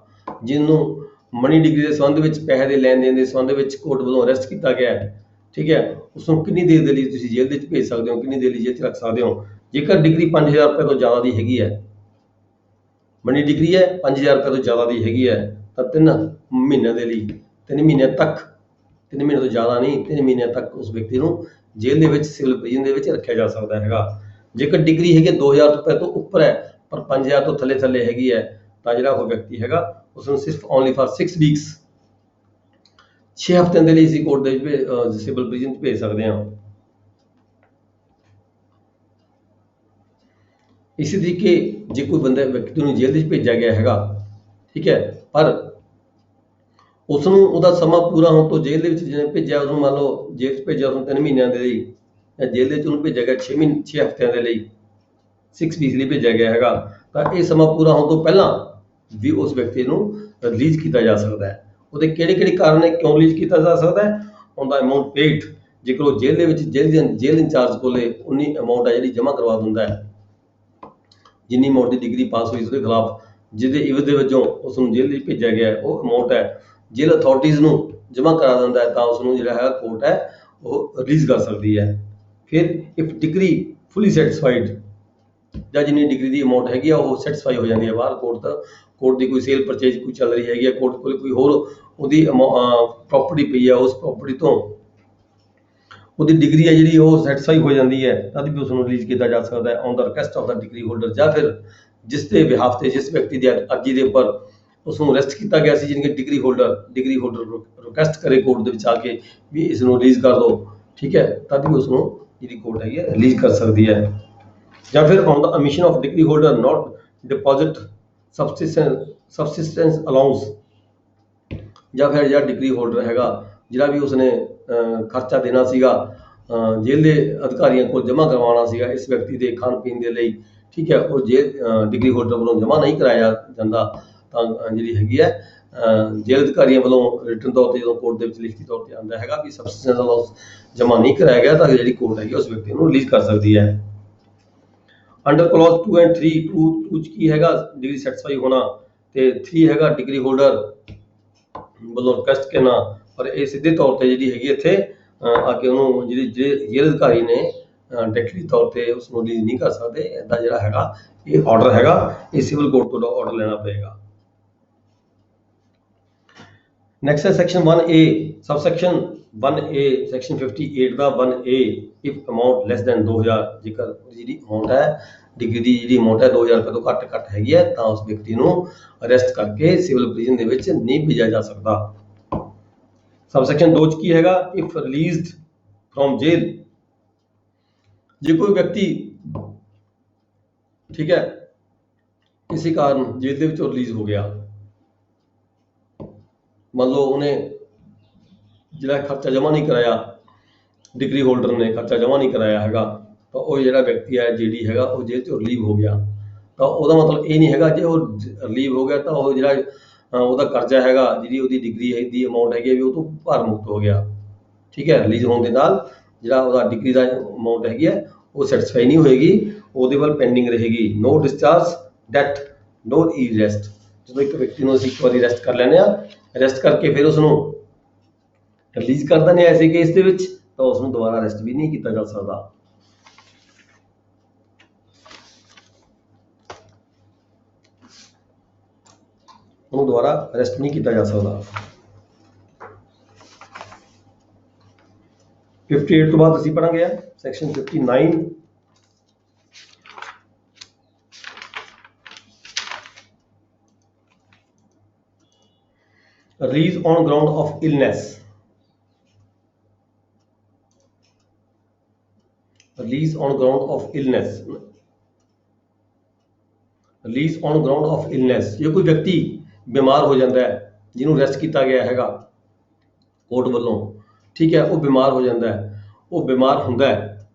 ਜਿਹਨੂੰ ਮਨੀ ਡਿਗਰੀ ਦੇ ਸੰਬੰਧ ਵਿੱਚ ਪੈਸੇ ਦੇ ਲੈਣ ਦੇਣ ਦੇ ਸੰਬੰਧ ਵਿੱਚ ਕੋਰਟ ਵੱਲੋਂ ਅਰੈਸਟ ਕੀਤਾ ਗਿਆ ਹੈ, ਠੀਕ ਹੈ, ਉਸ ਨੂੰ ਕਿੰਨੀ ਦੇਰ ਦੇ ਲਈ ਤੁਸੀਂ ਜੇਲ੍ਹ ਦੇ ਵਿੱਚ ਭੇਜ ਸਕਦੇ ਹੋ, ਕਿੰਨੀ ਦੇਰ ਲਈ ਜੇਲ੍ਹ 'ਚ ਰੱਖ ਸਕਦੇ ਹੋ। ਜੇਕਰ ਡਿਗਰੀ 5000 ਰੁਪਏ ਤੋਂ ਜ਼ਿਆਦਾ ਦੀ ਹੈਗੀ ਹੈ, ਮਨੀ ਡਿਗਰੀ ਹੈ 5000 ਰੁਪਏ ਤੋਂ ਜ਼ਿਆਦਾ ਦੀ ਹੈਗੀ ਹੈ, ਤਾਂ 3 ਮਹੀਨਿਆਂ ਦੇ ਲਈ 3 ਮਹੀਨਿਆਂ ਤੱਕ 3 ਮਹੀਨੇ ਤੋਂ ਜ਼ਿਆਦਾ ਨਹੀਂ 3 ਮਹੀਨਿਆਂ ਤੱਕ ਉਸ ਵਿਅਕਤੀ ਨੂੰ ਜੇਲ੍ਹ ਦੇ ਵਿੱਚ ਸਿਵਲ ਪ੍ਰਿਜ਼ਨ ਦੇ ਵਿੱਚ ਰੱਖਿਆ ਜਾ ਸਕਦਾ ਹੈਗਾ। ਜੇਕਰ ਡਿਗਰੀ ਹੈਗੀ 2000 ਰੁਪਏ ਤੋਂ ਉੱਪਰ ਹੈ ਪਰ 5000 ਤੋਂ ਥੱਲੇ ਹੈਗੀ ਹੈ ਤਾਂ ਜਿਹੜਾ ਉਹ ਵਿਅਕਤੀ ਹੈਗਾ ਉਸ ਨੂੰ ਸਿਰਫ ਓਨਲੀ ਫਾਰ 6 ਵੀਕਸ 6 ਹਫ਼ਤਿਆਂ ਦੇ ਲਈ ਅਸੀਂ ਕੋਰਟ ਦੇ ਵਿੱਚ ਸਿਵਲ ਪ੍ਰਿਜ਼ਨ 'ਚ ਭੇਜ ਸਕਦੇ ਹਾਂ। ਇਸੇ ਤਰੀਕੇ ਜੇ ਕੋਈ ਬੰਦਾ ਵਿਅਕਤੀ ਨੂੰ ਜੇਲ੍ਹ ਦੇ ਵਿੱਚ ਭੇਜਿਆ ਗਿਆ ਹੈਗਾ, ਠੀਕ ਹੈ, ਪਰ ਉਸ ਨੂੰ ਉਹਦਾ ਸਮਾਂ ਪੂਰਾ ਹੋਣ ਤੋਂ ਜੇਲ੍ਹ ਦੇ ਵਿੱਚ ਜਿਹਨੇ ਭੇਜਿਆ ਉਹਨੂੰ ਮੰਨ ਲਓ ਜੇਲ੍ਹ 'ਚ ਭੇਜਿਆ ਉਸਨੂੰ 3 ਮਹੀਨਿਆਂ ਦੇ ਲਈ ਜਾਂ ਜੇਲ੍ਹ ਦੇ ਵਿੱਚ ਉਹਨੂੰ ਭੇਜਿਆ ਗਿਆ 6 ਹਫ਼ਤਿਆਂ ਦੇ ਲਈ 6 ਵੀਕ ਲਈ ਭੇਜਿਆ ਗਿਆ ਹੈਗਾ, ਤਾਂ ਇਹ ਸਮਾਂ ਪੂਰਾ ਹੋਣ ਤੋਂ ਪਹਿਲਾਂ ਵੀ ਉਸ ਵਿਅਕਤੀ ਨੂੰ ਰਿਲੀਜ਼ ਕੀਤਾ ਜਾ ਸਕਦਾ ਹੈ। ਉਹਦੇ ਕਿਹੜੇ ਕਾਰਨ ਨੇ ਕਿਉਂ ਰਿਲੀਜ਼ ਕੀਤਾ ਜਾ ਸਕਦਾ ਹੈ? ਔਨ ਦਾ ਅਮਾਊਂਟ ਪੇਡ, ਜੇਕਰ ਉਹ ਜੇਲ੍ਹ ਦੇ ਵਿੱਚ ਜੇਲ੍ਹ ਇੰਚਾਰਜ ਕੋਲੇ ਉਨੀ ਅਮਾਊਂਟ ਹੈ ਜਿਹੜੀ ਜਮ੍ਹਾਂ ਕਰਵਾ ਦਿੰਦਾ ਹੈ, ਜਿੰਨੀ ਅਮਾਊਂਟ ਦੀ ਡਿਗਰੀ ਪਾਸ ਹੋਈ ਉਹਦੇ ਖਿਲਾਫ, ਜਿਹਦੇ ਇਵਜ਼ ਦੇ ਵਜੋਂ ਉਸ ਨੂੰ ਜੇਲ੍ਹ ਵਿੱਚ ਭੇਜਿਆ ਗਿਆ ਉਹ ਅਮਾਊਂਟ ਹੈ ਜੇਲ੍ਹ ਅਥਾਰਟੀਜ਼ ਨੂੰ ਜਮ੍ਹਾਂ ਕਰਾ ਦਿੰਦਾ ਹੈ, ਤਾਂ ਉਸ ਨੂੰ ਜਿਹੜਾ ਹੈ ਕੋਰਟ ਹੈ ਉਹ ਰਿਲੀਜ਼ ਕਰ ਸਕਦੀ ਹੈ। ਫਿਰ ਇਫ ਡਿਗਰੀ ਫੁੱਲੀ ਸੈਟਿਸਫਾਈਡ, ਜਾਂ ਜਿੰਨੀ ਡਿਗਰੀ ਦੀ ਅਮਾਊਂਟ ਹੈਗੀ ਆ ਉਹ ਸੈਟਿਸਫਾਈ ਹੋ ਜਾਂਦੀ ਹੈ ਬਾਹਰ ਕੋਰਟ ਦੀ ਕੋਈ ਸੇਲ ਪਰਚੇਜ ਕੋਈ ਚੱਲ ਰਹੀ ਹੈਗੀ ਆ, ਕੋਰਟ ਕੋਲ ਕੋਈ ਹੋਰ ਉਹਦੀ ਪ੍ਰੋਪਰਟੀ ਪਈ ਆ, ਉਸ ਪ੍ਰੋਪਰਟੀ ਤੋਂ ਉਹਦੀ ਡਿਗਰੀ ਹੈ ਜਿਹੜੀ ਉਹ ਸੈਟਿਸਫਾਈ ਹੋ ਜਾਂਦੀ ਹੈ, ਤਦ ਵੀ ਉਸ ਨੂੰ ਰਿਲੀਜ਼ ਕੀਤਾ ਜਾ ਸਕਦਾ ਹੈ on the request of the degree holder, ਜਾਂ ਫਿਰ ਜਿਸ ਦੇ ਬਿਹਾਫ ਤੇ ਜਿਸ ਵਿਅਕਤੀ ਦੀ ਅਰਜ਼ੀ ਦੇ ਉੱਪਰ ਉਸ ਨੂੰ ਅਰੈਸਟ ਕੀਤਾ ਗਿਆ ਸੀ, ਜਿਹਨੇ ਕਿ ਡਿਗਰੀ ਹੋਲਡਰ ਰਿਕੁਐਸਟ ਕਰੇ ਕੋਰਟ ਦੇ ਵਿੱਚ ਆ ਕੇ ਵੀ ਇਸ ਨੂੰ ਰਿਲੀਜ਼ ਕਰ ਦਿਓ, ਠੀਕ ਹੈ, ਤਦ ਵੀ ਉਸ ਨੂੰ ਜਿਹੜੀ ਕੋਰਟ ਹੈਗੀ ਹੈ ਰਿਲੀਜ਼ ਕਰ ਸਕਦੀ ਹੈ। ਜਾਂ ਫਿਰ on the omission of degree holder not deposit subsistence allowance, ਜਾਂ ਫਿਰ ਜਿਹੜਾ ਡਿਗਰੀ ਹੋਲਡਰ ਹੈਗਾ ਜਿਹੜਾ ਵੀ ਉਸਨੇ ਖਰਚਾ ਦੇਣਾ ਸੀਗਾ ਜੇਲ੍ਹ ਦੇ ਅਧਿਕਾਰੀਆਂ ਕੋਲ ਜਮ੍ਹਾਂ ਕਰਵਾਉਣਾ ਸੀਗਾ ਇਸ ਵਿਅਕਤੀ ਦੇ ਖਾਣ ਪੀਣ ਦੇ ਲਈ, ਠੀਕ ਹੈ, ਉਹ ਡਿਗਰੀ ਹੋਲਡਰ ਵੱਲੋਂ ਜਮ੍ਹਾਂ ਨਹੀਂ ਕਰਾਇਆ ਜਾਂਦਾ, ਤਾਂ ਜਿਹੜੀ ਹੈਗੀ ਹੈ ਜੇਲ੍ਹ ਅਧਿਕਾਰੀਆਂ ਵੱਲੋਂ ਰਿਟਨ ਤੌਰ ਤੇ ਜਦੋਂ ਕੋਰਟ ਦੇ ਵਿੱਚ ਲਿਖਤੀ ਤੌਰ ਤੇ ਆਉਂਦਾ ਹੈਗਾ ਵੀ ਸਬਸਿਸਟੈਂਸ ਅਲਾਊਂਸ ਜਮ੍ਹਾਂ ਨਹੀਂ ਕਰਾਇਆ ਗਿਆ, ਤਾਂ ਜਿਹੜੀ ਕੋਰਟ ਹੈਗੀ ਉਸ ਵਿਅਕਤੀ ਨੂੰ ਰਿਲੀਜ਼ ਕਰ ਸਕਦੀ ਹੈ। ਅੰਡਰ ਕਲੌਜ਼ 2 ਐਂਡ 3, 2 ਚ ਕੀ ਹੈਗਾ ਡਿਗਰੀ ਸੈਟਿਸਫਾਈ ਹੋਣਾ, ਤੇ 3 ਹੈਗਾ ਡਿਗਰੀ ਹੋਲਡਰ ਵੱਲੋਂ ਰਿਕੁਐਸਟ ਕਰਨਾ, ਪਰ ਇਹ ਸਿੱਧੇ ਤੌਰ ਤੇ ਜਿਹੜੀ ਹੈਗੀ ਇੱਥੇ ਆ ਕੇ ਉਹਨੂੰ ਜਿਹੜੇ ਜੇਲ੍ਹ ਅਧਿਕਾਰੀ ਨੇ ਡਾਇਰੈਕਟਲੀ ਤੌਰ ਤੇ ਉਸ ਨੂੰ ਰਿਲੀਜ਼ ਨਹੀਂ ਕਰ ਸਕਦੇ। ਇਹਦਾ ਜਿਹੜਾ ਹੈਗਾ ਇਹ ਆਰਡਰ ਹੈਗਾ ਇਹ ਸਿਵਲ ਕੋਰਟ ਤੋਂ ਆਰਡਰ ਲੈਣਾ ਪਏਗਾ। ਨੈਕਸਟ ਹੈ section 1A, subsection 1A, section 58 the 1A, if amount less than 2000, ਜੇਕਰ ਜਿਹੜੀ ਅਮਾਊਂਟ ਹੈ ਡਿਗਰੀ ਦੀ ਜਿਹੜੀ ਅਮਾਊਂਟ ਹੈ 2000 ਰੁਪਏ ਤੋਂ ਘੱਟ ਹੈਗੀ ਹੈ, ਤਾਂ ਉਸ ਵਿਅਕਤੀ ਨੂੰ ਅਰੈਸਟ ਕਰਕੇ ਸਿਵਲ ਪ੍ਰਿਜ਼ਨ ਦੇ ਵਿੱਚ ਨਹੀਂ ਭੇਜਿਆ ਜਾ ਸਕਦਾ। ਸਬਸੈਕਸ਼ਨ 2 ਚ ਕੀ ਹੈਗਾ, ਇਫ ਰਿਲੀਜ਼ਡ ਫਰੋਮ ਜੇਲ੍ਹ, ਜੇ ਕੋਈ ਵਿਅਕਤੀ, ਠੀਕ ਹੈ, ਕਿਸੇ ਕਾਰਨ ਜੇਲ੍ਹ ਦੇ ਵਿੱਚੋਂ ਰਿਲੀਜ਼ ਹੋ ਗਿਆ, ਮੰਨ ਲਓ ਉਹਨੇ ਜਿਹੜਾ ਖਰਚਾ ਜਮ੍ਹਾਂ ਨਹੀਂ ਕਰਾਇਆ, ਡਿਗਰੀ ਹੋਲਡਰ ਨੇ ਖਰਚਾ ਜਮ੍ਹਾਂ ਨਹੀਂ ਕਰਾਇਆ ਹੈਗਾ, ਤਾਂ ਉਹ ਜਿਹੜਾ ਵਿਅਕਤੀ ਹੈ ਜਿਹੜੀ ਹੈਗਾ ਉਹ ਜੇਲ੍ਹ ਚੋਂ ਰਿਲੀਵ ਹੋ ਗਿਆ, ਤਾਂ ਉਹਦਾ ਮਤਲਬ ਇਹ ਨਹੀਂ ਹੈਗਾ ਜੇ ਉਹ ਰਿਲੀਵ ਹੋ ਗਿਆ ਤਾਂ ਉਹ ਜਿਹੜਾ ਉਹਦਾ ਕਰਜ਼ਾ ਹੈਗਾ, ਜਿਹੜੀ ਉਹਦੀ ਡਿਗਰੀ ਦੀ ਅਮਾਊਂਟ ਹੈਗੀ ਵੀ ਉਹ ਤੋਂ ਭਾਰ ਮੁਕਤ ਹੋ ਗਿਆ, ਠੀਕ ਹੈ। ਰਿਲੀਜ਼ ਹੋਣ ਦੇ ਨਾਲ ਜਿਹੜਾ ਉਹਦਾ ਡਿਗਰੀ ਦਾ ਅਮਾਊਂਟ ਹੈਗੀ ਹੈ ਉਹ ਸੈਟਿਸਫਾਈ ਨਹੀਂ ਹੋਏਗੀ, ਉਹਦੇ ਵੱਲ ਪੈਂਡਿੰਗ ਰਹੇਗੀ। ਨੋ ਡਿਸਚਾਰਜ ਡੈਟ, ਨੋ ਅਰੈਸਟ, ਜਦੋਂ ਇੱਕ ਵਿਅਕਤੀ ਨੂੰ ਅਸੀਂ ਇੱਕ ਵਾਰੀ ਅਰੈਸਟ ਕਰ ਲੈਂਦੇ ਆ, ਅਰੈਸਟ ਕਰਕੇ ਫਿਰ ਉਸ ਨੂੰ ਰਿਲੀਜ਼ ਕਰ ਦਿੰਦੇ ਆ ਐਸੇ ਕੇਸ ਦੇ ਵਿੱਚ, ਤਾਂ ਉਸ ਨੂੰ ਦੁਬਾਰਾ ਅਰੈਸਟ ਵੀ ਨਹੀਂ ਕੀਤਾ ਜਾ ਸਕਦਾ। ਉਹਨੂੰ ਦੁਬਾਰਾ ਅਰੈਸਟ ਨਹੀਂ ਕੀਤਾ ਜਾ ਸਕਦਾ। 58 ਤੋਂ ਬਾਅਦ ਅਸੀਂ ਪੜਾਂਗੇ section 59, release on ground of illness, release on ground of illness, release on ground of illness, ਜੇ ਕੋਈ ਵਿਅਕਤੀ ਬਿਮਾਰ ਹੋ ਜਾਂਦਾ ਹੈ ਜਿਹਨੂੰ ਅਰੈਸਟ ਕੀਤਾ ਗਿਆ ਹੈਗਾ ਕੋਰਟ ਵੱਲੋਂ, ਠੀਕ ਹੈ, ਉਹ ਬਿਮਾਰ ਹੋ ਜਾਂਦਾ ਹੈ, ਉਹ ਬਿਮਾਰ ਹੁੰਦਾ ਹੈ,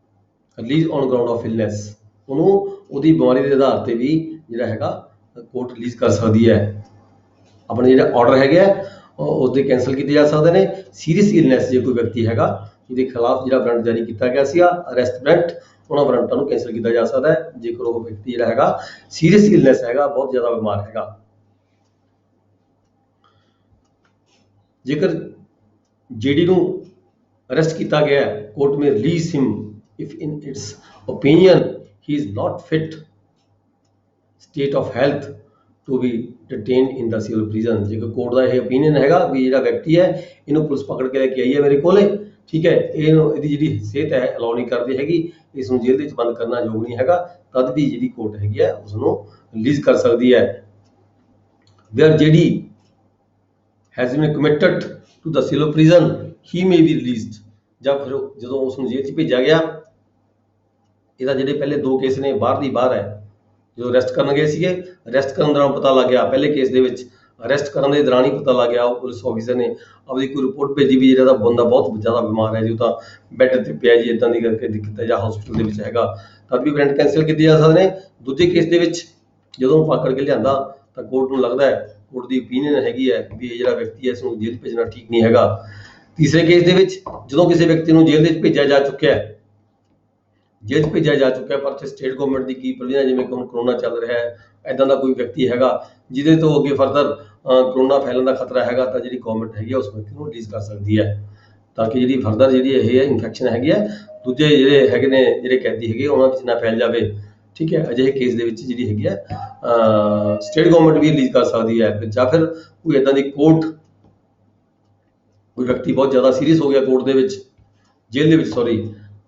release on ground of illness, ਉਹਨੂੰ ਉਹਦੀ ਬਿਮਾਰੀ ਦੇ ਆਧਾਰ ਤੇ ਵੀ ਜਿਹੜਾ ਹੈਗਾ ਕੋਰਟ ਰਿਲੀਜ਼ ਕਰ ਸਕਦੀ ਹੈ। ਆਪਣੇ ਜਿਹੜੇ ਆਰਡਰ ਹੈਗੇ ਆ ਉਹਦੇ ਕੈਂਸਲ ਕੀਤੇ ਜਾ ਸਕਦੇ ਨੇ। ਸੀਰੀਅਸ ਇਲਨੈਸ ਜੇ ਕੋਈ ਵਿਅਕਤੀ ਹੈਗਾ ਜਿਹਦੇ ਖਿਲਾਫ ਜਿਹੜਾ ਵਾਰੰਟ ਜਾਰੀ ਕੀਤਾ ਗਿਆ ਸੀਗਾ ਅਰੈਸਟ ਵਾਰੰਟ, ਉਹਨਾਂ ਵਾਰੰਟਾਂ ਨੂੰ ਕੈਂਸਲ ਕੀਤਾ ਜਾ ਸਕਦਾ ਹੈ ਜੇਕਰ ਉਹ ਵਿਅਕਤੀ ਜਿਹੜਾ ਹੈਗਾ ਸੀਰੀਅਸ ਇਲਨੈਸ ਹੈਗਾ, ਬਹੁਤ ਜ਼ਿਆਦਾ ਬਿਮਾਰ ਹੈਗਾ। ਜੇਕਰ ਜਿਹੜੀ ਨੂੰ ਅਰੈਸਟ ਕੀਤਾ ਗਿਆ, court may release him if in its opinion he is not fit state of health to be detained in the civil prison. ਜੇਕਰ ਕੋਰਟ ਦਾ ਇਹ ਓਪੀਨੀਅਨ ਹੈਗਾ ਵੀ ਜਿਹੜਾ ਵਿਅਕਤੀ ਹੈ ਇਹਨੂੰ ਪੁਲਿਸ ਪਕੜ ਕੇ ਲੈ ਕੇ ਆਈ ਹੈ ਮੇਰੇ ਕੋਲੇ, ਠੀਕ ਹੈ, ਇਹਦੀ ਜਿਹੜੀ ਸਿਹਤ ਹੈ ਅਲਾਉ ਨਹੀਂ ਕਰਦੀ ਹੈਗੀ, ਇਸ ਨੂੰ ਜੇਲ੍ਹ ਦੇ ਵਿੱਚ ਬੰਦ ਕਰਨਾ ਯੋਗ ਨਹੀਂ ਹੈਗਾ, ਤਦ ਵੀ ਜਿਹੜੀ ਕੋਰਟ ਹੈਗੀ ਹੈ ਉਸਨੂੰ ਰਿਲੀਜ਼ ਕਰ ਸਕਦੀ ਹੈ। ਵੇਅਰ ਜਿਹੜੀ has been committed to the civil prison he may be released, ਜਾਂ ਫਿਰ ਜਦੋਂ ਉਸ ਨੂੰ ਜੇਲ੍ਹ 'ਚ ਭੇਜਿਆ ਗਿਆ, ਇਹਦਾ ਜਿਹੜੇ ਪਹਿਲੇ ਦੋ ਕੇਸ ਨੇ ਬਾਹਰ ਦੀ ਬਾਹਰ ਹੈ, ਜਦੋਂ ਅਰੈਸਟ ਕਰਨ ਗਏ ਸੀਗੇ, ਅਰੈਸਟ ਕਰਨ ਦੌਰਾਨ ਪਤਾ ਲੱਗ ਗਿਆ ਪਹਿਲੇ ਕੇਸ ਦੇ ਵਿੱਚ ਅਰੈਸਟ ਕਰਨ ਦੇ ਦੌਰਾਨ ਹੀ ਪਤਾ ਲੱਗ ਗਿਆ, ਪੁਲਿਸ ਆਫੀਸਰ ਨੇ ਆਪਦੀ ਕੋਈ ਰਿਪੋਰਟ ਭੇਜੀ ਵੀ ਜਿਹੜਾ ਬੰਦਾ ਬਹੁਤ ਜ਼ਿਆਦਾ ਬਿਮਾਰ ਹੈ ਜੀ, ਉਹ ਤਾਂ ਬੈੱਡ ਤੇ ਪਿਆ ਜੀ, ਇਦਾਂ ਦੀ ਕਰਕੇ ਦਿੱਕਤ ਹੈ ਜਾਂ ਹਸਪੀਟਲ ਦੇ ਵਿੱਚ ਹੈਗਾ, ਤਦ ਵੀ ਵਾਰੰਟ ਕੈਂਸਲ ਕੀਤੇ ਜਾ ਸਕਦੇ ਨੇ। ਦੂਜੇ ਕੇਸ ਦੇ ਵਿੱਚ ਜਦੋਂ ਪਕੜ ਕੇ ਲਿਆਂਦਾ ਤਾਂ ਕੋਰਟ ਨੂੰ ਲੱਗਦਾ ਹੈ, ਕੋਰਟ ਦੀ ਓਪੀਨੀਅਨ ਹੈਗੀ ਹੈ ਵੀ ਇਹ ਜਿਹੜਾ ਵਿਅਕਤੀ ਹੈ ਇਸਨੂੰ ਜੇਲ੍ਹ ਭੇਜਣਾ ਠੀਕ ਨਹੀਂ ਹੈਗਾ। ਤੀਸਰੇ ਕੇਸ ਦੇ ਵਿੱਚ ਜਦੋਂ ਕਿਸੇ ਵਿਅਕਤੀ ਨੂੰ ਜੇਲ੍ਹ ਦੇ ਵਿੱਚ ਭੇਜਿਆ ਜਾ ਚੁੱਕਿਆ ਹੈ, ਜੇਲ੍ਹ 'ਚ ਭੇਜਿਆ ਜਾ ਚੁੱਕਿਆ, ਪਰ ਇੱਥੇ ਸਟੇਟ ਗਵਰਨਮੈਂਟ ਦੀ ਕੀ ਪ੍ਰੋਵੀਜ਼ਨ, ਜਿਵੇਂ ਕਿ ਹੁਣ ਕਰੋਨਾ ਚੱਲ ਰਿਹਾ ਹੈ, ਇਦਾਂ ਦਾ ਕੋਈ ਵਿਅਕਤੀ ਹੈਗਾ ਜਿਹਦੇ ਤੋਂ ਅੱਗੇ ਫਰਦਰ ਕਰੋਨਾ ਫੈਲਣ ਦਾ ਖਤਰਾ ਹੈਗਾ, ਤਾਂ ਜਿਹੜੀ ਗਵਰਨਮੈਂਟ ਹੈਗੀ ਆ ਉਸ ਵਿਅਕਤੀ ਨੂੰ ਰਿਲੀਜ਼ ਕਰ ਸਕਦੀ ਹੈ, ਤਾਂ ਕਿ ਜਿਹੜੀ ਫਰਦਰ ਜਿਹੜੀ ਇਹ ਹੈ ਇਨਫੈਕਸ਼ਨ ਹੈਗੀ ਹੈ ਦੂਜੇ ਜਿਹੜੇ ਹੈਗੇ ਨੇ ਜਿਹੜੇ ਕੈਦੀ ਹੈਗੇ ਉਹਨਾਂ ਵਿੱਚ ਨਾ ਫੈਲ ਜਾਵੇ। ਠੀਕ ਹੈ, ਅਜਿਹੇ ਕੇਸ ਦੇ ਵਿੱਚ ਜਿਹੜੀ ਹੈਗੀ ਹੈ ਸਟੇਟ ਗਵਰਨਮੈਂਟ ਵੀ ਰਿਲੀਜ਼ ਕਰ ਸਕਦੀ ਹੈ। ਜਾਂ ਫਿਰ ਕੋਈ ਇਦਾਂ ਦੀ ਕੋਰਟ, ਕੋਈ ਵਿਅਕਤੀ ਬਹੁਤ ਜ਼ਿਆਦਾ ਸੀਰੀਅਸ ਹੋ ਗਿਆ ਕੋਰਟ ਦੇ ਵਿੱਚ, ਜੇਲ੍ਹ ਦੇ ਵਿੱਚ,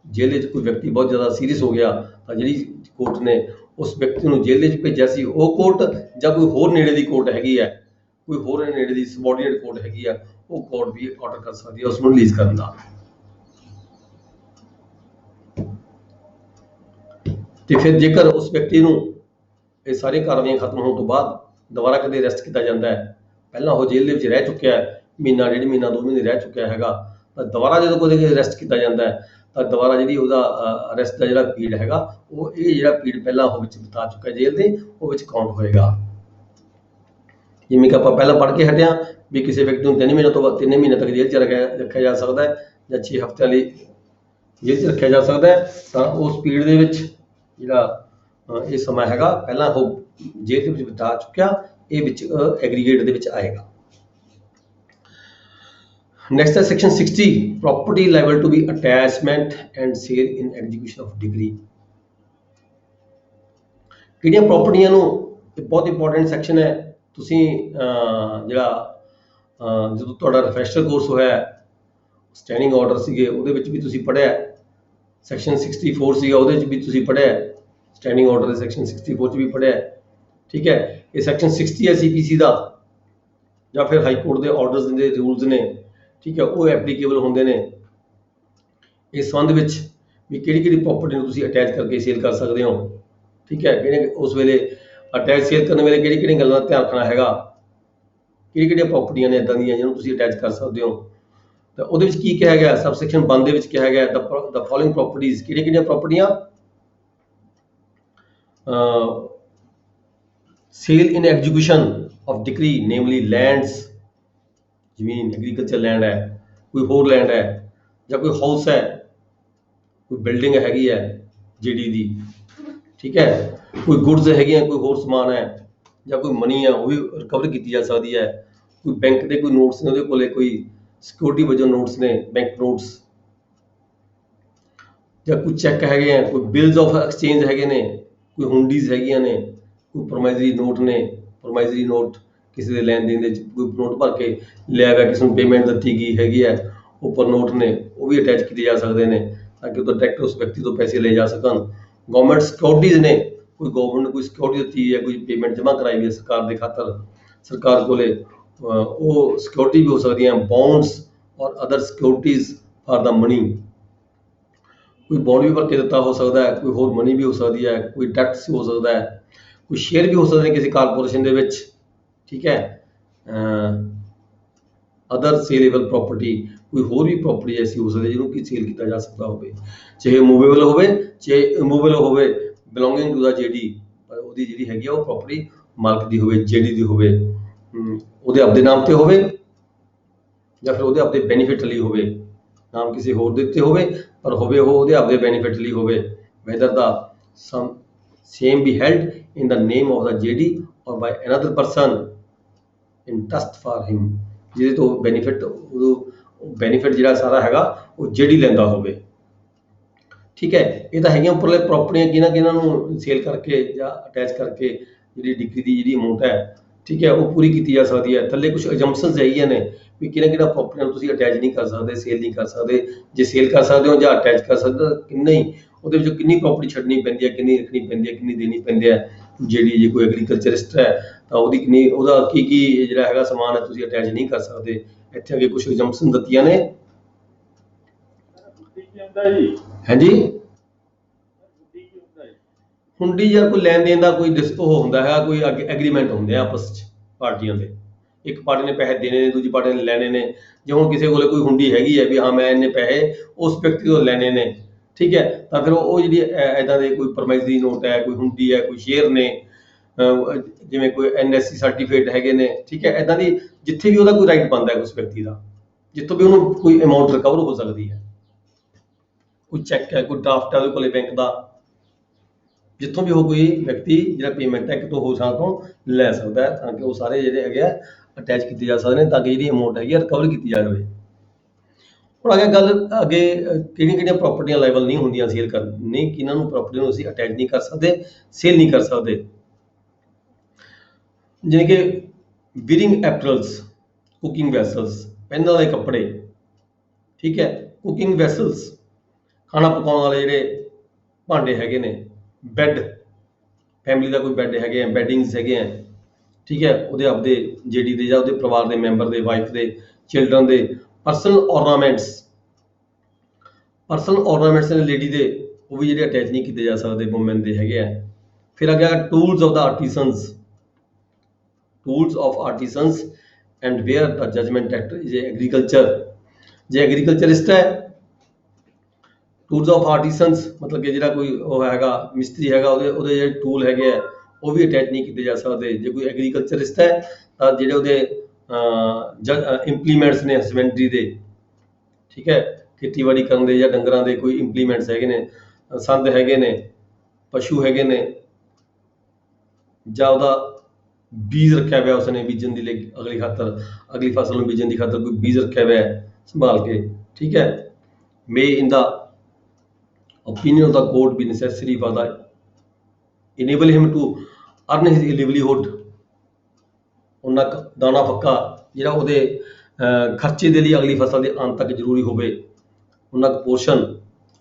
ਜੇਲ੍ਹ ਵਿੱਚ ਕੋਈ ਵਿਅਕਤੀ ਬਹੁਤ ਜ਼ਿਆਦਾ ਸੀਰੀਅਸ ਹੋ ਗਿਆ, ਤਾਂ ਜਿਹੜੀ ਕੋਰਟ ਨੇ ਉਸ ਵਿਅਕਤੀ ਨੂੰ ਜੇਲ੍ਹ ਦੇ ਵਿੱਚ ਭੇਜਿਆ ਸੀ, ਉਹ ਕੋਰਟ ਜਾਂ ਕੋਈ ਹੋਰ ਨੇੜੇ ਦੀ ਕੋਰਟ ਹੈਗੀ ਹੈ, ਕੋਈ ਹੋਰ ਨੇੜੇ ਦੀ ਸਬਆਰਡੀਨੇਟ ਕੋਰਟ ਹੈਗੀ ਆ, ਉਹ ਕੋਰਟ ਵੀ ਆਰਡਰ ਕਰ ਸਕਦੀ ਹੈ ਉਸ ਨੂੰ ਰਿਲੀਜ਼ ਕਰਨ ਦਾ। ਤੇ ਫਿਰ ਜੇਕਰ ਉਸ ਵਿਅਕਤੀ ਨੂੰ ਇਹ ਸਾਰੀਆਂ ਕਾਰਵਾਈਆਂ ਖਤਮ ਹੋਣ ਤੋਂ ਬਾਅਦ ਦੁਬਾਰਾ ਕਦੇ ਅਰੈਸਟ ਕੀਤਾ ਜਾਂਦਾ ਹੈ, ਪਹਿਲਾਂ ਉਹ ਜੇਲ੍ਹ ਦੇ ਵਿੱਚ ਰਹਿ ਚੁੱਕਿਆ ਹੈ, ਮਹੀਨਾ, 1.5 ਮਹੀਨਾ, 2 ਮਹੀਨੇ ਰਹਿ ਚੁੱਕਿਆ ਹੈਗਾ, ਤਾਂ ਦੁਬਾਰਾ ਜਦੋਂ ਕੋਈ ਅਰੈਸਟ ਕੀਤਾ ਜਾਂਦਾ ਹੈ ਤਾਂ ਦੁਬਾਰਾ ਜਿਹੜੀ ਉਹਦਾ ਅਰੈਸਟ ਦਾ ਜਿਹੜਾ ਪੀਰੀਅਡ ਹੈਗਾ, ਉਹ ਇਹ ਜਿਹੜਾ ਪੀਰੀਅਡ ਪਹਿਲਾਂ ਉਹ ਵਿੱਚ ਬਿਤਾ ਚੁੱਕਾ ਜੇਲ੍ਹ ਦੇ, ਉਹ ਵਿੱਚ ਕਾਊਂਟ ਹੋਏਗਾ। ਜਿਵੇਂ ਕਿ ਆਪਾਂ ਪਹਿਲਾਂ ਪੜ੍ਹ ਕੇ ਹਟਿਆ ਵੀ ਕਿਸੇ ਵਿਅਕਤੀ ਨੂੰ 3 ਮਹੀਨੇ ਤੋਂ ਬਾਅਦ 3 ਮਹੀਨੇ ਤੱਕ ਜੇਲ੍ਹ 'ਚ ਰੱਖਿਆ ਜਾ ਸਕਦਾ ਹੈ, ਜਾਂ 6 ਹਫ਼ਤਿਆਂ ਲਈ ਜੇਲ੍ਹ 'ਚ ਰੱਖਿਆ ਜਾ ਸਕਦਾ ਹੈ, ਤਾਂ ਉਸ ਪੀਰੀਅਡ ਦੇ ਵਿੱਚ ਜਿਹੜਾ ਇਹ ਸਮਾਂ ਹੈਗਾ ਪਹਿਲਾਂ ਉਹ ਜੇਲ੍ਹ ਦੇ ਵਿੱਚ ਬਿਤਾ ਚੁੱਕਿਆ, ਇਹ ਵਿੱਚ ਐਗਰੀਗੇਟ ਦੇ ਵਿੱਚ ਆਏਗਾ। Next is section 60, property liable to be attachment and sale in execution of degree। ਕਿਹੜੀਆਂ ਪ੍ਰਾਪਰਟੀਆਂ ਨੂੰ, ਬਹੁਤ ਇੰਪੋਰਟੈਂਟ ਸੈਕਸ਼ਨ ਹੈ। ਤੁਸੀਂ ਜਿਹੜਾ ਜਦੋਂ ਤੁਹਾਡਾ ਰਿਫਰੈਸ਼ਰ ਕੋਰਸ ਹੋਇਆ, ਸਟੈਂਡਿੰਗ ਆਰਡਰ ਸੀਗੇ, ਉਹਦੇ ਵਿੱਚ ਵੀ ਤੁਸੀਂ ਪੜ੍ਹਿਆ, ਸੈਕਸ਼ਨ 64 ਸੀਗਾ, ਉਹਦੇ ਵਿੱਚ ਵੀ ਤੁਸੀਂ ਪੜ੍ਹਿਆ, ਸਟੈਂਡਿੰਗ ਆਰਡਰ ਦੇ ਸੈਕਸ਼ਨ 64 'ਚ ਵੀ ਪੜ੍ਹਿਆ। ਠੀਕ ਹੈ, ਇਹ ਸੈਕਸ਼ਨ 60 ਹੈ CPC ਦਾ, ਜਾਂ ਫਿਰ ਹਾਈ ਕੋਰਟ ਦੇ ਆਰਡਰਸ ਦੇ ਰੂਲਸ ਨੇ। ਠੀਕ ਹੈ, ਉਹ ਐਪਲੀਕੇਬਲ ਹੁੰਦੇ ਨੇ ਇਸ ਸੰਬੰਧ ਵਿੱਚ ਵੀ ਕਿਹੜੀ ਕਿਹੜੀ ਪ੍ਰਾਪਰਟੀ ਨੂੰ ਤੁਸੀਂ ਅਟੈਚ ਕਰਕੇ ਸੇਲ ਕਰ ਸਕਦੇ ਹੋ। ਠੀਕ ਹੈ, ਕਿਹੜੇ ਉਸ ਵੇਲੇ ਅਟੈਚ ਸੇਲ ਕਰਨ ਵੇਲੇ ਕਿਹੜੀ ਕਿਹੜੀ ਗੱਲਾਂ ਦਾ ਧਿਆਨ ਰੱਖਣਾ ਹੈਗਾ, ਕਿਹੜੀ ਕਿਹੜੀਆਂ ਪ੍ਰਾਪਰਟੀਆਂ ਨੇ ਇੱਦਾਂ ਦੀਆਂ ਜਿਹਨੂੰ ਤੁਸੀਂ ਅਟੈਚ ਕਰ ਸਕਦੇ ਹੋ। ਤਾਂ ਉਹਦੇ ਵਿੱਚ ਕੀ ਕਿਹਾ ਗਿਆ, ਸਬ ਸੈਕਸ਼ਨ 1 ਦੇ ਵਿੱਚ ਕਿਹਾ ਗਿਆ ਦ ਫੋਲੋਇੰਗ ਪ੍ਰਾਪਰਟੀਜ਼, ਕਿਹੜੀਆਂ ਕਿਹੜੀਆਂ ਪ੍ਰਾਪਰਟੀਆਂ, sale in execution of decree, namely lands, ਜ਼ਮੀਨ, ਐਗਰੀਕਲਚਰ ਲੈਂਡ ਹੈ, ਕੋਈ ਹੋਰ ਲੈਂਡ ਹੈ, ਜਾਂ ਕੋਈ ਹਾਊਸ ਹੈ, ਕੋਈ ਬਿਲਡਿੰਗ ਹੈਗੀ ਹੈ ਜਿਹੜੀ ਦੀ। ਠੀਕ ਹੈ, ਕੋਈ ਗੁੱਡਸ ਹੈਗੀਆਂ, ਕੋਈ ਹੋਰ ਸਮਾਨ ਹੈ, ਜਾਂ ਕੋਈ ਮਨੀ ਹੈ, ਉਹ ਵੀ ਰਿਕਵਰ ਕੀਤੀ ਜਾ ਸਕਦੀ ਹੈ। ਕੋਈ ਬੈਂਕ ਦੇ ਕੋਈ ਨੋਟਸ ਨੇ, ਉਹਦੇ ਕੋਲੇ ਕੋਈ ਸਿਕਿਉਰਿਟੀ ਵਜੋਂ ਨੋਟਸ ਨੇ, ਬੈਂਕ ਨੋਟਸ, ਜਾਂ ਕੋਈ ਚੈੱਕ ਹੈਗੇ ਆ, ਕੋਈ ਬਿਲਸ ਆਫ ਐਕਸਚੇਂਜ ਹੈਗੇ ਨੇ, ਕੋਈ ਹੁੰਡੀਜ਼ ਹੈਗੀਆਂ ਨੇ, ਕੋਈ ਪ੍ਰੋਮਾਈਜ਼ਰੀ ਨੋਟ ਨੇ, ਪ੍ਰੋਮਾਈਜ਼ਰੀ ਨੋਟ ਕਿਸੇ ਦੇ ਲੈਣ ਦੇਣ ਦੇ ਕੋਈ ਨੋਟ ਭਰ ਕੇ ਲਿਆ ਗਿਆ, ਕਿਸੇ ਨੂੰ ਪੇਮੈਂਟ ਦਿੱਤੀ ਗਈ ਹੈਗੀ ਹੈ, ਉੱਪਰ ਨੋਟ ਨੇ, ਉਹ ਵੀ ਅਟੈਚ ਕੀਤੇ ਜਾ ਸਕਦੇ ਨੇ ਤਾਂ ਕਿ ਉਹ ਡਾਇਰੈਕਟ ਉਸ ਵਿਅਕਤੀ ਤੋਂ ਪੈਸੇ ਲਏ ਜਾ ਸਕਣ। ਗਵਰਨਮੈਂਟ ਸਿਕਿਉਰਿਟੀਜ਼ ਨੇ, ਕੋਈ ਗਵਰਨਮੈਂਟ ਕੋਈ ਸਿਕਿਉਰਿਟੀ ਦਿੱਤੀ ਹੈ, ਕੋਈ ਪੇਮੈਂਟ ਜਮ੍ਹਾਂ ਕਰਾਈ ਹੈ ਸਰਕਾਰ ਦੇ ਖਾਤਰ, ਸਰਕਾਰ ਕੋਲੇ ਉਹ ਸਿਕਿਉਰਿਟੀ ਵੀ ਹੋ ਸਕਦੀਆਂ। Bonds or other securities for the money, ਕੋਈ ਬੌਂਡ ਵੀ ਭਰ ਕੇ ਦਿੱਤਾ ਹੋ ਸਕਦਾ ਹੈ, ਕੋਈ ਹੋਰ ਮਨੀ ਵੀ ਹੋ ਸਕਦੀ ਹੈ, ਕੋਈ ਟੈਕਸ ਹੋ ਸਕਦਾ ਹੈ, ਕੋਈ ਸ਼ੇਅਰ ਵੀ ਹੋ ਸਕਦੇ ਨੇ ਕਿਸੇ ਕਾਰਪੋਰੇਸ਼ਨ ਦੇ ਵਿੱਚ। ਠੀਕ ਹੈ, ਅਦਰ ਸੇਲੇਬਲ ਪ੍ਰਾਪਰਟੀ, ਕੋਈ ਹੋਰ ਵੀ ਪ੍ਰਾਪਰਟੀ ਐਸੀ ਹੋ ਸਕਦੀ ਜਿਹਨੂੰ ਕਿ ਸੇਲ ਕੀਤਾ ਜਾ ਸਕਦਾ ਹੋਵੇ, ਚਾਹੇ ਮੂਵੇਬਲ ਹੋਵੇ ਚਾਹੇ ਇਮੂਵੇਬਲ ਹੋਵੇ, ਬਿਲੋਂਗਿੰਗ ਟੂ ਦਾ ਜੇਡੀ, ਪਰ ਉਹਦੀ ਜਿਹੜੀ ਹੈਗੀ ਆ ਉਹ ਪ੍ਰਾਪਰਟੀ ਮਾਲਕ ਦੀ ਹੋਵੇ, ਜੇਡੀ ਦੀ ਹੋਵੇ, ਉਹਦੇ ਆਪਦੇ ਨਾਮ ਤੇ ਹੋਵੇ, ਜਾਂ ਫਿਰ ਉਹਦੇ ਆਪਦੇ ਬੈਨੀਫਿਟ ਲਈ ਹੋਵੇ, ਨਾਮ ਕਿਸੇ ਹੋਰ ਦੇ ਉੱਤੇ ਹੋਵੇ ਪਰ ਹੋਵੇ ਉਹ ਉਹਦੇ ਆਪਦੇ ਬੈਨੀਫਿਟ ਲਈ ਹੋਵੇ। Weather the same be held in the name of the JD or by another person in trust for him, ਜਿਹਦੇ ਤੋਂ ਬੈਨੀਫਿਟ ਜਿਹੜਾ ਸਾਰਾ ਹੈਗਾ ਉਹ ਜਿਹੜੀ ਲੈਂਦਾ ਹੋਵੇ। ਠੀਕ ਹੈ, ਇਹ ਤਾਂ ਹੈਗੀਆਂ ਉੱਪਰਲੇ ਪ੍ਰਾਪਰਟੀਆਂ ਕਿਹਨਾਂ ਨੂੰ ਸੇਲ ਕਰਕੇ ਜਾਂ ਅਟੈਚ ਕਰਕੇ ਜਿਹੜੀ ਡਿਗਰੀ ਦੀ ਜਿਹੜੀ ਅਮਾਊਂਟ ਹੈ, ਠੀਕ ਹੈ, ਉਹ ਪੂਰੀ ਕੀਤੀ ਜਾ ਸਕਦੀ ਹੈ। ਥੱਲੇ ਕੁਝ ਐਗਜ਼ੰਪਸ਼ਨਸ ਹੈਗੀਆਂ ਨੇ ਵੀ ਕਿਹੜਾ ਪ੍ਰਾਪਰਟੀਆਂ ਨੂੰ ਤੁਸੀਂ ਅਟੈਚ ਨਹੀਂ ਕਰ ਸਕਦੇ, ਸੇਲ ਨਹੀਂ ਕਰ ਸਕਦੇ, ਜੇ ਸੇਲ ਕਰ ਸਕਦੇ ਹੋ ਜਾਂ ਅਟੈਚ ਕਰ ਸਕਦੇ ਹੋ ਕਿੰਨਾ ਹੀ, ਉਹਦੇ ਵਿੱਚੋਂ ਕਿੰਨੀ ਪ੍ਰਾਪਰਟੀ ਛੱਡਣੀ ਪੈਂਦੀ ਹੈ, ਕਿੰਨੀ ਰੱਖਣੀ ਪੈਂਦੀ ਹੈ, ਕਿੰਨੀ ਦੇਣੀ ਪੈਂਦੀ ਹੈ। ਜਿਹੜੀ ਜੇ ਕੋਈ ਐਗਰੀਕਲਚਰਿਸਟ ਹੈ ਤਾਂ ਉਹਦੀ ਕਿੰਨੀ, ਉਹਦਾ ਕੀ ਜਿਹੜਾ ਹੈਗਾ ਸਮਾਨ ਹੈ ਤੁਸੀਂ ਅਟੈਚ ਨਹੀਂ ਕਰ ਸਕਦੇ। ਇੱਥੇ ਅੱਗੇ ਕੁਝ ਐਗਜ਼ੰਪਸ਼ਨ ਦਿੱਤੀਆਂ ਨੇ। ਹਾਂਜੀ, ਹੁੰਡੀ ਜਾਂ ਕੋਈ ਲੈਣ ਦੇਣ ਦਾ ਕੋਈ ਉਹ ਹੁੰਦਾ ਹੈਗਾ, ਕੋਈ ਐਗਰੀਮੈਂਟ ਹੁੰਦੇ ਆ ਆਪਸ 'ਚ ਪਾਰਟੀਆਂ ਦੇ, ਇੱਕ ਪਾਰਟੀ ਨੇ ਪੈਸੇ ਦੇਣੇ ਨੇ, ਦੂਜੀ ਪਾਰਟੀ ਨੇ ਲੈਣੇ ਨੇ। ਜੇ ਹੁਣ ਕਿਸੇ ਕੋਲੇ ਕੋਈ ਹੁੰਡੀ ਹੈਗੀ ਹੈ ਵੀ ਹਾਂ ਮੈਂ ਇੰਨੇ ਪੈਸੇ ਉਸ ਵਿਅਕਤੀ ਤੋਂ ਲੈਣੇ ਨੇ, ਠੀਕ ਹੈ, ਤਾਂ ਫਿਰ ਉਹ ਜਿਹੜੀ ਇੱਦਾਂ ਦੇ ਕੋਈ ਪ੍ਰੋਮਾਈਜ਼ਰੀ ਨੋਟ ਹੈ, ਕੋਈ ਹੁੰਡੀ ਹੈ, ਕੋਈ ਸ਼ੇਅਰ ਨੇ, ਜਿਵੇਂ ਕੋਈ NSE ਸਰਟੀਫਿਕੇਟ ਹੈਗੇ ਨੇ, ਠੀਕ ਹੈ, ਇੱਦਾਂ ਦੀ ਜਿੱਥੇ ਵੀ ਉਹਦਾ ਕੋਈ ਰਾਈਟ ਬਣਦਾ ਹੈ ਉਸ ਵਿਅਕਤੀ ਦਾ, ਜਿੱਥੋਂ ਵੀ ਉਹਨੂੰ ਕੋਈ ਅਮਾਊਂਟ ਰਿਕਵਰ ਹੋ ਸਕਦੀ ਹੈ, ਕੋਈ ਚੈੱਕ ਹੈ, ਕੋਈ ਡਰਾਫਟ ਹੈ ਉਹਦੇ ਕੋਲੇ ਬੈਂਕ ਦਾ, ਜਿੱਥੋਂ ਵੀ ਉਹ ਕੋਈ ਵਿਅਕਤੀ ਜਿਹੜਾ ਪੇਮੈਂਟ ਹੈ ਕਿਤੋਂ ਹੋਰ ਥਾਂ ਤੋਂ ਲੈ ਸਕਦਾ ਹੈ, ਤਾਂ ਕਿ ਉਹ ਸਾਰੇ ਜਿਹੜੇ ਹੈਗੇ ਆ ਅਟੈਚ ਕੀਤੇ ਜਾ ਸਕਦੇ ਨੇ, ਤਾਂ ਕਿ ਜਿਹੜੀ ਅਮਾਊਂਟ ਹੈਗੀ ਆ ਰਿਕਵਰ ਕੀਤੀ ਜਾ ਜਾਵੇ। ਹੁਣ ਅੱਗੇ ਗੱਲ ਅੱਗੇ ਕਿਹੜੀਆਂ ਕਿਹੜੀਆਂ ਪ੍ਰਾਪਰਟੀਆਂ ਲਾਇਬਲ ਨਹੀਂ ਹੁੰਦੀਆਂ ਸੇਲ ਕਰਨੀ, ਕਿ ਇਹਨਾਂ ਨੂੰ ਪ੍ਰਾਪਰਟੀ ਨੂੰ ਅਸੀਂ ਅਟੈਚ ਨਹੀਂ ਕਰ ਸਕਦੇ, ਸੇਲ ਨਹੀਂ ਕਰ ਸਕਦੇ। ਜਿਵੇਂ ਕਿ ਵੀਰਿੰਗ ਐਪਰਲਸ, ਕੁਕਿੰਗ ਵੈਸਲਸ, ਪਹਿਨਣ ਵਾਲੇ ਕੱਪੜੇ, ਠੀਕ ਹੈ, ਕੁਕਿੰਗ ਵੈਸਲਸ, ਖਾਣਾ ਪਕਾਉਣ ਵਾਲੇ ਜਿਹੜੇ ਭਾਂਡੇ ਹੈਗੇ ਨੇ, ਬੈੱਡ, ਫੈਮਿਲੀ ਦਾ ਕੋਈ ਬੈੱਡ ਹੈਗੇ ਆ, ਬੈਡਿੰਗਸ ਹੈਗੇ ਆ, ਠੀਕ ਹੈ, ਉਹਦੇ ਆਪਦੇ ਜਿਹੜੀ ਦੇ ਜਾਂ ਉਹਦੇ ਪਰਿਵਾਰ ਦੇ ਮੈਂਬਰ ਦੇ, ਵਾਈਫ ਦੇ, ਚਿਲਡਰਨ ਦੇ। ਪਰਸਨਲ ਔਰਨਾਮੈਂਟਸ, ਪਰਸਨਲ ਔਰਨਾਮੈਂਟਸ ਨੇ ਲੇਡੀ ਦੇ, ਉਹ ਵੀ ਜਿਹੜੇ ਅਟੈਚ ਨਹੀਂ ਕੀਤੇ ਜਾ ਸਕਦੇ, ਵੂਮਨ ਦੇ ਹੈਗੇ ਆ। ਫਿਰ ਅੱਗੇ tools of the artisans, tools of artisans and where the judgment act ਜੇ ਐਗਰੀਕਲਚਰ, ਜੇ ਐਗਰੀਕਲਚਰਿਸਟ ਹੈ, ਟੂਲਸ ਆਫ ਆਰਟੀਸਨਸ ਮਤਲਬ ਕਿ ਜਿਹੜਾ ਕੋਈ ਉਹ ਹੈਗਾ ਮਿਸਤਰੀ ਹੈਗਾ, ਉਹਦੇ ਜਿਹੜੇ ਟੂਲ ਹੈਗੇ ਆ ਉਹ ਵੀ ਅਟੈਚ ਨਹੀਂ ਕੀਤੇ ਜਾ ਸਕਦੇ। ਜੇ ਕੋਈ ਐਗਰੀਕਲਚਰਿਸਟ ਹੈ ਤਾਂ ਜਿਹੜੇ ਉਹਦੇ ਇੰਪਲੀਮੈਂਟਸ ਨੇ ਹਸਬੈਂਡਰੀ ਦੇ, ਠੀਕ ਹੈ, ਖੇਤੀਬਾੜੀ ਕਰਨ ਦੇ ਜਾਂ ਡੰਗਰਾਂ ਦੇ ਕੋਈ ਇੰਪਲੀਮੈਂਟਸ ਹੈਗੇ ਨੇ, ਸੰਦ ਹੈਗੇ ਨੇ, ਪਸ਼ੂ ਹੈਗੇ ਨੇ, ਜਾਂ ਉਹਦਾ ਬੀਜ ਰੱਖਿਆ ਹੋਇਆ ਉਸਨੇ ਬੀਜਣ ਦੇ ਲਈ, ਅਗਲੀ ਫਸਲ ਨੂੰ ਬੀਜਣ ਦੀ ਖਾਤਰ ਕੋਈ ਬੀਜ ਰੱਖਿਆ ਹੋਇਆ ਹੈ ਸੰਭਾਲ ਕੇ, ਠੀਕ ਹੈ। ਮੇ ਇਨ ਦਾ opinion of the court be necessary for the enable him to earn his livelihood, ਉਹਨਾਂ ਦਾਣਾ ਫੱਕਾ ਜਿਹੜਾ ਉਹਦੇ ਖਰਚੇ ਦੇ ਲਈ ਅਗਲੀ ਫਸਲ ਦੇ ਅੰਤ ਤੱਕ ਜ਼ਰੂਰੀ ਹੋਵੇ, ਉਹਨਾਂ ਦਾ ਪੋਰਸ਼ਨ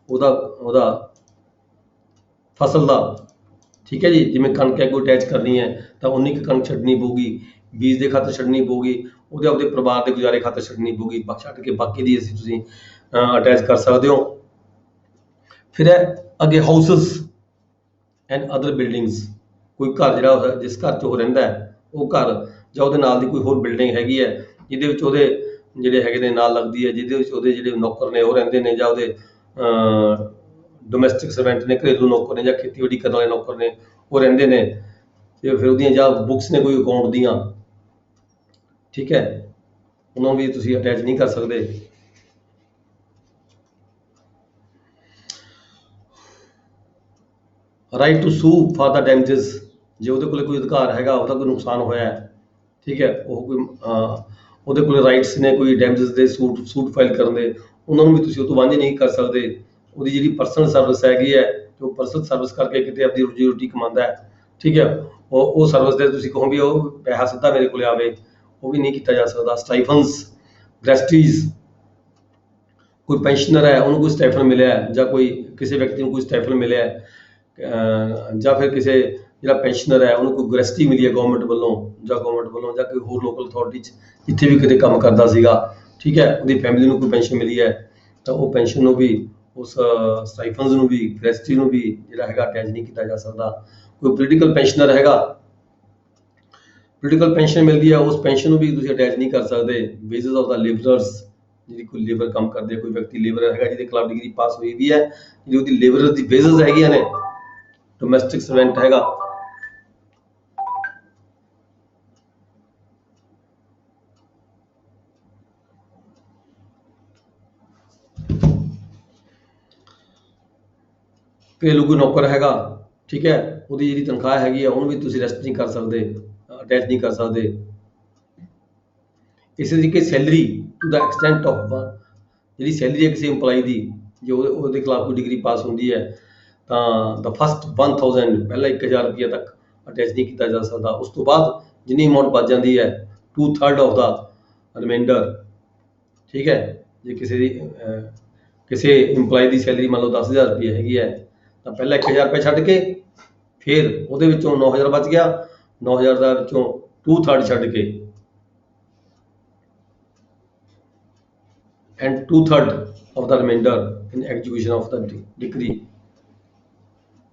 ਉਹਦਾ ਫਸਲ ਦਾ, ਠੀਕ ਹੈ ਜੀ। ਜਿਵੇਂ ਕਣਕ ਹੈ ਕੋਈ ਅਟੈਚ ਕਰਨੀ ਹੈ ਤਾਂ ਉਨੀ ਕੁ ਕਣਕ ਛੱਡਣੀ ਪਊਗੀ, ਬੀਜ ਦੇ ਖਾਤਰ ਛੱਡਣੀ ਪਊਗੀ, ਉਹਦੇ ਆਪਦੇ ਪਰਿਵਾਰ ਦੇ ਗੁਜ਼ਾਰੇ ਖਾਤਰ ਛੱਡਣੀ ਪਊਗੀ, ਛੱਡ ਕੇ ਬਾਕੀ ਦੀ ਤੁਸੀਂ ਅਟੈਚ ਕਰ ਸਕਦੇ ਹੋ। ਫਿਰ ਹੈ ਅੱਗੇ ਹਾਊਸਸ ਐਂਡ ਅਦਰ ਬਿਲਡਿੰਗਸ, ਕੋਈ ਘਰ ਜਿਹੜਾ ਜਿਸ ਘਰ 'ਚ ਉਹ ਰਹਿੰਦਾ ਹੈ ਉਹ ਘਰ ਜਾਂ ਉਹਦੇ ਨਾਲ ਦੀ ਕੋਈ ਹੋਰ ਬਿਲਡਿੰਗ ਹੈਗੀ ਹੈ ਜਿਹਦੇ ਵਿੱਚ ਉਹਦੇ ਜਿਹੜੇ ਹੈਗੇ ਨੇ ਨਾਲ ਲੱਗਦੀ ਹੈ, ਜਿਹਦੇ ਵਿੱਚ ਉਹਦੇ ਜਿਹੜੇ ਨੌਕਰ ਨੇ ਉਹ ਰਹਿੰਦੇ ਨੇ, ਜਾਂ ਉਹਦੇ ਡੋਮੈਸਟਿਕ ਸਰਵੈਂਟ ਨੇ, ਘਰੇਲੂ ਨੌਕਰ ਨੇ, ਜਾਂ ਖੇਤੀਬਾੜੀ ਕਰਨ ਵਾਲੇ ਨੌਕਰ ਨੇ ਉਹ ਰਹਿੰਦੇ ਨੇ। ਤੇ ਫਿਰ ਉਹਦੀਆਂ ਜਾਂ ਬੁੱਕਸ ਨੇ ਕੋਈ ਅਕਾਊਂਟ ਦੀਆਂ, ਠੀਕ ਹੈ, ਉਹਨਾਂ ਨੂੰ ਵੀ ਤੁਸੀਂ ਅਟੈਚ ਨਹੀਂ ਕਰ ਸਕਦੇ। ਰਾਈਟ ਟੂ ਸੂ ਫਾਰ ਦਾ ਡੈਮੇਜਸ, ਜੇ ਉਹਦੇ ਕੋਲ ਕੋਈ ਅਧਿਕਾਰ ਹੈਗਾ, ਉਹਦਾ ਕੋਈ ਨੁਕਸਾਨ ਹੋਇਆ ਹੈ, ਠੀਕ ਹੈ, ਉਹ ਕੋਈ ਉਹਦੇ ਕੋਲ ਰਾਈਟਸ ਨੇ ਕੋਈ ਡੈਮੇਜਸ ਦੇ ਸੂਟ ਫਾਈਲ ਕਰਨ ਦੇ, ਉਹਨਾਂ ਨੂੰ ਵੀ ਤੁਸੀਂ ਉਹ ਤੋਂ ਵਾਂਝੇ ਨਹੀਂ ਕਰ ਸਕਦੇ। ਉਹਦੀ ਜਿਹੜੀ ਪਰਸਨਲ ਸਰਵਿਸ ਹੈਗੀ ਹੈ, ਜੋ ਪਰਸਨਲ ਸਰਵਿਸ ਕਰਕੇ ਕਿਤੇ ਆਪਣੀ ਰੋਜੀ ਰੋਟੀ ਕਮਾਉਂਦਾ ਹੈ, ਠੀਕ ਹੈ, ਉਹ ਸਰਵਿਸ ਦੇ ਤੁਸੀਂ ਕਹੋ ਵੀ ਉਹ ਪੈਸਾ ਸਿੱਧਾ ਮੇਰੇ ਕੋਲ ਆਵੇ, ਉਹ ਵੀ ਨਹੀਂ ਕੀਤਾ ਜਾ ਸਕਦਾ। ਸਟਾਈਫਨਸ, ਗ੍ਰੈਸਟੀਜ਼, ਕੋਈ ਪੈਨਸ਼ਨਰ ਹੈ ਉਹਨੂੰ ਕੋਈ ਸਟਾਈਫਨ ਮਿਲਿਆ, ਜਾਂ ਕੋਈ ਕਿਸੇ ਵਿਅਕਤੀ ਨੂੰ ਕੋਈ ਸਟਾਈਫਨ ਮਿਲਿਆ, ਜਾਂ ਫਿਰ ਕਿਸੇ ਜਿਹੜਾ ਪੈਨਸ਼ਨਰ ਹੈ ਉਹਨੂੰ ਕੋਈ ਗ੍ਰੈਸਟੀ ਮਿਲੀ ਹੈ ਗਵਰਨਮੈਂਟ ਵੱਲੋਂ ਜਾਂ ਕੋਈ ਹੋਰ ਲੋਕਲ ਅਥਾਰਟੀ 'ਚ ਜਿੱਥੇ ਵੀ ਕਿਤੇ ਕੰਮ ਕਰਦਾ ਸੀਗਾ, ਠੀਕ ਹੈ, ਉਹਦੀ ਫੈਮਿਲੀ ਨੂੰ ਕੋਈ ਪੈਨਸ਼ਨ ਮਿਲੀ ਹੈ ਤਾਂ ਉਹ ਪੈਨਸ਼ਨ ਨੂੰ ਵੀ, ਉਸ ਸਟਾਈਫਨਸ ਨੂੰ ਵੀ, ਗ੍ਰੈਸਟੀ ਨੂੰ ਵੀ ਜਿਹੜਾ ਹੈਗਾ ਅਟੈਚ ਨਹੀਂ ਕੀਤਾ ਜਾ ਸਕਦਾ। ਕੋਈ ਪੋਲੀਟੀਕਲ ਪੈਨਸ਼ਨਰ ਹੈਗਾ, ਪੋਲੀਟੀਕਲ ਪੈਨਸ਼ਨ ਮਿਲਦੀ ਹੈ, ਉਸ ਪੈਨਸ਼ਨ ਨੂੰ ਵੀ ਤੁਸੀਂ ਅਟੈਚ ਨਹੀਂ ਕਰ ਸਕਦੇ। ਵੇਜਸ ਆਫ ਦਾ ਲੇਬਰਰਸ, ਜਿਹੜੀ ਕੋਈ ਲੇਬਰ ਕੰਮ ਕਰਦੇ, ਕੋਈ ਵਿਅਕਤੀ ਲੇਬਰ ਹੈਗਾ ਜਿਹਦੇ ਖਿਲਾਫ ਡਿਗਰੀ ਪਾਸ ਹੋਈ ਵੀ ਹੈ, ਜਿਹੜੀ ਉਹਦੀ ਲੇਬਰਰ ਦੀ ਵੇਜਸ ਹੈਗੀਆਂ ਨੇ, ਡੋਮੈਸਟਿਕ ਸਰਵੈਂਟ ਹੈਗਾ, ਘਰੇਲੂ ਕੋਈ ਨੌਕਰ ਹੈਗਾ, ਠੀਕ ਹੈ, ਉਹਦੀ ਜਿਹੜੀ ਤਨਖਾਹ ਹੈਗੀ ਆ ਉਹਨੂੰ ਵੀ ਤੁਸੀਂ ਰੈਸਟ ਨਹੀਂ ਕਰ ਸਕਦੇ, ਅਟੈਚ ਨਹੀਂ ਕਰ ਸਕਦੇ। ਇਸੇ ਤਰੀਕੇ salary to the extent of, ਜਿਹੜੀ ਸੈਲਰੀ ਹੈ ਕਿਸੇ ਇੰਪਲਾਈ ਦੀ, ਜੇ ਉਹਦੇ ਖਿਲਾਫ ਕੋਈ ਡਿਗਰੀ ਪਾਸ ਹੁੰਦੀ ਹੈ ਤਾਂ ਦਾ ਫਸਟ 1000, ਪਹਿਲਾਂ 1000 ਰੁਪਈਆ ਤੱਕ ਅਟੈਚ ਨਹੀਂ ਕੀਤਾ ਜਾ ਸਕਦਾ। ਉਸ ਤੋਂ ਬਾਅਦ ਜਿੰਨੀ ਅਮਾਊਂਟ ਬਚ ਜਾਂਦੀ ਹੈ 2/3 ਆਫ ਦਾ ਰਿਮਾਈਂਡਰ, ਠੀਕ ਹੈ। ਜੇ ਕਿਸੇ ਇੰਪਲਾਈ ਦੀ ਸੈਲਰੀ ਮੰਨ ਲਓ 10,000 ਰੁਪਏ ਹੈਗੀ ਹੈ ਤਾਂ ਪਹਿਲਾਂ 1000 ਰੁਪਏ ਛੱਡ ਕੇ ਫਿਰ ਉਹਦੇ ਵਿੱਚੋਂ 9000 ਬਚ ਗਿਆ, 9000 ਦਾ ਵਿੱਚੋਂ 2/3 ਛੱਡ ਕੇ and 2/3 of the remainder in execution of the decree,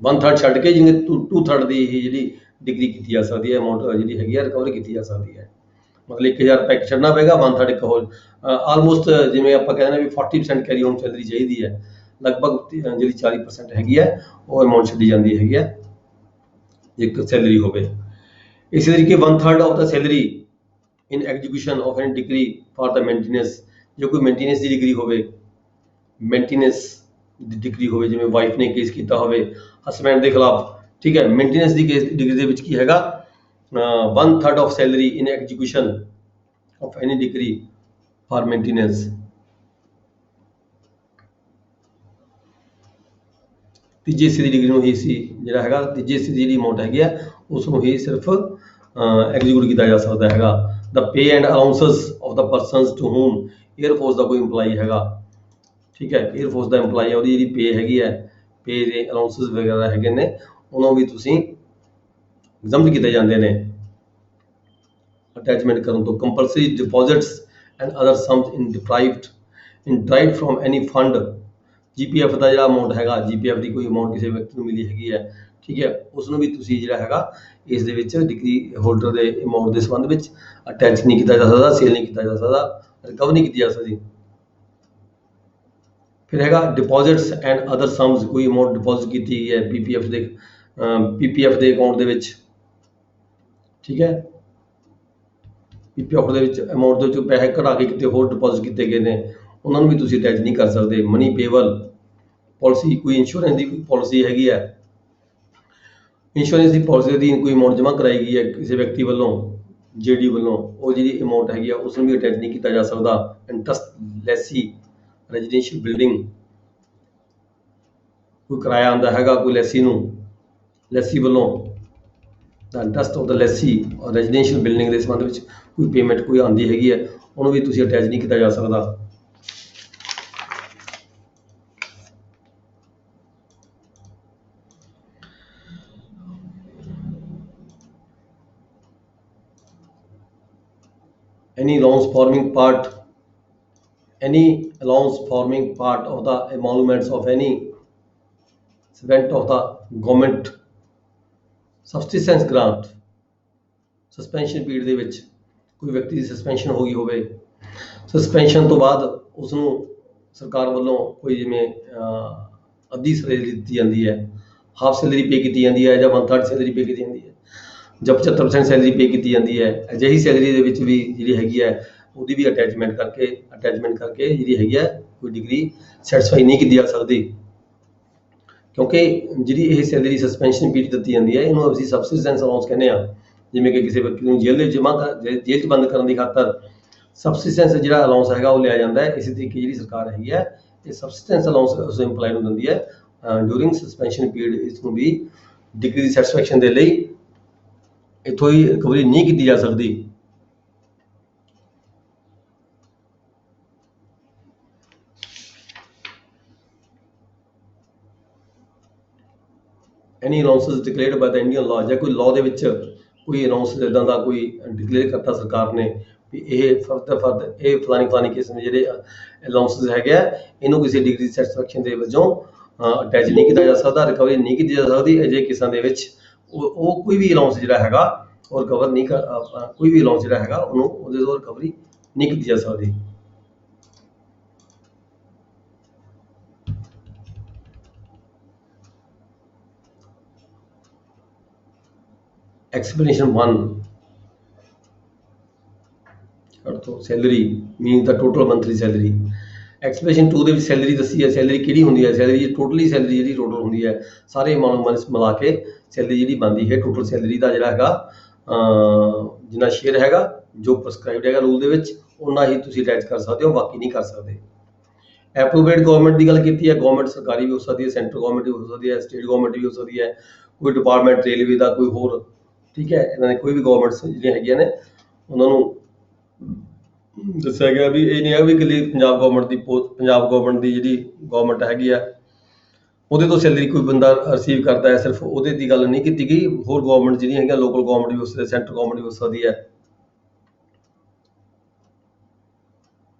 1/3 ਛੱਡ ਕੇ ਜਿਵੇਂ 2/3 ਦੀ ਹੀ ਜਿਹੜੀ ਡਿਗਰੀ ਕੀਤੀ ਜਾ ਸਕਦੀ ਹੈ, ਅਮਾਊਂਟ ਜਿਹੜੀ ਹੈਗੀ ਹੈ ਰਿਕਵਰ ਕੀਤੀ ਜਾ ਸਕਦੀ ਹੈ। मतलब 1000 रुपए छड्डना पेगा, 1/3 एक होर ਆਲਮੋਸਟ ਜਿਵੇਂ ਆਪਾਂ ਕਹਿੰਦੇ ਨੇ ਵੀ 40% ਕੈਰੀ ਹੋਮ ਸੈਲਰੀ ਚਾਹੀਦੀ ਹੈ, ਲਗਭਗ ਜਿਹੜੀ 40% ਹੈਗੀ ਹੈ ਉਹ ਅਮਾਉਂਟ ਛੱਡੀ ਜਾਂਦੀ ਹੈਗੀ ਹੈ ਇੱਕ ਸੈਲਰੀ ਹੋਵੇ। ਇਸੇ ਤਰੀਕੇ 1/3 of the salary in execution of any degree for the maintenance, ਜੇ ਕੋਈ ਮੇਨਟੇਨੈਂਸ ਦੀ ਡਿਗਰੀ ਹੋਵੇ, ਮੇਨਟੇਨੈਂਸ ਦੀ ਡਿਗਰੀ ਹੋਵੇ, ਜਿਵੇਂ ਵਾਈਫ ਨੇ ਕੇਸ ਕੀਤਾ ਹੋਵੇ ਹਸਬੈਂਡ ਦੇ ਖਿਲਾਫ, ਠੀਕ ਹੈ, ਮੇਨਟੇਨੈਂਸ ਦੀ ਕੇਸ ਡਿਗਰੀ ਦੇ ਵਿੱਚ ਕੀ ਹੈਗਾ 1/3 of salary in execution of any degree for maintenance. ਤੀਜੇ ਹਿੱਸੇ ਦੀ ਡਿਗਰੀ ਨੂੰ ਹੀ ਸੀ ਜਿਹੜਾ ਹੈਗਾ ਤੀਜੇ ਹਿੱਸੇ ਦੀ ਜਿਹੜੀ ਅਮਾਉਂਟ ਹੈਗੀ ਹੈ ਉਸ ਨੂੰ ਹੀ ਸਿਰਫ ਐਗਜ਼ੀਕਿਊਟ ਕੀਤਾ ਜਾ ਸਕਦਾ ਹੈਗਾ। The pay and allowances of the persons to whom, air force ਦਾ ਕੋਈ EMPLOYE ਹੈਗਾ, ਠੀਕ ਹੈ, 에ਅਰਫੋਰਸ ਦਾ EMPLOYE ਹੈ, ਉਹਦੀ ਜਿਹੜੀ ਪੇ ਹੈਗੀ ਹੈ, ਪੇ ਦੇ ਅਲਾਉਂਸਸ ਵਗੈਰਾ ਹੈਗੇ ਨੇ, ਉਹਨਾਂ ਵੀ ਤੁਸੀਂ ਐਗਜ਼ੈਂਪਟ ਕੀਤੇ ਜਾਂਦੇ ਨੇ ਅਟੈਚਮੈਂਟ ਕਰਨ ਤੋਂ। Compulsory deposits and other sums in derived from any fund, GPF ਦਾ ਜਿਹੜਾ ਅਮਾਉਂਟ ਹੈਗਾ, GPF ਦੀ ਕੋਈ ਅਮਾਉਂਟ ਕਿਸੇ ਵਿਅਕਤੀ ਨੂੰ ਮਿਲੀ ਹੈਗੀ ਹੈ, ਠੀਕ ਹੈ, ਉਸ ਨੂੰ ਵੀ ਤੁਸੀਂ ਜਿਹੜਾ ਹੈਗਾ ਇਸ ਦੇ ਵਿੱਚ ਡਿਗਰੀ ਹੋਲਡਰ ਦੇ ਅਮਾਉਂਟ ਦੇ ਸੰਬੰਧ ਵਿੱਚ ਅਟੈਚ ਨਹੀਂ ਕੀਤਾ ਜਾ ਸਕਦਾ, ਸੇਲ ਨਹੀਂ ਕੀਤਾ ਜਾ ਸਕਦਾ, ਰਿਕਵਰ ਨਹੀਂ ਕੀਤੀ ਜਾ ਸਕਦੀ। ਫਿਰ ਹੈਗਾ ਡਿਪੋਜ਼ਿਟਸ ਐਂਡ ਅਦਰ ਸਮਸ, ਕੋਈ ਅਮਾਉਂਟ ਡਿਪੋਜ਼ਿਟ ਕੀਤੀ ਗਈ ਹੈ PPF ਦੇ ਅਕਾਊਂਟ ਦੇ ਵਿੱਚ, ਠੀਕ ਹੈ, PPF ਦੇ ਵਿੱਚ ਅਮਾਉਂਟ ਦੇ ਵਿੱਚੋਂ ਪੈਸੇ ਕਢਾ ਕੇ ਕਿਤੇ ਹੋਰ ਡਿਪੋਜ਼ਿਟ ਕੀਤੇ ਗਏ ਨੇ, ਉਹਨਾਂ ਨੂੰ ਵੀ ਤੁਸੀਂ ਅਟੈਚ ਨਹੀਂ ਕਰ ਸਕਦੇ। ਮਨੀ ਪੇਬਲ ਪਾਲਿਸੀ, ਕੋਈ ਇੰਸ਼ੋਰੈਂਸ ਦੀ ਕੋਈ ਪਾਲਿਸੀ ਹੈਗੀ ਹੈ, ਇੰਸ਼ੋਰੈਂਸ ਦੀ ਪਾਲਿਸੀ ਦੀ ਕੋਈ ਅਮਾਉਂਟ ਜਮ੍ਹਾਂ ਕਰਾਈ ਗਈ ਹੈ ਕਿਸੇ ਵਿਅਕਤੀ ਵੱਲੋਂ, JD ਵੱਲੋਂ, ਉਹ ਜਿਹੜੀ ਅਮਾਉਂਟ ਹੈਗੀ ਆ ਉਸ ਨੂੰ ਵੀ ਅਟੈਚ ਨਹੀਂ ਕੀਤਾ ਜਾ ਸਕਦਾ। ਇੰਟਰਸਟ ਲੈਸੀ ਰੈਜ਼ੀਡੈਂਸ਼ੀਅਲ ਬਿਲਡਿੰਗ, ਕੋਈ ਕਿਰਾਇਆ ਆਉਂਦਾ ਹੈਗਾ ਕੋਈ ਲੈਸੀ ਨੂੰ, ਲੈਸੀ ਵੱਲੋਂ ਇੰਟਰਸਟ ਆਫ ਦ ਲੈਸੀ ਔਰ ਰੈਜ਼ੀਡੈਂਸ਼ੀਅਲ ਬਿਲਡਿੰਗ ਦੇ ਸੰਬੰਧ ਵਿੱਚ ਕੋਈ ਪੇਮੈਂਟ ਕੋਈ ਆਉਂਦੀ ਹੈਗੀ ਹੈ, ਉਹਨੂੰ ਵੀ ਤੁਸੀਂ ਅਟੈਚ ਨਹੀਂ ਕੀਤਾ ਜਾ ਸਕਦਾ। Any allowance forming part of the emoluments of any servant of the government subsistence grant, suspension period ਦੇ ਵਿੱਚ ਕੋਈ ਵਿਅਕਤੀ ਦੀ ਸਸਪੈਂਸ਼ਨ ਹੋ ਗਈ ਹੋਵੇ, ਸਸਪੈਂਸ਼ਨ ਤੋਂ ਬਾਅਦ ਉਸ ਨੂੰ ਸਰਕਾਰ ਵੱਲੋਂ ਕੋਈ ਜਿਵੇਂ ਅੱਧੀ ਸੈਲਰੀ ਦਿੱਤੀ ਜਾਂਦੀ ਹੈ, ਹਾਫ ਸੈਲਰੀ ਪੇ ਕੀਤੀ ਜਾਂਦੀ ਹੈ, ਜਾਂ 1/3 ਸੈਲਰੀ ਪੇ ਕੀਤੀ ਜਾਂਦੀ ਹੈ, ਜਾਂ 75% ਸੈਲਰੀ ਪੇ ਕੀਤੀ ਜਾਂਦੀ ਹੈ। ਅਜਿਹੀ ਸੈਲਰੀ ਦੇ ਵਿੱਚ ਵੀ ਜਿਹੜੀ ਹੈਗੀ ਹੈ ਉਹਦੀ ਵੀ ਅਟੈਚਮੈਂਟ ਕਰਕੇ ਜਿਹੜੀ ਹੈਗੀ ਹੈ ਕੋਈ ਡਿਗਰੀ ਸੈਟੀਸਫਾਈ ਨਹੀਂ ਕੀਤੀ ਜਾ ਸਕਦੀ, ਕਿਉਂਕਿ ਜਿਹੜੀ ਇਹ ਸੈਲਰੀ ਸਸਪੈਂਸ਼ਨ ਪੀਰੀਅਡ ਦਿੱਤੀ ਜਾਂਦੀ ਹੈ ਇਹਨੂੰ ਅਸੀਂ ਸਬਸਿਸਟੈਂਸ ਅਲਾਉਂਸ ਕਹਿੰਦੇ ਹਾਂ। ਜਿਵੇਂ ਕਿ ਕਿਸੇ ਵਿਅਕਤੀ ਨੂੰ ਜੇਲ੍ਹ 'ਚ ਬੰਦ ਕਰਨ ਦੀ ਖਾਤਰ ਸਬਸਿਸਟੈਂਸ ਜਿਹੜਾ ਅਲਾਉਂਸ ਹੈਗਾ ਉਹ ਲਿਆ ਜਾਂਦਾ ਹੈ। ਇਸੇ ਤਰੀਕੇ ਜਿਹੜੀ ਸਰਕਾਰ ਹੈਗੀ ਹੈ ਇਹ ਸਬਸਿਸਟੈਂਸ ਅਲਾਉਂਸ ਉਸ ਇੰਪਲਾਈ ਨੂੰ ਦਿੰਦੀ ਹੈ ਡਿਊਰਿੰਗ ਸਸਪੈਂਸ਼ਨ ਪੀਰੀਅਡ। ਇਸ ਨੂੰ ਵੀ ਡਿਗਰੀ ਦੀ ਸੈਟੀਸਫੈਕਸ਼ਨ ਦੇ ਲਈ ਇੱਥੋਂ ਹੀ ਰਿਕਵਰੀ ਨਹੀਂ ਕੀਤੀ ਜਾ ਸਕਦੀ। ਐਨੀ ਅਲਾਉਂਸਸ ਡਿਕਲੇਅਰਡ ਬਾਈ ਦ ਇੰਡੀਅਨ ਲਾਅ, ਜਾਂ ਕੋਈ ਲਾਅ ਦੇ ਵਿੱਚ ਕੋਈ ਅਨਾਉਂਸ ਇੱਦਾਂ ਦਾ ਕੋਈ ਡਿਕਲੇਅਰ ਕਰਤਾ ਸਰਕਾਰ ਨੇ ਵੀ ਇਹ ਫਰਦ ਇਹ ਫਲਾਣੀ ਕਿਸਮ ਦੇ ਜਿਹੜੇ ਅਲਾਉਂਸਸ ਹੈਗੇ ਆ ਇਹਨੂੰ ਕਿਸੇ ਡਿਗਰੀ ਸੈਟੀਸਫੈਕਸ਼ਨ ਦੇ ਵਜੋਂ ਅਟੈਚ ਨਹੀਂ ਕੀਤਾ ਜਾ ਸਕਦਾ, ਰਿਕਵਰੀ ਨਹੀਂ ਕੀਤੀ ਜਾ ਸਕਦੀ। ਅਜਿਹੇ ਕੇਸਾਂ ਦੇ ਵਿੱਚ ਉਹ ਕੋਈ ਵੀ ਅਲਾਉਂਸ ਜਿਹੜਾ ਹੈਗਾ ਉਹ ਰਿਕਵਰ ਨਹੀਂ ਕੋਈ ਵੀ ਅਲਾਉਂਸ ਜਿਹੜਾ ਹੈਗਾ ਉਹਨੂੰ ਉਹਦੇ ਤੋਂ ਰਿਕਵਰੀ ਨਹੀਂ ਕੀਤੀ ਜਾ ਸਕਦੀ। Explanation 1, ਸੈਲਰੀ ਮੀਨਸ ਦਾ ਟੋਟਲ ਮੰਥਲੀ ਸੈਲਰੀ। ਐਕਸਪਲੇਨੇਸ਼ਨ 2 ਦੇ ਵਿੱਚ ਸੈਲਰੀ ਦੱਸੀ ਹੈ, ਸੈਲਰੀ ਕਿਹੜੀ ਹੁੰਦੀ ਹੈ, ਸੈਲਰੀ ਟੋਟਲੀ ਸੈਲਰੀ ਜਿਹੜੀ ਟੋਟਲ ਹੁੰਦੀ ਹੈ ਸਾਰੇ ਅਮਾਉਂਟ ਮਿਲਾ ਕੇ ਸੈਲਰੀ ਜਿਹੜੀ ਬਣਦੀ ਹੈ ਟੋਟਲ ਸੈਲਰੀ ਦਾ ਜਿਹੜਾ ਹੈਗਾ ਜਿੰਨਾ ਸ਼ੇਅਰ ਹੈਗਾ ਜੋ ਪ੍ਰਸਕ੍ਰਾਈਬਡ ਹੈਗਾ ਰੂਲ ਦੇ ਵਿੱਚ ਉਨਾ ਹੀ ਤੁਸੀਂ ਅਟੈਚ ਕਰ ਸਕਦੇ ਹੋ, ਬਾਕੀ ਨਹੀਂ ਕਰ ਸਕਦੇ। ਐਪਰੂਵੇਡ ਗਵਰਨਮੈਂਟ ਦੀ ਗੱਲ ਕੀਤੀ ਹੈ, ਗਵਰਨਮੈਂਟ ਸਰਕਾਰੀ ਵੀ ਹੋ ਸਕਦੀ ਹੈ, ਸੈਂਟਰਲ ਗਵਰਨਮੈਂਟ ਵੀ ਹੋ ਸਕਦੀ ਹੈ, ਸਟੇਟ ਗਵਰਨਮੈਂਟ ਵੀ ਹੋ ਸਕਦੀ ਹੈ, ਕੋਈ ਡਿਪਾਰਟਮੈਂਟ ਰੇਲਵੇ ਦਾ ਕੋਈ ਹੋਰ, ਠੀਕ ਹੈ, ਇਹਨਾਂ ਨੇ ਕੋਈ ਵੀ ਗਵਰਨਮੈਂਟਸ ਜਿਹੜੀਆਂ ਹੈਗੀਆਂ ਨੇ ਉਹਨਾਂ ਨੂੰ ਦੱਸਿਆ ਗਿਆ ਵੀ ਇਹ ਨਹੀਂ ਹੈ ਵੀ ਇਕੱਲੀ ਪੰਜਾਬ ਗਵਰਨਮੈਂਟ ਦੀ ਜਿਹੜੀ ਗਵਰਨਮੈਂਟ ਹੈਗੀ ਆ ਉਹਦੇ ਤੋਂ ਸੈਲਰੀ ਕੋਈ ਬੰਦਾ ਰਿਸੀਵ ਕਰਦਾ ਹੈ, ਸਿਰਫ ਉਹਦੇ ਦੀ ਗੱਲ ਨਹੀਂ ਕੀਤੀ ਗਈ। ਹੋਰ ਗਵਰਨਮੈਂਟ ਜਿਹੜੀਆਂ ਹੈਗੀਆਂ ਲੋਕਲ ਗਵਰਨਮੈਂਟ ਵੀ ਹੋ ਸਕਦੀ ਹੈ, ਸੈਂਟਰਲ ਗਵਰਨਮੈਂਟ ਵੀ ਹੋ ਸਕਦੀ ਹੈ।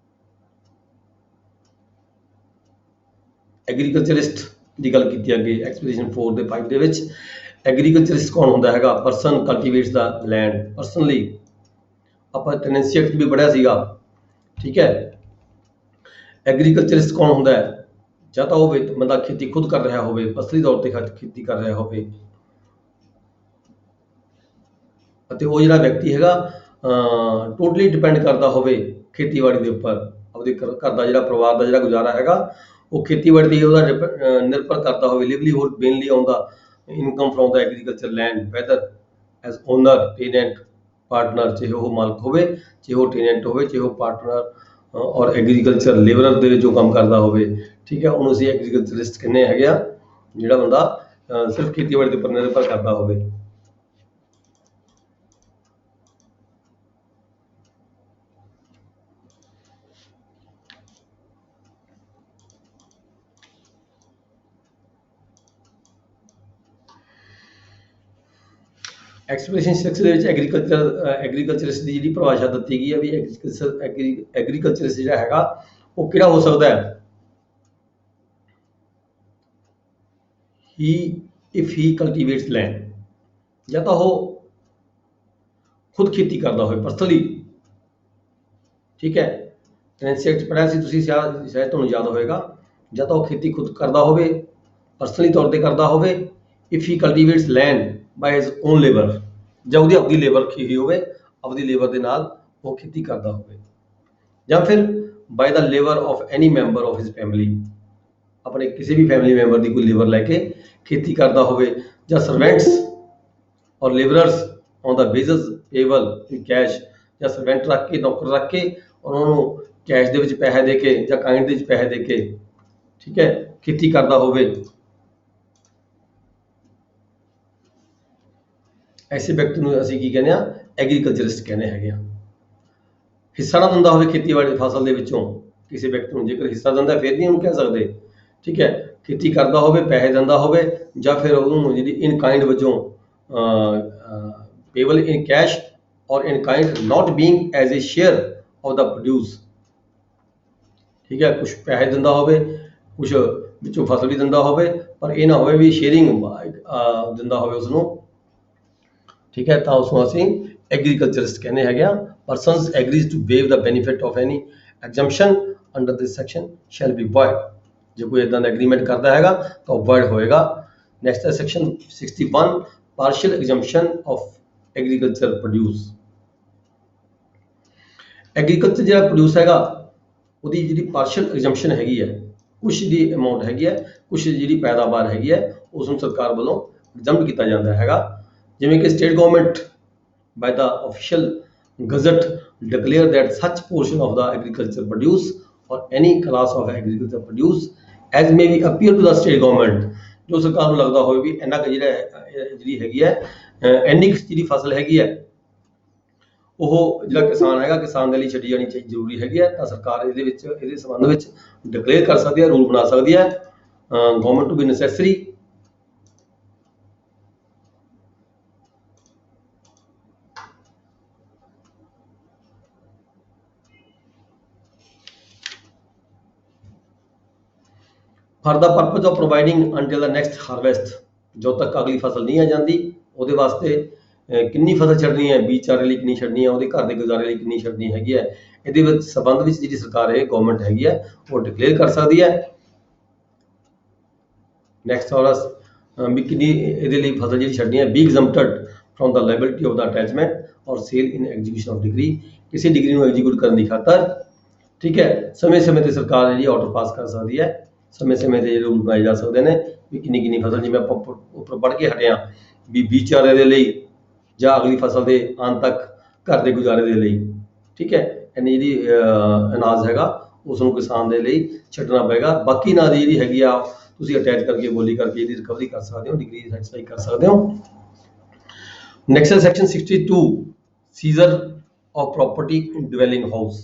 ਐਗਰੀਕਲਚਰਿਸਟ ਦੀ ਗੱਲ ਕੀਤੀ ਅੱਗੇ ਐਕਸਪਲੇਨੇਸ਼ਨ 4 ਦੇ 5 ਦੇ ਵਿੱਚ। ਐਗਰੀਕਲਚਰਿਸਟ ਕੌਣ ਹੁੰਦਾ ਹੈਗਾ? ਪਰਸਨ ਕਲਟੀਵੇਟਸ ਦਾ ਲੈਂਡ ਪਰਸਨਲੀ ਆਪਾਂ ਟੈਨੈਂਸੀ ਐਕਟ ਵੀ ਪੜ੍ਹਿਆ ਸੀਗਾ, ਠੀਕ ਹੈ। ਐਗਰੀਕਲਚਰਿਸਟ ਕੌਣ ਹੁੰਦਾ ਹੈ? ਜਾਂ ਤਾਂ ਉਹ ਬੰਦਾ ਖੇਤੀ ਖੁਦ ਕਰ ਰਿਹਾ ਹੋਵੇ, ਅਸਲੀ ਤੌਰ ਤੇ ਖੇਤੀ ਕਰ ਰਿਹਾ ਹੋਵੇ, ਅਤੇ ਉਹ ਜਿਹੜਾ ਵਿਅਕਤੀ ਹੈਗਾ ਟੋਟਲੀ ਡਿਪੈਂਡ ਕਰਦਾ ਹੋਵੇ ਖੇਤੀਬਾੜੀ ਦੇ ਉੱਪਰ। ਆਪਦੇ ਘਰ ਦਾ ਜਿਹੜਾ ਪਰਿਵਾਰ ਦਾ ਜਿਹੜਾ ਗੁਜ਼ਾਰਾ ਹੈਗਾ ਉਹ ਖੇਤੀਬਾੜੀ ਤੇ ਉਹਦਾ ਨਿਰਭਰ ਕਰਦਾ ਹੋਵੇ। Livelihood mainly on the income from the agriculture land, whether as owner, tenant, partner, ਚਾਹੇ ਉਹ ਮਾਲਕ ਹੋਵੇ, ਚਾਹੇ ਉਹ ਟੇਨੈਂਟ ਹੋਵੇ, ਚਾਹੇ ਉਹ ਪਾਰਟਨਰ ਔਰ ਐਗਰੀਕਲਚਰ ਲੇਬਰਰ ਦੇ ਵਿੱਚ ਉਹ ਕੰਮ ਕਰਦਾ ਹੋਵੇ, ਠੀਕ ਹੈ। ਉਹਨੂੰ ਅਸੀਂ ਐਗਰੀਕਲਚਰਿਸਟ ਕਹਿੰਦੇ ਹੈਗੇ ਆ, ਜਿਹੜਾ ਬੰਦਾ ਸਿਰਫ ਖੇਤੀਬਾੜੀ ਦੇ ਉੱਪਰ ਨਿਰਭਰ ਕਰਦਾ ਹੋਵੇ। ਐਕਸਪ੍ਰੈਸ਼ਨ 6 ਦੇ ਵਿੱਚ ਐਗਰੀਕਲਚਰਿਸਟ ਦੀ ਜਿਹੜੀ ਪਰਿਭਾਸ਼ਾ ਦਿੱਤੀ ਗਈ ਹੈ ਵੀ ਐਗਰੀਕਲਚਰਿਸਟ ਜਿਹੜਾ ਹੈਗਾ ਉਹ ਕਿਹੜਾ ਹੋ ਸਕਦਾ ਹੈ? ਇਫ ਹੀ ਕਲਟੀਵੇਟਸ ਲੈਂਡ, ਜਾਂ ਤਾਂ ਉਹ ਖੁਦ ਖੇਤੀ ਕਰਦਾ ਹੋਵੇ ਪਰਸਨਲੀ, ਠੀਕ ਹੈ। ਟੈਨੈਂਸੀ ਐਕਟ ਪੜ੍ਹਿਆ ਸੀ ਤੁਸੀਂ, ਸ਼ਾਇਦ ਤੁਹਾਨੂੰ ਯਾਦ ਹੋਵੇਗਾ। ਜਾਂ ਤਾਂ ਉਹ ਖੇਤੀ ਖੁਦ ਕਰਦਾ ਹੋਵੇ, ਪਰਸਨਲੀ ਤੌਰ ਤੇ ਕਰਦਾ ਹੋਵੇ, if he cultivates land by his own labour, ਜਾਂ ਉਹਦੀ ਆਪਣੀ ਲੇਬਰ ਰੱਖੀ ਹੋਈ ਹੋਵੇ, ਆਪਣੀ ਲੇਬਰ ਦੇ ਨਾਲ ਉਹ ਖੇਤੀ ਕਰਦਾ ਹੋਵੇ, ਜਾਂ ਫਿਰ by the labour of any member of his family, ਆਪਣੇ ਕਿਸੇ ਵੀ ਫੈਮਿਲੀ ਮੈਂਬਰ ਦੀ ਕੋਈ ਲੇਬਰ ਲੈ ਕੇ ਖੇਤੀ ਕਰਦਾ ਹੋਵੇ, ਜਾਂ servants or labourers on the basis payable in cash, ਜਾਂ ਸਰਵੈਂਟ ਰੱਖ ਕੇ, ਨੌਕਰ ਰੱਖ ਕੇ ਉਹਨਾਂ ਨੂੰ ਕੈਸ਼ ਦੇ ਵਿੱਚ ਪੈਸੇ ਦੇ ਕੇ ਜਾਂ ਕਾਇੰਡ ਦੇ ਵਿੱਚ ਪੈਸੇ ਦੇ ਕੇ, ਠੀਕ ਹੈ, ਖੇਤੀ ਕਰਦਾ ਹੋਵੇ। ਐਸੇ ਵਿਅਕਤੀ ਨੂੰ ਅਸੀਂ ਕੀ ਕਹਿੰਦੇ ਆ? ਐਗਰੀਕਲਚਰਿਸਟ ਕਹਿੰਦੇ ਹੈਗੇ ਆ। ਹਿੱਸਾ ਨਾ ਦਿੰਦਾ ਹੋਵੇ ਖੇਤੀਬਾੜੀ ਫਸਲ ਦੇ ਵਿੱਚੋਂ ਕਿਸੇ ਵਿਅਕਤੀ ਨੂੰ, ਜੇਕਰ ਹਿੱਸਾ ਦਿੰਦਾ ਫਿਰ ਨਹੀਂ ਉਹਨੂੰ ਕਹਿ ਸਕਦੇ, ਠੀਕ ਹੈ। ਖੇਤੀ ਕਰਦਾ ਹੋਵੇ, ਪੈਸੇ ਦਿੰਦਾ ਹੋਵੇ, ਜਾਂ ਫਿਰ ਉਹਨੂੰ ਜਿਹੜੀ ਇਨ ਕਾਇੰਡ ਵਜੋਂ payable in cash or in kind not being as a share of the produce, ਠੀਕ ਹੈ। ਕੁਛ ਪੈਸੇ ਦਿੰਦਾ ਹੋਵੇ, ਕੁਛ ਵਿੱਚੋਂ ਫਸਲ ਵੀ ਦਿੰਦਾ ਹੋਵੇ, ਪਰ ਇਹ ਨਾ ਹੋਵੇ ਵੀ ਸ਼ੇਅਰਿੰਗ ਦਿੰਦਾ ਹੋਵੇ ਉਸਨੂੰ, ਠੀਕ ਹੈ। ਤਾਂ ਉਸਨੂੰ ਅਸੀਂ ਐਗਰੀਕਲਚਰਿਸਟ ਕਹਿੰਦੇ ਹੈਗੇ ਆ। Persons agrees to waive the benefit of any exemption under this section shall be void, ਜੇ ਕੋਈ ਇਦਾਂ ਦਾ ਐਗਰੀਮੈਂਟ ਕਰਦਾ ਹੈਗਾ ਤਾਂ ਉਹ ਵੋਇਡ ਹੋਏਗਾ। ਨੈਕਸਟ ਹੈ section 61, partial exemption of agriculture produce. Agriculture ਜਿਹੜਾ ਪ੍ਰੋਡਿਊਸ ਹੈਗਾ ਉਹਦੀ ਜਿਹੜੀ ਪਾਰਸ਼ੀਅਲ ਐਗਜ਼ੰਪਸ਼ਨ ਹੈਗੀ ਹੈ, ਕੁਛ ਦੀ ਅਮਾਊਂਟ ਹੈਗੀ ਹੈ, ਕੁਛ ਜਿਹੜੀ ਪੈਦਾਵਾਰ ਹੈਗੀ ਹੈ ਉਸ ਨੂੰ ਸਰਕਾਰ ਵੱਲੋਂ ਐਗਜ਼ੰਪਟ ਕੀਤਾ ਜਾਂਦਾ ਹੈਗਾ। ਜਿਵੇਂ ਕਿ state government by the official gazette declare that such portion of the agriculture produce or any class of agriculture produce as may be appear to the state government, ਜੋ ਸਰਕਾਰ ਨੂੰ ਲੱਗਦਾ ਹੋਵੇ ਵੀ ਇੰਨਾ ਕੁ ਜਿਹੜੀ ਹੈਗੀ ਹੈ, ਇੰਨੀ ਜਿਹੜੀ ਫਸਲ ਹੈਗੀ ਹੈ ਉਹ ਜਿਹੜਾ ਕਿਸਾਨ ਹੈਗਾ, ਕਿਸਾਨ ਦੇ ਲਈ ਛੱਡੀ ਜਾਣੀ ਜ਼ਰੂਰੀ ਹੈਗੀ ਹੈ, ਤਾਂ ਸਰਕਾਰ ਇਹਦੇ ਸੰਬੰਧ ਵਿੱਚ ਡਿਕਲੇਅਰ ਕਰ ਸਕਦੀ ਹੈ, ਰੂਲ ਬਣਾ ਸਕਦੀ ਹੈ। Government to be necessary for the purpose of providing until the next harvest, जो तक अगली फसल नहीं आ जाती ਉਹਦੇ ਵਾਸਤੇ ਕਿੰਨੀ ਫਸਲ ਛੱਡਣੀ ਹੈ, ਬੀਜ ਚਾਰੇ ਲਈ ਕਿੰਨੀ ਛੱਡਣੀ ਹੈ, ਉਹਦੇ ਘਰ ਦੇ ਗੁਜ਼ਾਰੇ ਲਈ ਕਿੰਨੀ ਛੱਡਣੀ ਹੈਗੀ ਹੈ, ਇਹਦੇ ਵਿੱਚ ਸੰਬੰਧ ਵਿੱਚ ਜਿਹੜੀ ਸਰਕਾਰ ਹੈ, ਗਵਰਨਮੈਂਟ ਹੈਗੀ ਹੈ, ਉਹ ਡਿਕਲੇਅਰ ਕਰ ਸਕਦੀ ਹੈ। ਨੈਕਸਟ ਔਰਸ ਵੀ ਕਿੰਨੀ ਇਹਦੇ ਲਈ ਫਸਲ ਜਿਹੜੀ ਛੱਡਣੀ ਹੈ, be exempted from the liability of the attachment or sale in execution of degree, ਕਿਸੇ ਡਿਗਰੀ ਨੂੰ ਐਗਜ਼ੀਕਿਊਟ ਕਰਨ ਦੀ ਖਾਤਰ, ਠੀਕ ਹੈ। ਸਮੇਂ-ਸਮੇਂ ਤੇ ਸਰਕਾਰ ਜਿਹੜੀ ਆਰਡਰ ਪਾਸ ਕਰ ਸਕਦੀ ਹੈ, ਸਮੇਂ-ਸਮੇਂ ਤੇ ਰੂਲ ਬਣਾਏ ਜਾ ਸਕਦੇ ਨੇ ਵੀ ਕਿੰਨੀ ਫਸਲ, ਜਿਵੇਂ ਆਪਾਂ ਉੱਪਰ ਪੜ੍ਹ ਕੇ ਹਟੇ ਹਾਂ ਵੀ ਬੀਜ ਚਾਰੇ ਦੇ ਲਈ ਜਾਂ ਅਗਲੀ ਫਸਲ ਦੇ ਆਉਣ ਤੱਕ ਘਰ ਦੇ ਗੁਜ਼ਾਰੇ ਦੇ ਲਈ, ਠੀਕ ਹੈ, ਇੰਨੀ ਜਿਹੜੀ ਅਨਾਜ ਹੈਗਾ ਉਸ ਨੂੰ ਕਿਸਾਨ ਦੇ ਲਈ ਛੱਡਣਾ ਪਏਗਾ। ਬਾਕੀ ਅਨਾਜ ਜਿਹੜੀ ਹੈਗੀ ਆ ਤੁਸੀਂ ਅਟੈਚ ਕਰਕੇ ਬੋਲੀ ਕਰਕੇ ਇਹਦੀ ਰਿਕਵਰੀ ਕਰ ਸਕਦੇ ਹੋ, ਡਿਗਰੀ ਸੈਟੀਸਫਾਈ ਕਰ ਸਕਦੇ ਹੋ। Next section 62, seizure of property in dwelling house.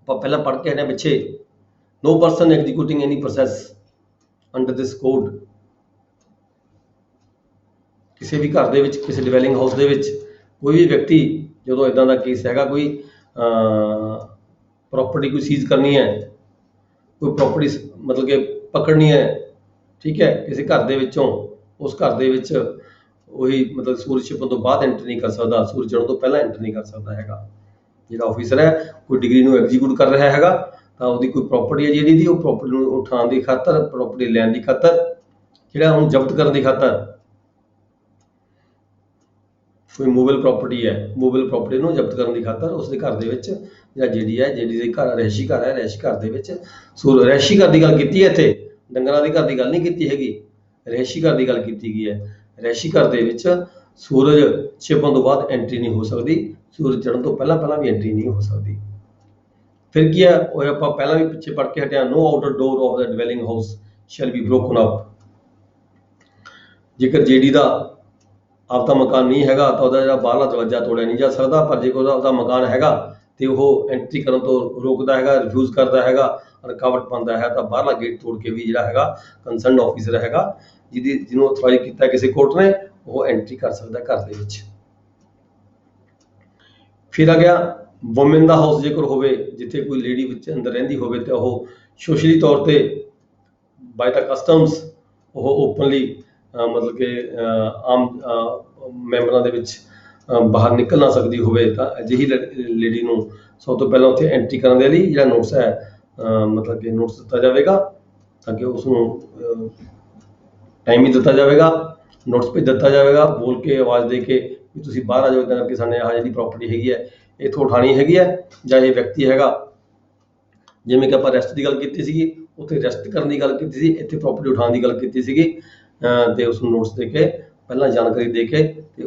ਆਪਾਂ ਪਹਿਲਾਂ ਪੜ੍ਹ ਕੇ ਹਟੇ ਪਿੱਛੇ, no person executing any process under this code, ਕਿਸੇ ਵੀ ਘਰ ਦੇ ਵਿੱਚ, ਕਿਸੇ ਡਿਵੈਲਿੰਗ ਹਾਊਸ ਦੇ ਵਿੱਚ ਕੋਈ ਵੀ ਵਿਅਕਤੀ ਜਦੋਂ ਇਦਾਂ ਦਾ ਕੇਸ ਹੈਗਾ, ਕੋਈ ਪ੍ਰੋਪਰਟੀ ਕੋਈ ਸੀਜ਼ ਕਰਨੀ ਹੈ, ਕੋਈ ਪ੍ਰੋਪਰਟੀ ਮਤਲਬ ਕਿ ਪਕੜਨੀ ਹੈ, ਠੀਕ ਹੈ, ਕਿਸੇ ਘਰ ਦੇ ਵਿੱਚੋਂ, ਉਸ ਘਰ ਦੇ ਵਿੱਚ ਉਹੀ ਮਤਲਬ ਸੂਰਜ ਛਿਪਣ ਤੋਂ ਬਾਅਦ ਐਂਟਰ ਨਹੀਂ ਕਰ ਸਕਦਾ, ਸੂਰਜ ਚੜ੍ਹਨ ਤੋਂ ਪਹਿਲਾਂ ਐਂਟਰ ਨਹੀਂ ਕਰ ਸਕਦਾ ਹੈਗਾ। ਜਿਹੜਾ ਆਫੀਸਰ ਹੈ ਕੋਈ ਡਿਗਰੀ ਨੂੰ ਐਗਜ਼ੀਕਿਊਟ ਕਰ ਰਿਹਾ ਹੈਗਾ ਤਾਂ ਉਹਦੀ ਕੋਈ ਪ੍ਰਾਪਰਟੀ ਹੈ ਜਿਹੜੀ ਦੀ ਉਹ ਪ੍ਰਾਪਰਟੀ ਨੂੰ ਉਠਾਉਣ ਦੀ ਖਾਤਰ, ਪ੍ਰਾਪਰਟੀ ਲੈਣ ਦੀ ਖਾਤਰ, ਜਿਹੜਾ ਉਹਨੂੰ ਜ਼ਬਤ ਕਰਨ ਦੀ ਖਾਤਰ, ਕੋਈ ਮੂਵੇਬਲ ਪ੍ਰਾਪਰਟੀ ਹੈ, ਮੂਵੇਬਲ ਪ੍ਰਾਪਰਟੀ ਨੂੰ ਜ਼ਬਤ ਕਰਨ ਦੀ ਖਾਤਰ ਉਸਦੇ ਘਰ ਦੇ ਵਿੱਚ ਜਾਂ ਜਿਹੜੀ ਹੈ, ਜਿਹੜੀ ਦੇ ਘਰ ਰਿਹਾਇਸ਼ੀ ਘਰ ਹੈ, ਰਿਹਾਇਸ਼ੀ ਘਰ ਦੇ ਵਿੱਚ ਰਿਹਾਇਸ਼ੀ ਘਰ ਦੀ ਗੱਲ ਕੀਤੀ ਹੈ ਇੱਥੇ, ਡੰਗਰਾਂ ਦੇ ਘਰ ਦੀ ਗੱਲ ਨਹੀਂ ਕੀਤੀ ਹੈਗੀ, ਰਿਹਾਇਸ਼ੀ ਘਰ ਦੀ ਗੱਲ ਕੀਤੀ ਗਈ ਹੈ। ਰਿਹਾਇਸ਼ੀ ਘਰ ਦੇ ਵਿੱਚ ਸੂਰਜ ਛਿਪਣ ਤੋਂ ਬਾਅਦ ਐਂਟਰੀ ਨਹੀਂ ਹੋ ਸਕਦੀ, ਸੂਰਜ ਚੜ੍ਹਨ ਤੋਂ ਪਹਿਲਾਂ ਵੀ ਐਂਟਰੀ ਨਹੀਂ ਹੋ ਸਕਦੀ। ਫਿਰ ਕੀ ਹੈ, ਉਹ ਆਪਾਂ ਪਹਿਲਾਂ ਵੀ ਪਿੱਛੇ ਪੜ੍ਹ ਕੇ ਹਟਿਆ, no outer door of the dwelling house shall be broken up. ਜੇਕਰ ਜਿਹੜੀ ਦਾ ਆਪਦਾ ਮਕਾਨ ਨਹੀਂ ਹੈਗਾ ਤਾਂ ਉਹਦਾ ਜਿਹੜਾ ਬਾਹਰਲਾ ਦਰਵਾਜ਼ਾ ਤੋੜਿਆ ਨਹੀਂ ਜਾ ਸਕਦਾ, ਪਰ ਜੇਕਰ ਉਹਦਾ ਆਪਦਾ ਮਕਾਨ ਹੈਗਾ ਤੇ ਉਹ ਐਂਟਰੀ ਕਰਨ ਤੋਂ ਰੋਕਦਾ ਹੈਗਾ, ਰਿਫਿਊਜ਼ ਕਰਦਾ ਹੈਗਾ, ਰੁਕਾਵਟ ਪਾਉਂਦਾ ਹੈ ਤਾਂ ਬਾਹਰਲਾ ਗੇਟ ਤੋੜ ਕੇ ਵੀ ਜਿਹੜਾ ਹੈਗਾ ਕੰਸਰਨਡ ਆਫੀਸਰ ਹੈਗਾ ਜਿਹਨੂੰ ਅਥੋਰਾਈਜ਼ ਕੀਤਾ ਕਿਸੇ ਕੋਰਟ ਨੇ, ਉਹ ਐਂਟਰੀ ਕਰ ਸਕਦਾ ਘਰ ਦੇ ਵਿੱਚ। ਫਿਰ ਆ ਗਿਆ ਵੂਮਨ ਦਾ ਹਾਊਸ, ਜੇਕਰ ਹੋਵੇ ਜਿੱਥੇ ਕੋਈ ਲੇਡੀ ਵਿੱਚ ਅੰਦਰ ਰਹਿੰਦੀ ਹੋਵੇ ਤੇ ਉਹ ਸੋਸ਼ਲੀ ਤੌਰ ਤੇ ਬਾਈ ਦਾ ਕਸਟਮਸ ਉਹ ਓਪਨਲੀ ਮਤਲਬ ਕਿ ਆਮ ਮੈਂਬਰਾਂ ਦੇ ਵਿੱਚ ਬਾਹਰ ਨਿਕਲ ਨਾ ਸਕਦੀ ਹੋਵੇ ਤਾਂ ਅਜਿਹੀ ਲੇਡੀ ਨੂੰ ਸਭ ਤੋਂ ਪਹਿਲਾਂ ਉੱਥੇ ਐਂਟਰੀ ਕਰਨ ਦੇ ਲਈ ਜਿਹੜਾ ਨੋਟਿਸ ਹੈ ਮਤਲਬ ਕਿ ਨੋਟਿਸ ਦਿੱਤਾ ਜਾਵੇਗਾ ਤਾਂ ਕਿ ਉਸ ਨੂੰ ਟਾਈਮ ਵੀ ਦਿੱਤਾ ਜਾਵੇਗਾ, ਨੋਟਿਸ ਭੇਜ ਦਿੱਤਾ ਜਾਵੇਗਾ, ਬੋਲ ਕੇ ਆਵਾਜ਼ ਦੇ ਕੇ ਵੀ ਤੁਸੀਂ ਬਾਹਰ ਆ ਜਾਓ, ਇੱਦਾਂ ਕਰਕੇ ਸਾਡੇ ਆਹ ਜਿਹੜੀ ਪ੍ਰਾਪਰਟੀ ਹੈਗੀ ਹੈ ਇੱਥੋਂ ਉਠਾਣੀ ਹੈਗੀ ਹੈ, ਜਾਂ ਇਹ ਵਿਅਕਤੀ ਹੈਗਾ ਜਿਵੇਂ ਕਿ ਆਪਾਂ ਰੈਸਟ ਦੀ ਗੱਲ ਕੀਤੀ ਸੀਗੀ, ਉੱਥੇ ਰੈਸਟ ਕਰਨ ਦੀ ਗੱਲ ਕੀਤੀ ਸੀ, ਇੱਥੇ ਪ੍ਰਾਪਰਟੀ ਉਠਾਉਣ ਦੀ ਗੱਲ ਕੀਤੀ ਸੀਗੀ, ਤੇ ਉਸ ਨੂੰ ਨੋਟਿਸ ਦੇ ਕੇ ਪਹਿਲਾਂ ਜਾਣਕਾਰੀ ਦੇ ਕੇ ਤੇ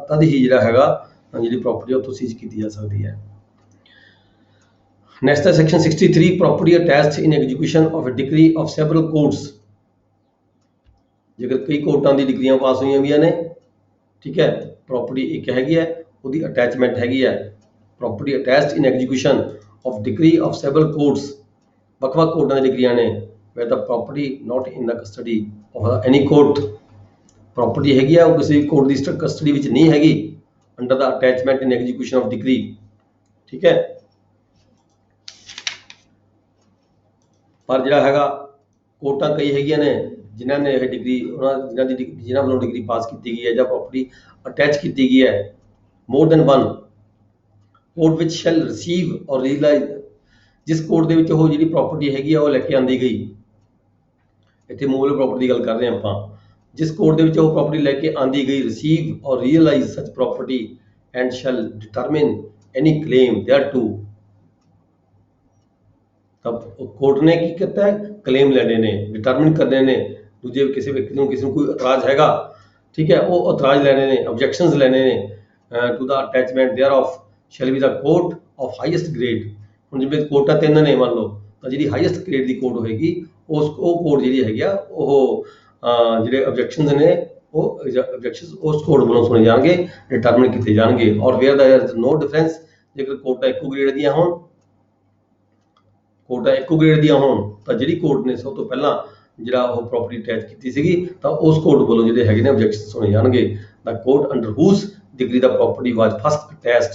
ਤਦ ਹੀ ਜਿਹੜਾ ਹੈਗਾ ਜਿਹੜੀ ਪ੍ਰਾਪਰਟੀ ਉੱਥੋਂ ਸੀਜ਼ ਕੀਤੀ ਜਾ ਸਕਦੀ ਹੈ। ਨੈਕਸਟ ਹੈ section 63, property attached in execution of a decree of several courts. ਜੇਕਰ ਕਈ ਕੋਰਟਾਂ ਦੀ ਡਿਗਰੀਆਂ ਪਾਸ ਹੋਈਆਂ ਵੀਆਂ ਨੇ, ਠੀਕ ਹੈ, ਪ੍ਰਾਪਰਟੀ ਇੱਕ ਹੈਗੀ ਹੈ, ਉਹਦੀ ਅਟੈਚਮੈਂਟ ਹੈਗੀ ਹੈ, property attached in execution of decree of several courts, ਵੱਖ-ਵੱਖ ਕੋਰਟਾਂ ਦੀਆਂ ਡਿਗਰੀਆਂ ਨੇ, where the property not in the custody of any court, property ਹੈਗੀ ਆ ਉਹ ਕਿਸੇ ਕੋਰਟ ਦੀ ਕਸਟਡੀ ਵਿੱਚ ਨਹੀਂ ਹੈਗੀ, under the attachment in execution of decree, ਠੀਕ ਹੈ। ਪਰ ਜਿਹੜਾ ਹੈਗਾ ਕੋਰਟਾਂ ਕਈ ਹੈਗੀਆਂ ਨੇ ਜਿਨ੍ਹਾਂ ਨੇ ਇਹ ਡਿਗਰੀ ਜਿਨ੍ਹਾਂ ਵੱਲੋਂ ਡਿਗਰੀ ਪਾਸ ਕੀਤੀ ਗਈ ਹੈ ਜਾਂ ਪ੍ਰਾਪਰਟੀ ਅਟੈਚ ਕੀਤੀ ਗਈ ਹੈ, ਮੋਰ ਦੈਨ ਵਨ ਕੋਰਟ ਵਿੱਚ ਸ਼ੈਲ ਰਿਸੀਵ ਔਰ ਰੀਅਲਾਈਜ਼, ਜਿਸ ਕੋਰਟ ਦੇ ਵਿੱਚ ਉਹ ਜਿਹੜੀ ਪ੍ਰਾਪਰਟੀ ਹੈਗੀ ਆ ਉਹ ਲੈ ਕੇ ਆਂਦੀ ਗਈ, ਇੱਥੇ ਮੂਵੇਬਲ ਪ੍ਰਾਪਰਟੀ ਦੀ ਗੱਲ ਕਰ ਰਹੇ ਹਾਂ ਆਪਾਂ, ਜਿਸ ਕੋਰਟ ਦੇ ਵਿੱਚ ਉਹ ਪ੍ਰਾਪਰਟੀ ਲੈ ਕੇ ਆਂਦੀ ਗਈ, receive or realise such property and shall determine any claim thereto. ਤਾਂ ਕੋਰਟ ਨੇ ਕੀ ਕੀਤਾ ਹੈ, ਕਲੇਮ ਲੈਣੇ ਨੇ, ਡਿਟਰਮਿਨ ਕਰਨੇ ਨੇ, ਦੂਜੇ ਕਿਸੇ ਵਿਅਕਤੀ ਨੂੰ ਕਿਸੇ ਨੂੰ ਕੋਈ ਇਤਰਾਜ਼ ਹੈਗਾ, ਠੀਕ ਹੈ, ਉਹ ਇਤਰਾਜ਼ ਲੈਣੇ ਨੇ, ਆਬਜੈਕਸ਼ਨਸ ਲੈਣੇ ਨੇ to the attachment thereof shall be the court of highest grade. ਹੁਣ ਜਿਵੇਂ ਕੋਰਟਾਂ ਤਿੰਨ ਨੇ ਮੰਨ ਲਓ, ਤਾਂ ਜਿਹੜੀ ਹਾਈਐਸਟ ਗ੍ਰੇਡ ਦੀ ਕੋਰਟ ਹੋਏਗੀ ਉਹ ਕੋਰਟ ਜਿਹੜੀ ਹੈਗੀ ਆ ਉਹ ਜਿਹੜੇ ਆਬਜੈਕਸ਼ਨਸ ਨੇ ਉਹ ਆਬਜੈਕਸ਼ਨਸ ਉਸ ਕੋਰਟ ਵੱਲੋਂ ਸੁਣੇ ਜਾਣਗੇ, ਡਿਟਰਮਿਨ ਕੀਤੇ ਜਾਣਗੇ। Or where there is no difference, ਜੇਕਰ ਕੋਰਟਾਂ ਇੱਕੋ ਗ੍ਰੇਡ ਦੀਆਂ ਹੋਣ, ਕੋਰਟਾਂ ਇੱਕੋ ਗ੍ਰੇਡ ਦੀਆਂ ਹੋਣ ਤਾਂ ਜਿਹੜੀ ਕੋਰਟ ਨੇ ਸਭ ਤੋਂ ਪਹਿਲਾਂ ਜਿਹੜਾ ਉਹ ਪ੍ਰਾਪਰਟੀ ਅਟੈਚ ਕੀਤੀ ਸੀਗੀ ਤਾਂ ਉਸ ਕੋਰਟ ਵੱਲੋਂ ਜਿਹੜੇ ਹੈਗੇ ਨੇ ਆਬਜੈਕਸ਼ਨ ਸੁਣੇ ਜਾਣਗੇ। ਦਾ ਕੋਰਟ ਅੰਡਰ ਹੂਜ਼ ਡਿਗਰੀ ਦਾ ਪ੍ਰਾਪਰਟੀ ਵਾਜ ਫਸਟ ਅਟੈਚਡ,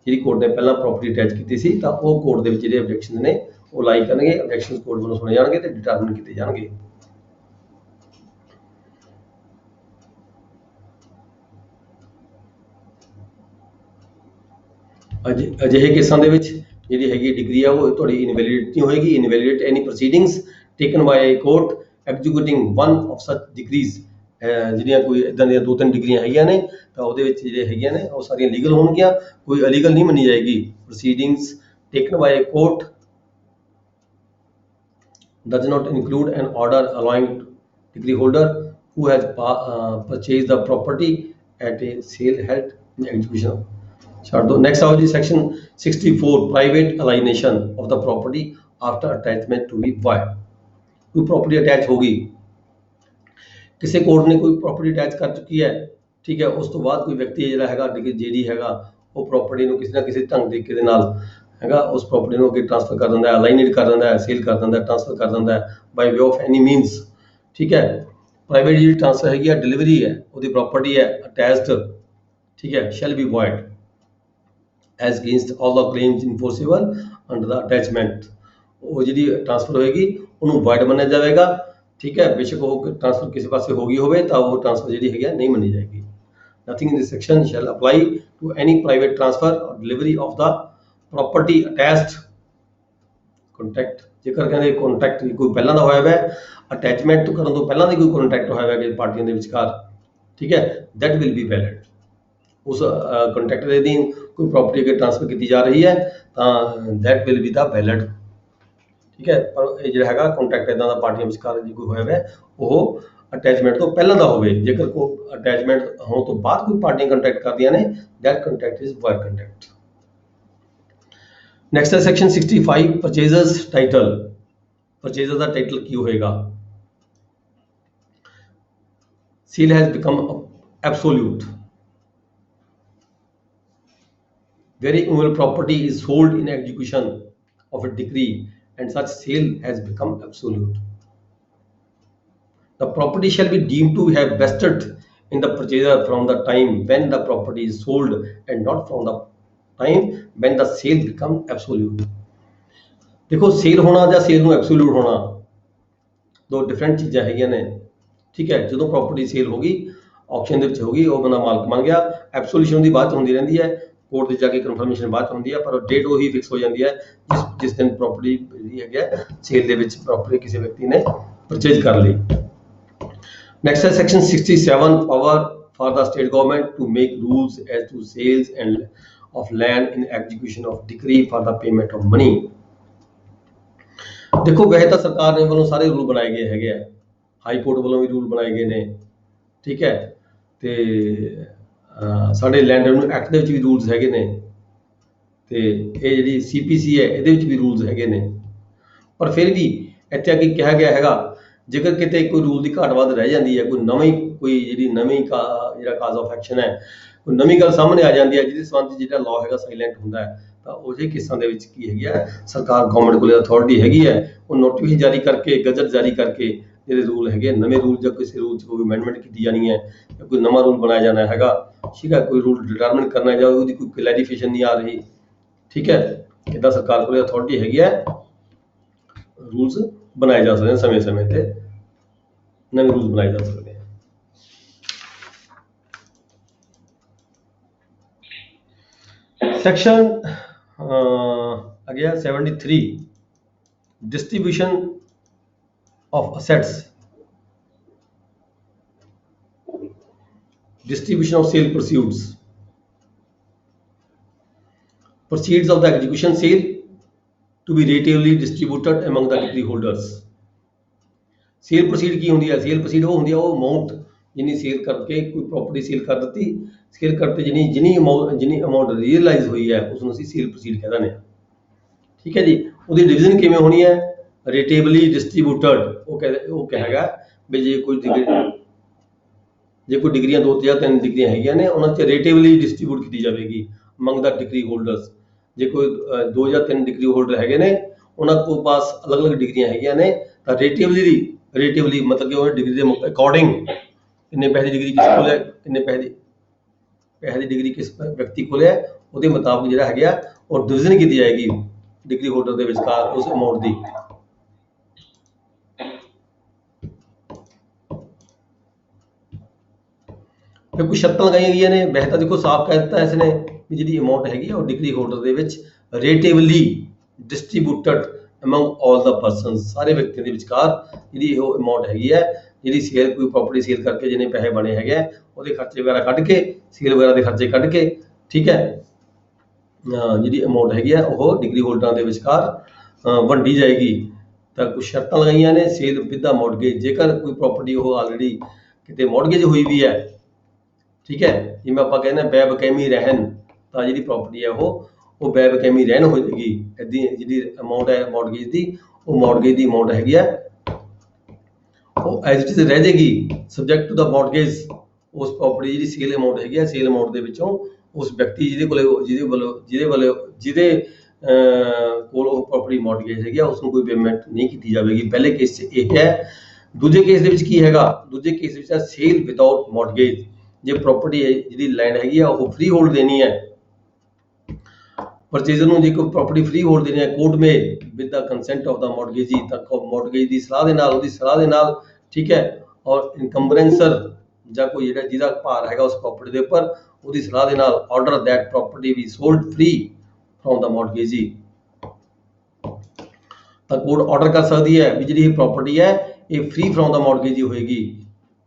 ਜਿਹੜੀ ਕੋਰਟ ਨੇ ਪਹਿਲਾਂ ਪ੍ਰਾਪਰਟੀ ਅਟੈਚ ਕੀਤੀ ਸੀ ਤਾਂ ਉਹ ਕੋਰਟ ਦੇ ਵਿੱਚ ਜਿਹੜੇ ਆਬਜੈਕਸ਼ਨ ਨੇ ਉਹ ਲਾਈ ਕਰਨਗੇ, ਆਬਜੈਕਸ਼ਨ ਕੋਰਟ ਵੱਲੋਂ ਸੁਣੇ ਜਾਣਗੇ ਤੇ ਡਿਟਰਮਿਨ ਕੀਤੇ ਜਾਣਗੇ। ਅਜਿਹੇ ਕੇਸਾਂ ਦੇ ਵਿੱਚ ਜਿਹੜੀ ਹੈਗੀ ਡਿਗਰੀ ਆ ਉਹ ਤੁਹਾਡੀ ਇਨਵੈਲਿਡੇਟ ਨਹੀਂ ਹੋਏਗੀ, invalidate any proceedings taken by a court executing one of such degrees. ਜਿਹੜੀਆਂ ਕੋਈ ਇੱਦਾਂ ਦੀਆਂ ਦੋ ਤਿੰਨ ਡਿਗਰੀਆਂ ਹੈਗੀਆਂ ਨੇ ਤਾਂ ਉਹਦੇ ਵਿੱਚ ਜਿਹੜੇ ਹੈਗੀਆਂ ਨੇ ਉਹ ਸਾਰੀਆਂ ਲੀਗਲ ਹੋਣਗੀਆਂ, ਕੋਈ ਅਲੀਗਲ ਨਹੀਂ ਮੰਨੀ ਜਾਏਗੀ। Proceedings taken by a court does not include an order allowing degree holder who has purchased the property at a sale held in execution। ਛੱਡ ਦੋ। ਨੈਕਸਟ ਆਓ ਜੀ section 64, private alienation of the property after attachment to be void. ਕੋਈ property attach ਹੋ ਗਈ, ਕਿਸੇ court ਨੇ ਕੋਈ ਪ੍ਰਾਪਰਟੀ ਅਟੈਚ ਕਰ ਚੁੱਕੀ ਹੈ, ਠੀਕ ਹੈ, ਉਸ ਤੋਂ ਬਾਅਦ ਕੋਈ ਵਿਅਕਤੀ ਜਿਹੜਾ ਹੈਗਾ ਜਿਹੜੀ ਹੈਗਾ ਉਹ ਪ੍ਰਾਪਰਟੀ ਨੂੰ ਕਿਸੇ ਨਾ ਕਿਸੇ ਢੰਗ ਤਰੀਕੇ ਦੇ ਨਾਲ ਹੈਗਾ ਉਸ ਪ੍ਰਾਪਰਟੀ ਨੂੰ ਅੱਗੇ ਟ੍ਰਾਂਸਫਰ ਕਰ ਦਿੰਦਾ ਹੈ, ਅਲਾਈਨੇਟ ਕਰ ਦਿੰਦਾ ਹੈ, ਸੇਲ ਕਰ ਦਿੰਦਾ ਹੈ, ਟ੍ਰਾਂਸਫਰ ਕਰ ਦਿੰਦਾ ਹੈ ਬਾਈ ਵੇ ਆਫ ਐਨੀ ਮੀਨਸ, ਠੀਕ ਹੈ। ਪ੍ਰਾਈਵੇਟ ਜਿਹੜੀ ਟ੍ਰਾਂਸਫਰ ਹੈਗੀ ਆ ਡਿਲੀਵਰੀ ਹੈ, ਉਹਦੀ ਪ੍ਰਾਪਰਟੀ ਹੈ ਅਟੈਚਡ, ਠੀਕ ਹੈ, shall be void as against all the claims enforceable under the attachment. ਉਹ ਜਿਹੜੀ ਟ੍ਰਾਂਸਫਰ ਹੋਏਗੀ ਉਹਨੂੰ ਵਾਇਡ ਮੰਨਿਆ ਜਾਵੇਗਾ, ਠੀਕ ਹੈ, ਬੇਸ਼ੱਕ ਉਹ ਟ੍ਰਾਂਸਫਰ ਕਿਸੇ ਪਾਸੇ ਹੋ ਗਈ ਹੋਵੇ ਤਾਂ ਉਹ ਟ੍ਰਾਂਸਫਰ ਜਿਹੜੀ ਹੈਗੀ ਨਹੀਂ ਮੰਨੀ ਜਾਏਗੀ। Nothing in this section shall apply to any private transfer or delivery of the property attached contact. ਜੇਕਰ ਕਹਿੰਦੇ ਕੰਟੈਕਟ ਕੋਈ ਪਹਿਲਾਂ ਦਾ ਹੋਇਆ ਹੈ, ਅਟੈਚਮੈਂਟ ਕਰਨ ਤੋਂ ਪਹਿਲਾਂ ਦੀ ਕੋਈ ਕੰਟੈਕਟ ਹੋਇਆ ਹੈ ਕਿ ਪਾਰਟੀਆਂ ਦੇ ਵਿਚਕਾਰ, ਠੀਕ ਹੈ, ਦੈਟ ਵਿਲ ਬੀ ਵੈਲਿਡ। ਉਸ ਕੰਟੈਕਟ ਦੇ ਅਧੀਨ ਕੋਈ ਪ੍ਰਾਪਰਟੀ ਅਗਰ ਟ੍ਰਾਂਸਫਰ ਕੀਤੀ ਜਾ ਰਹੀ ਹੈ ਤਾਂ that will be the valid, ਠੀਕ ਹੈ। ਪਰ ਇਹ ਜਿਹੜਾ ਹੈਗਾ ਕੰਟੈਕਟ ਇਦਾਂ ਦਾ ਪਾਰਟੀਆਂ ਵਿਚਕਾਰ ਜੇ ਕੋਈ ਹੋਇਆ ਹੈ ਉਹ ਅਟੈਚਮੈਂਟ ਤੋਂ ਪਹਿਲਾਂ ਦਾ ਹੋਵੇ। ਜੇਕਰ ਕੋਈ ਅਟੈਚਮੈਂਟ ਹੋਣ ਤੋਂ ਬਾਅਦ ਕੋਈ ਪਾਰਟੀਆਂ ਕੰਟੈਕਟ ਕਰਦੀਆਂ ਨੇ, that contact is wide contact. Next ਹੈ ਸੈਕਸ਼ਨ 65 ਪਰਚੇਜ਼ਰਸ ਟਾਈਟਲ। ਪਰਚੇਜ਼ਰ ਦਾ ਟਾਈਟਲ ਕੀ ਹੋਏਗਾ? Sale has become absolute. Where immovable property is sold in execution of a decree and such sale has become absolute. The property shall be deemed to have vested in the purchaser from the time when the property is sold and not from the time when the sale become absolute. देखो cell होना ਜਾਂ sale ਨੂੰ absolute ਹੋਣਾ ਦੋ different ਚੀਜ਼ਾਂ ਹੈਗੀਆਂ ਨੇ, ਠੀਕ ਹੈ। ਜਦੋਂ ਪ੍ਰਾਪਰਟੀ ਸੇਲ ਹੋ ਗਈ, ਆਕਸ਼ਨ ਦੇ ਵਿੱਚ ਹੋ ਗਈ, ਉਹ ਬੰਦਾ ਮਾਲਕ ਬਣ ਗਿਆ। ਐਬਸੋਲੂਸ਼ਨ ਦੀ ਬਾਅਦ ਹੁੰਦੀ ਰਹਿੰਦੀ ਹੈ, ਕੋਰਟ ਦੇ ਜਾ ਕੇ ਕਨਫਰਮੇਸ਼ਨ ਬਾਅਦ ਹੁੰਦੀ ਹੈ, ਪਰ ਡੇਟ ਉਹੀ ਫਿਕਸ ਹੋ ਜਾਂਦੀ ਹੈ ਜਿਸ ਦਿਨ ਪ੍ਰਾਪਰਟੀ ਜਿਹੜੀ ਹੈਗੀ ਸੇਲ ਦੇ ਵਿੱਚ ਪ੍ਰਾਪਰਟੀ ਕਿਸੇ ਵਿਅਕਤੀ ਨੇ ਪਰਚੇਜ ਕਰ ਲਈ। ਨੈਕਸਟ ਹੈ section 67 power for the state government to make rules as to sales and of land in execution of decree for the payment of money. ਦੇਖੋ ਵੈਸੇ ਤਾਂ ਸਰਕਾਰ ਨੇ ਵੱਲੋਂ ਸਾਰੇ ਰੂਲ ਬਣਾਏ ਗਏ ਹੈਗੇ ਆ, ਹਾਈ ਕੋਰਟ ਵੱਲੋਂ ਵੀ ਰੂਲ ਬਣਾਏ ਗਏ ਨੇ, ਠੀਕ ਹੈ, ਤੇ ਸਾਡੇ ਲੈਂਡ ਰੈਵਨਿਊ ਐਕਟ ਦੇ ਵਿੱਚ ਵੀ ਰੂਲਸ ਹੈਗੇ ਨੇ, ਤੇ ਇਹ ਜਿਹੜੀ CPC ਹੈ ਇਹਦੇ ਵਿੱਚ ਵੀ ਰੂਲਸ ਹੈਗੇ ਨੇ। ਪਰ ਫਿਰ ਵੀ ਇੱਥੇ ਅੱਗੇ ਕਿਹਾ ਗਿਆ ਹੈਗਾ ਜੇਕਰ ਕਿਤੇ ਕੋਈ ਰੂਲ ਦੀ ਘਾਟ ਵੱਧ ਰਹਿ ਜਾਂਦੀ ਹੈ, ਕੋਈ ਜਿਹੜੀ ਨਵੀਂ ਜਿਹੜਾ ਕਾਜ਼ ਆਫ ਐਕਸ਼ਨ ਹੈ, ਕੋਈ ਨਵੀਂ ਗੱਲ ਸਾਹਮਣੇ ਆ ਜਾਂਦੀ ਹੈ ਜਿਹਦੇ ਸੰਬੰਧ ਜਿਹੜਾ ਲਾਅ ਹੈਗਾ ਸਾਇਲੈਂਟ ਹੁੰਦਾ ਹੈ, ਤਾਂ ਉਹ ਜਿਹੇ ਕੇਸਾਂ ਦੇ ਵਿੱਚ ਕੀ ਹੈਗੀ ਹੈ, ਸਰਕਾਰ ਗਵਰਨਮੈਂਟ ਕੋਲ ਅਥਾਰਟੀ ਹੈਗੀ ਹੈ, ਉਹ ਨੋਟੀਫਿਕੇਸ਼ਨ ਜਾਰੀ ਕਰਕੇ, ਗਜ਼ਟ ਜਾਰੀ ਕਰਕੇ ਜਿਹੜੇ ਰੂਲ ਹੈਗੇ ਨਵੇਂ ਰੂਲ ਜਾਂ ਕਿਸੇ ਰੂਲ 'ਚ ਕੋਈ ਅਮੈਂਡਮੈਂਟ ਕੀਤੀ ਜਾਣੀ ਹੈ ਜਾਂ ਕੋਈ ਨਵਾਂ ਰੂਲ ਬਣਾਇਆ ਜਾਣਾ ਹੈਗਾ, ਠੀਕ ਹੈ, ਕੋਈ ਰੂਲ ਡਿਟਰਮਿਨ ਕਰਨਾ ਜਾਂ ਉਹਦੀ ਕੋਈ ਕਲੈਰੀਫਿਕੇਸ਼ਨ ਨਹੀਂ ਆ ਰਹੀ, ਠੀਕ ਹੈ, ਇੱਦਾਂ ਸਰਕਾਰ ਕੋਲ ਅਥਾਰਟੀ ਹੈਗੀ ਹੈ, ਰੂਲਸ ਬਣਾਏ ਜਾ ਸਕਦੇ ਨੇ, ਸਮੇਂ-ਸਮੇਂ ਤੇ ਨਵੇਂ ਰੂਲਸ ਬਣਾਏ ਜਾ ਸਕਦੇ हैं। सेक्शन आ गया 73 distribution of assets, distribution of sale pursuits, proceeds of the execution sale to be ratably distributed among the decree holders। Sale proceed ਕੀ ਹੁੰਦੀ ਹੈ? ਸੇਲ ਪ੍ਰੋਸੀਡ ਉਹ ਹੁੰਦੀ ਹੈ ਉਹ ਅਮਾਊਂਟ ਜਿੰਨੀ ਸੇਲ ਕਰਕੇ ਕੋਈ ਪ੍ਰਾਪਰਟੀ ਸੇਲ ਕਰ ਦਿੱਤੀ, ਸੇਲ ਕਰਤੇ ਜਿੰਨੀ ਅਮਾਊਂਟ ਰੀਅਲਾਈਜ਼ ਹੋਈ ਹੈ ਉਸ ਨੂੰ ਅਸੀਂ ਸੇਲ ਪ੍ਰੋਸੀਡ ਕਹਿ ਦਿੰਦੇ ਹਾਂ, ਠੀਕ ਹੈ ਜੀ। ਉਹਦੀ ਡਿਵੀਜ਼ਨ ਕਿਵੇਂ ਹੋਣੀ ਹੈ? ਰੇਟੇਬਲੀ ਡਿਸਟਰੀਬਿਊਟਡ। ਉਹ ਕਹੇਗਾ ਵੀ ਜੇ ਕੋਈ ਡਿਗਰੀਆਂ 2 ਜਾਂ 3 ਡਿਗਰੀਆਂ ਹੈਗੀਆਂ ਨੇ ਉਹਨਾਂ 'ਚ ਰੇਟੇਬਲੀ ਡਿਸਟਰੀਬਿਊਟ ਕੀਤੀ ਜਾਵੇਗੀ ਅਮੰਗ ਦਾ ਡਿਗਰੀ ਹੋਲਡਰਸ। ਜੇ ਕੋਈ 2 ਜਾਂ 3 ਡਿਗਰੀ ਹੋਲਡਰ ਹੈਗੇ ਨੇ ਉਹਨਾਂ ਕੋਲ ਪਾਸ ਅਲੱਗ-ਅਲੱਗ ਡਿਗਰੀਆਂ ਹੈਗੀਆਂ ਨੇ ਤਾਂ ਰੇਟੇਬਲੀ ਮਤਲਬ ਕਿ ਉਹ ਡਿਗਰੀ ਦੇ ਅਕੋਰਡਿੰਗ ਕਿੰਨੇ ਪੈਸੇ ਦੀ ਡਿਗਰੀ ਕਿਸ ਕੋਲ ਹੈ, ਕਿੰਨੇ ਪੈਸੇ ਦੀ ਡਿਗਰੀ ਕਿਸ ਵਿਅਕਤੀ ਕੋਲ ਹੈ, ਉਹਦੇ ਮੁਤਾਬਕ ਜਿਹੜਾ ਹੈਗਾ ਉਹ ਡਿਵੀਜ਼ਨ ਕੀਤੀ ਜਾਏਗੀ ਡਿਗਰੀ ਹੋਲਡਰ ਦੇ ਵਿਚਕਾਰ ਉਸ ਅਮਾਊਂਟ ਦੀ। ਫਿਰ ਕੁਝ ਸ਼ਰਤਾਂ ਲਗਾਈਆਂ ਗਈਆਂ ਨੇ। ਵੈਸੇ ਤਾਂ ਦੇਖੋ ਸਾਫ਼ ਕਹਿ ਦਿੱਤਾ ਇਸ ਨੇ ਵੀ ਜਿਹੜੀ ਅਮਾਊਂਟ ਹੈਗੀ ਉਹ ਡਿਗਰੀ ਹੋਲਡਰ ਦੇ ਵਿੱਚ ਰੇਟੇਬਲੀ ਡਿਸਟਰੀਬਿਊਟਡ ਅਮੰਗ ਆਲ ਦਾ ਪਰਸਨਸ, ਸਾਰੇ ਵਿਅਕਤੀਆਂ ਦੇ ਵਿਚਕਾਰ ਜਿਹੜੀ ਉਹ ਅਮਾਊਂਟ ਹੈਗੀ ਹੈ, ਜਿਹੜੀ ਸੇਲ ਕੋਈ ਪ੍ਰਾਪਰਟੀ ਸੇਲ ਕਰਕੇ ਜਿੰਨੇ ਪੈਸੇ ਬਣੇ ਹੈਗੇ ਆ ਉਹਦੇ ਖਰਚੇ ਵਗੈਰਾ ਕੱਢ ਕੇ, ਸੇਲ ਵਗੈਰਾ ਦੇ ਖਰਚੇ ਕੱਢ ਕੇ, ਠੀਕ ਹੈ, ਜਿਹੜੀ ਅਮਾਊਂਟ ਹੈਗੀ ਆ ਉਹ ਡਿਗਰੀ ਹੋਲਡਰਾਂ ਦੇ ਵਿਚਕਾਰ ਵੰਡੀ ਜਾਏਗੀ। ਤਾਂ ਕੁਝ ਸ਼ਰਤਾਂ ਲਗਾਈਆਂ ਨੇ। ਸੇਲ ਵਿਦ ਦਾ ਮੌਰਗੇਜ, ਜੇਕਰ ਕੋਈ ਪ੍ਰਾਪਰਟੀ ਉਹ ਆਲਰੇਡੀ ਕਿਤੇ ਮੌਰਗੇਜ ਹੋਈ ਵੀ ਹੈ, ਠੀਕ ਹੈ, ਜਿਵੇਂ ਆਪਾਂ ਕਹਿੰਦੇ ਹਾਂ ਬੇਬਕੈਮੀ ਰਹਿਣ, ਤਾਂ ਜਿਹੜੀ ਪ੍ਰਾਪਰਟੀ ਹੈ ਉਹ ਬੇਬਕੈਮੀ ਰਹਿਣ ਹੋ ਜਾਏਗੀ। ਇੱਦਾਂ ਜਿਹੜੀ ਅਮਾਊਂਟ ਹੈ ਮੌਰਗੇਜ ਦੀ, ਉਹ ਮੌਰਗੇਜ ਦੀ ਅਮਾਊਂਟ ਹੈਗੀ ਆ ਉਹ ਐਜ਼ ਇਟ ਇਜ਼ ਰਹਿ ਜਾਏਗੀ ਸਬਜੈਕਟ ਟੂ ਦਾ ਮੌਰਗੇਜ। ਉਸ ਪ੍ਰਾਪਰਟੀ ਜਿਹੜੀ ਸੇਲ ਅਮਾਊਂਟ ਹੈਗੀ ਆ, ਸੇਲ ਅਮਾਊਂਟ ਦੇ ਵਿੱਚੋਂ ਉਸ ਵਿਅਕਤੀ ਜਿਹਦੇ ਕੋਲ ਉਹ ਪ੍ਰਾਪਰਟੀ ਮੌਰਗੇਜ ਹੈਗੀ ਆ ਉਸ ਨੂੰ ਕੋਈ ਪੇਮੈਂਟ ਨਹੀਂ ਕੀਤੀ ਜਾਵੇਗੀ। ਪਹਿਲੇ ਕੇਸ 'ਚ ਇਹ ਹੈ। ਦੂਜੇ ਕੇਸ ਦੇ ਵਿੱਚ ਕੀ ਹੈਗਾ? ਦੂਜੇ ਕੇਸ ਵਿੱਚ ਹੈ ਸੇਲ ਵਿਦਆਊਟ ਮੌਰਗੇਜ। ਜੇ ਪ੍ਰਾਪਰਟੀ ਜਿਹੜੀ ਲੈਂਡ ਹੈਗੀ ਆ ਉਹ ਫ੍ਰੀ ਹੋਲਡ ਦੇਣੀ ਹੈ ਪਰਚੇਜ਼ਰ ਨੂੰ, ਜੇ ਕੋਈ ਪ੍ਰਾਪਰਟੀ ਫ੍ਰੀ ਹੋਲਡ ਦੇਣੀ ਹੈ court may with the consent of the mortgagee, ਤਾਂ ਮੌਰਗੇਜ ਦੀ ਸਲਾਹ ਦੇ ਨਾਲ, ਉਹਦੀ ਸਲਾਹ ਦੇ ਨਾਲ, ਠੀਕ ਹੈ, ਔਰ ਇਨਕੰਬਰੈਂਸਰ ਜਾਂ ਕੋਈ ਜਿਹੜਾ ਜਿਹਦਾ ਭਾਰ ਹੈਗਾ ਉਸ ਪ੍ਰਾਪਰਟੀ ਦੇ ਉੱਪਰ, ਉਹਦੀ ਸਲਾਹ ਦੇ ਨਾਲ ਆਰਡਰ ਦੈਟ ਪ੍ਰਾਪਰਟੀ ਵੀ sold free from the mortgagee. ਤਾਂ ਕੋਰਟ ਆਰਡਰ ਕਰ ਸਕਦੀ ਹੈ ਵੀ ਜਿਹੜੀ ਇਹ ਪ੍ਰਾਪਰਟੀ ਹੈ ਇਹ ਫ੍ਰੀ ਫਰੋਮ ਦਾ ਮੌਰਗੇਜੀ ਹੋਏਗੀ।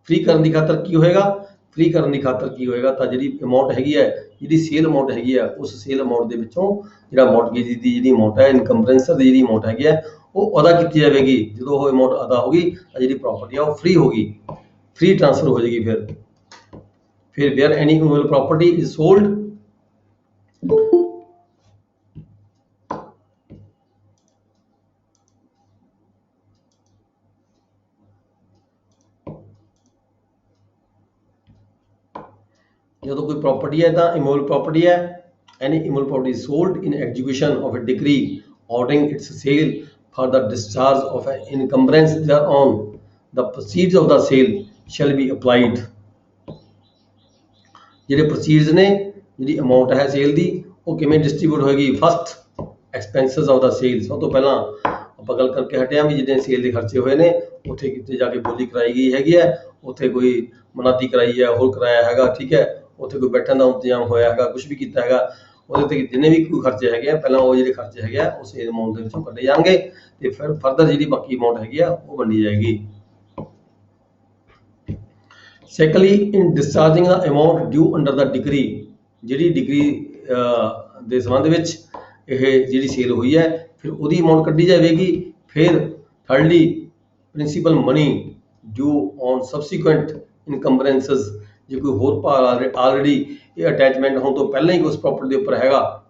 ਫ੍ਰੀ ਕਰਨ ਦੀ ਖਾਤਰ ਕੀ ਹੋਏਗਾ? ਫ੍ਰੀ ਕਰਨ ਦੀ ਖਾਤਰ ਕੀ ਹੋਏਗਾ? ਤਾਂ ਜਿਹੜੀ ਅਮਾਉਂਟ ਹੈਗੀ ਹੈ, ਜਿਹੜੀ ਸੇਲ ਅਮਾਉਂਟ ਹੈਗੀ ਹੈ, ਉਸ ਸੇਲ ਅਮਾਉਂਟ ਦੇ ਵਿੱਚੋਂ ਜਿਹੜਾ ਮੌਰਗੇਜੀ ਦੀ ਜਿਹੜੀ ਅਮਾਉਂਟ ਹੈ, ਇਨਕੰਬਰੈਂਸਰ ਦੀ ਜਿਹੜੀ ਅਮਾਉਂਟ ਹੈਗੀ ਹੈ, ਉਹ ਅਦਾ ਕੀਤੀ ਜਾਵੇਗੀ। ਜਦੋਂ ਉਹ ਅਮਾਉਂਟ ਅਦਾ ਹੋਗੀ ਤਾਂ ਜਿਹੜੀ ਪ੍ਰਾਪਰਟੀ ਆ ਉਹ ਫ੍ਰੀ ਹੋਗੀ, ਫ੍ਰੀ ਟ੍ਰਾਂਸਫਰ ਹੋ ਜਾਏਗੀ। ਫਿਰ where any immovable property is sold, ਜਦੋਂ ਕੋਈ ਪ੍ਰਾਪਰਟੀ ਹੈ ਤਾਂ ਇਮੂਵੇਬਲ ਪ੍ਰਾਪਰਟੀ ਹੈ, any immutable property is sold in execution of a decree ordering its sale for the discharge of an encumbrance thereon, the proceeds of the sale shall be applied। ਜਿਹੜੇ proceeds ਨੇ, ਜਿਹੜੀ amount ਹੈ sale ਦੀ, ਉਹ ਕਿਵੇਂ distribute ਹੋਏਗੀ? First expenses of the sale. ਸਭ ਤੋਂ ਪਹਿਲਾਂ ਆਪਾਂ ਗੱਲ ਕਰਕੇ ਹਟਿਆ ਵੀ ਜਿਹੜੇ ਸੇਲ ਦੇ ਖਰਚੇ ਹੋਏ ਨੇ, ਉੱਥੇ ਕਿਤੇ ਜਾ ਕੇ ਬੋਲੀ ਕਰਾਈ ਗਈ ਹੈਗੀ ਹੈ, ਉੱਥੇ ਕੋਈ ਮਨਾਦੀ ਕਰਾਈ ਹੈ, ਹੋਰ ਕਰਾਇਆ ਹੈਗਾ, ਠੀਕ ਹੈ, ਉੱਥੇ ਕੋਈ ਬੈਠਣ ਦਾ ਇੰਤਜ਼ਾਮ ਹੋਇਆ ਹੈਗਾ, ਕੁਝ ਵੀ ਕੀਤਾ ਹੈਗਾ, ਉਹਦੇ ਤੇ ਜਿੰਨੇ ਵੀ ਕੋਈ ਖਰਚੇ ਹੈਗੇ ਆ, ਪਹਿਲਾਂ ਉਹ ਜਿਹੜੇ ਖਰਚੇ ਹੈਗੇ ਆ ਉਹ ਸੇਲ ਅਮਾਉਂਟ ਦੇ ਵਿੱਚੋਂ ਕੱਢੇ ਜਾਣਗੇ ਤੇ ਫਿਰ ਫਰਦਰ ਜਿਹੜੀ ਬਾਕੀ ਅਮਾਉਂਟ ਹੈਗੀ ਆ ਉਹ ਵੰਡੀ ਜਾਏਗੀ। ਸੈਕੰਡਲੀ, ਇਨ ਡਿਸਚਾਰਜਿੰਗ ਦਾ ਅਮਾਉਂਟ ਡਿਊ ਅੰਡਰ ਦਾ ਡਿਗਰੀ, ਜਿਹੜੀ ਡਿਗਰੀ ਦੇ ਸੰਬੰਧ ਵਿੱਚ ਇਹ ਜਿਹੜੀ ਸੇਲ ਹੋਈ ਹੈ ਫਿਰ ਉਹਦੀ ਅਮਾਉਂਟ ਕੱਢੀ ਜਾਵੇਗੀ। ਫਿਰ thirdly, principal money due on subsequent encumbrances, ਜੇ ਕੋਈ ਹੋਰ ਭਾਰ ਆਲਰੇਡੀ ਇਹ ਅਟੈਚਮੈਂਟ ਹੋਣ ਤੋਂ ਪਹਿਲਾਂ ਹੀ ਉਸ ਪ੍ਰਾਪਰਟੀ ਦੇ ਉੱਪਰ ਹੈਗਾ,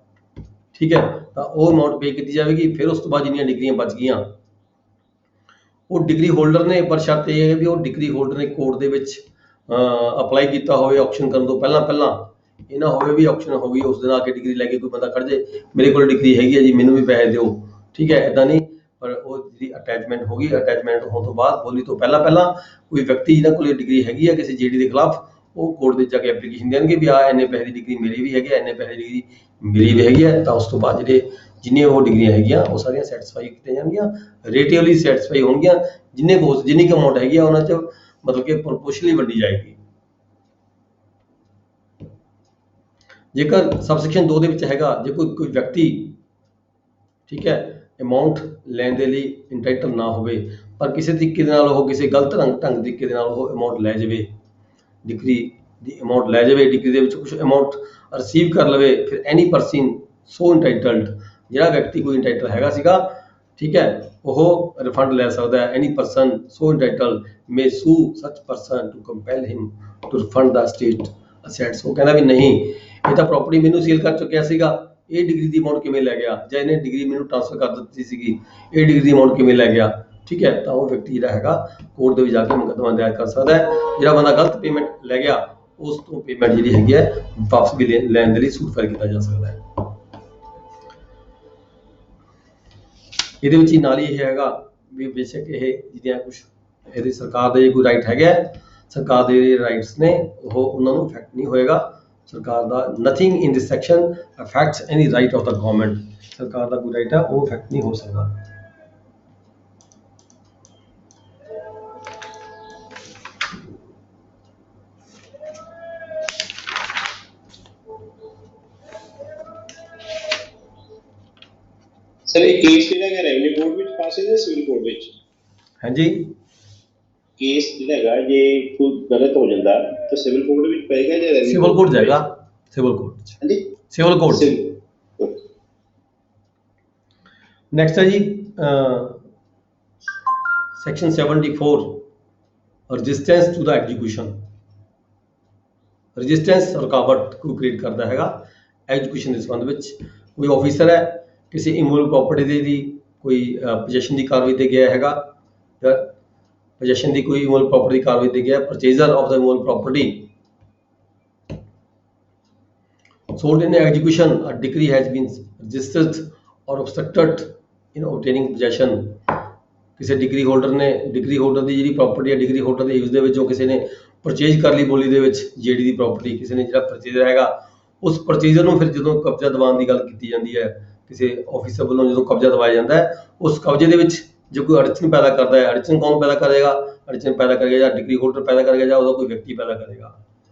ਠੀਕ ਹੈ, ਤਾਂ ਉਹ ਅਮਾਉਂਟ ਪੇ ਕੀਤੀ ਜਾਵੇਗੀ। ਫਿਰ ਉਸ ਤੋਂ ਬਾਅਦ ਜਿੰਨੀਆਂ ਡਿਗਰੀਆਂ ਬਚ ਗਈਆਂ ਉਹ ਡਿਗਰੀ ਹੋਲਡਰ ਨੇ, ਪਰ ਸ਼ਰਤ ਇਹ ਹੈ ਵੀ ਉਹ ਡਿਗਰੀ ਹੋਲਡਰ ਨੇ ਕੋਰਟ ਦੇ ਵਿੱਚ ਅਪਲਾਈ ਕੀਤਾ ਹੋਵੇ ਆਕਸ਼ਨ ਕਰਨ ਤੋਂ ਪਹਿਲਾਂ। ਇਹ ਨਾ ਹੋਵੇ ਵੀ ਆਕਸ਼ਨ ਹੋ ਗਈ ਉਸ ਦਿਨ ਆ ਕੇ ਡਿਗਰੀ ਲੈ ਕੇ ਕੋਈ ਬੰਦਾ ਖੜ ਜੇ, ਮੇਰੇ ਕੋਲ ਡਿਗਰੀ ਹੈਗੀ ਹੈ ਜੀ, ਮੈਨੂੰ ਵੀ ਪੈਸੇ ਦਿਓ, ਠੀਕ ਹੈ, ਇੱਦਾਂ ਨਹੀਂ। ਪਰ ਉਹ ਜਿਹੜੀ ਅਟੈਚਮੈਂਟ ਹੋ ਗਈ, ਅਟੈਚਮੈਂਟ ਹੋਣ ਤੋਂ ਬਾਅਦ ਬੋਲੀ ਤੋਂ ਪਹਿਲਾਂ ਕੋਈ ਵਿਅਕਤੀ ਜਿਹਨਾਂ ਕੋਲ ਡਿਗਰੀ ਹੈਗੀ ਹੈ ਕਿਸੇ ਜੇਡੀ ਦੇ ਖਿਲਾਫ, ਉਹ ਕੋਰਟ ਦੇ ਜਾ ਕੇ ਐਪਲੀਕੇਸ਼ਨ ਦੇਣਗੇ ਵੀ ਆ ਇੰਨੇ ਪੈਸੇ ਦੀ ਡਿਗਰੀ ਮੇਰੀ ਵੀ ਹੈਗੀ ਹੈ, ਇੰਨੇ ਪੈਸੇ ਦੀ ਡਿਗਰੀ ਮੇਰੀ ਵੀ ਹੈਗੀ ਹੈ। ਤਾਂ ਉਸ ਤੋਂ ਬਾਅਦ ਜਿੰਨੀਆਂ ਉਹ ਡਿਗਰੀਆਂ ਹੈਗੀਆਂ ਉਹ ਸਾਰੀਆਂ ਸੈਟੀਸਫਾਈ ਕੀਤੀਆਂ ਜਾਣਗੀਆਂ, ਰਿਲੇਟਿਵਲੀ ਸੈਟੀਸਫਾਈ ਹੋਣਗੀਆਂ। ਜਿੰਨੀ ਕੁ ਅਮਾਉਂਟ ਹੈਗੀ ਆ ਉਹਨਾਂ 'ਚ ਮਤਲਬ ਕਿ ਪ੍ਰੋਪੋਰਸ਼ਨਲੀ ਵੰਡੀ ਜਾਏਗੀ। ਜੇਕਰ ਸਬਸੈਕਸ਼ਨ 2 ਦੇ ਵਿੱਚ ਹੈਗਾ, ਜੇ ਕੋਈ ਵਿਅਕਤੀ, ਠੀਕ ਹੈ, ਅਮਾਉਂਟ ਲੈਣ ਦੇ ਲਈ ਇੰਟਾਈਟਲ ਨਾ ਹੋਵੇ, ਪਰ ਕਿਸੇ ਤਰੀਕੇ ਦੇ ਨਾਲ ਉਹ ਕਿਸੇ ਗਲਤ ਢੰਗ ਤਰੀਕੇ ਦੇ ਨਾਲ ਉਹ ਅਮਾਉਂਟ ਲੈ ਜਾਵੇ, ਡਿਗਰੀ ਦੀ ਅਮਾਉਂਟ ਲੈ ਜਾਵੇ, ਡਿਗਰੀ ਦੇ ਵਿੱਚ ਕੁਝ ਅਮਾਉਂਟ ਰਿਸੀਵ ਕਰ ਲਵੇ, ਫਿਰ ਐਨੀ ਪਰਸਨ ਸੋ ਇੰਟਾਈਟਲਡ, ਜਿਹੜਾ ਵਿਅਕਤੀ ਕੋਈ ਇੰਟਾਈਟਲ ਹੈਗਾ ਸੀਗਾ, ਠੀਕ ਹੈ, ਉਹ ਰਿਫੰਡ ਲੈ ਸਕਦਾ ਹੈ। ਐਨੀ person so entitled may sue such person to compel him to refund the state assets. ਉਹ ਕਹਿੰਦਾ ਵੀ ਨਹੀਂ, ਇਹ ਤਾਂ ਪ੍ਰਾਪਰਟੀ ਮੈਨੂੰ ਸੇਲ ਕਰ ਚੁੱਕਿਆ ਸੀਗਾ, ਇਹ ਡਿਗਰੀ ਦੀ ਅਮਾਉਂਟ ਕਿਵੇਂ ਲੈ ਗਿਆ, ਜਾਂ ਇਹਨੇ ਡਿਗਰੀ ਮੈਨੂੰ ਟ੍ਰਾਂਸਫਰ ਕਰ ਦਿੱਤੀ ਸੀਗੀ, ਇਹ ਡਿਗਰੀ ਦੀ ਅਮਾਉਂਟ ਕਿਵੇਂ ਲੈ ਗਿਆ, ਠੀਕ ਹੈ। ਤਾਂ ਉਹ ਵਿਅਕਤੀ ਜਿਹੜਾ ਹੈਗਾ ਕੋਰਟ ਦੇ ਵਿੱਚ ਜਾ ਕੇ ਮੁਕੱਦਮਾ ਦਾਇਰ ਕਰ ਸਕਦਾ ਹੈ। ਜਿਹੜਾ ਬੰਦਾ ਗਲਤ ਪੇਮੈਂਟ ਲੈ ਗਿਆ ਉਸ ਤੋਂ ਪੇਮੈਂਟ ਜਿਹੜੀ ਹੈਗੀ ਹੈ ਵਾਪਸ ਵੀ ਲੈਣ ਦੇ ਲਈ ਸੂਟ ਫਾਈਲ ਕੀਤਾ ਜਾ ਸਕਦਾ ਹੈ। ਇਹਦੇ ਵਿੱਚ ਹੀ ਨਾਲ ਹੀ ਇਹ ਹੈਗਾ ਵੀ ਬੇਸ਼ੱਕ ਇਹ ਜਿਹੜੀਆਂ ਕੁਝ ਇਹਦੀ ਸਰਕਾਰ ਦੇ ਕੋਈ ਰਾਈਟ ਹੈਗਾ, ਸਰਕਾਰ ਦੇ ਜਿਹੜੇ ਰਾਈਟਸ ਨੇ ਉਹ ਉਹਨਾਂ ਨੂੰ ਇਫੈਕਟ ਨਹੀਂ ਹੋਏਗਾ। ਸਰਕਾਰ ਦਾ nothing in this section affects any right of the government. ਸਰਕਾਰ ਦਾ ਕੋਈ ਰਾਈਟ ਹੈ ਉਹ ਇਫੈਕਟ ਨਹੀਂ ਹੋ ਸਕਦਾ। ਸਰ ਇਹ ਕੇਸ ਜਿਹੜਾ ਹੈਗਾ ਰੈਵਨਿਊ ਕੋਰਟ ਵਿੱਚ ਪਾਸ ਹੈ ਜਾਂ ਸਿਵਲ ਕੋਰਟ ਵਿੱਚ? ਹਾਂਜੀ, ਕੇਸ ਜਿਹੜਾ ਹੈਗਾ ਜੇ ਕੋਈ ਗਲਤ ਹੋ ਜਾਂਦਾ ਤਾਂ ਸਿਵਲ ਕੋਰਟ ਵਿੱਚ ਪਏਗਾ ਜਾਂ ਰੈਵਨਿਊ? ਸਿਵਲ ਕੋਰਟ ਜਾਏਗਾ, ਸਿਵਲ ਕੋਰਟ ਚ। ਹਾਂਜੀ, ਸਿਵਲ ਕੋਰਟ। ਨੈਕਸਟ ਹੈ ਜੀ section 74 resistance to the execution. Resistance ਰੁਕਾਵਟ ਕੋਈ ਕ੍ਰੀਏਟ ਕਰਦਾ ਹੈਗਾ ਐਗਜ਼ੀਕਿਊਸ਼ਨ ਦੇ ਸੰਬੰਧ ਵਿੱਚ। ਕੋਈ ਆਫੀਸਰ ਹੈ ਕਿਸੇ ਇਮੂਵੇਬਲ ਪ੍ਰਾਪਰਟੀ ਦੀ ਕੋਈ ਪੋਜੈਸ਼ਨ ਦੀ ਕਾਰਵਾਈ ਤੇ ਗਿਆ ਹੈਗਾ, ਪੋਜੈਸ਼ਨ ਦੀ ਕੋਈ ਇਮੂਵੇਬਲ ਪ੍ਰਾਪਰਟੀ ਦੀ ਕਾਰਵਾਈ ਤੇ ਗਿਆ, purchaser of the immovable property sold in execution, a decree has been registered or obstructed in obtaining possession। ਕਿਸੇ ਡਿਗਰੀ ਹੋਲਡਰ ਨੇ, ਡਿਗਰੀ ਹੋਲਡਰ ਦੀ ਜਿਹੜੀ ਪ੍ਰਾਪਰਟੀ ਹੈ ਡਿਗਰੀ ਹੋਲਡਰ ਦੇ ਯੂਜ਼ ਦੇ ਵਿੱਚੋਂ ਕਿਸੇ ਨੇ ਪਰਚੇਜ ਕਰ ਲਈ ਬੋਲੀ ਦੇ ਵਿੱਚ ਜੇਡੀ ਦੀ ਪ੍ਰਾਪਰਟੀ, ਕਿਸੇ ਨੇ ਜਿਹੜਾ ਪਰਚੇਜ਼ਰ ਹੈਗਾ ਉਸ ਪਰਚੇਜ਼ਰ ਨੂੰ ਫਿਰ ਜਦੋਂ ਕਬਜ਼ਾ ਦਿਵਾਉਣ ਦੀ ਗੱਲ ਕੀਤੀ ਜਾਂਦੀ ਹੈ, ਕਿਸੇ ਆਫੀਸਰ ਵੱਲੋਂ ਜਦੋਂ ਕਬਜ਼ਾ ਦਿਵਾਇਆ ਜਾਂਦਾ ਹੈ, ਉਸ ਕਬਜ਼ੇ ਦੇ ਵਿੱਚ ਜੇ ਕੋਈ ਅੜਚਨ ਪੈਦਾ ਕਰਦਾ ਹੈ, ਅੜਚਨ ਕੌਣ ਪੈਦਾ ਕਰੇਗਾ? ਅੜਚਨ ਪੈਦਾ ਕਰੇਗਾ ਜਾਂ ਡਿਗਰੀ ਹੋਲਡਰ ਪੈਦਾ ਕਰੇਗਾ ਜਾਂ ਉਹਦਾ ਕੋਈ ਵਿਅਕਤੀ ਪੈਦਾ ਕਰੇਗਾ।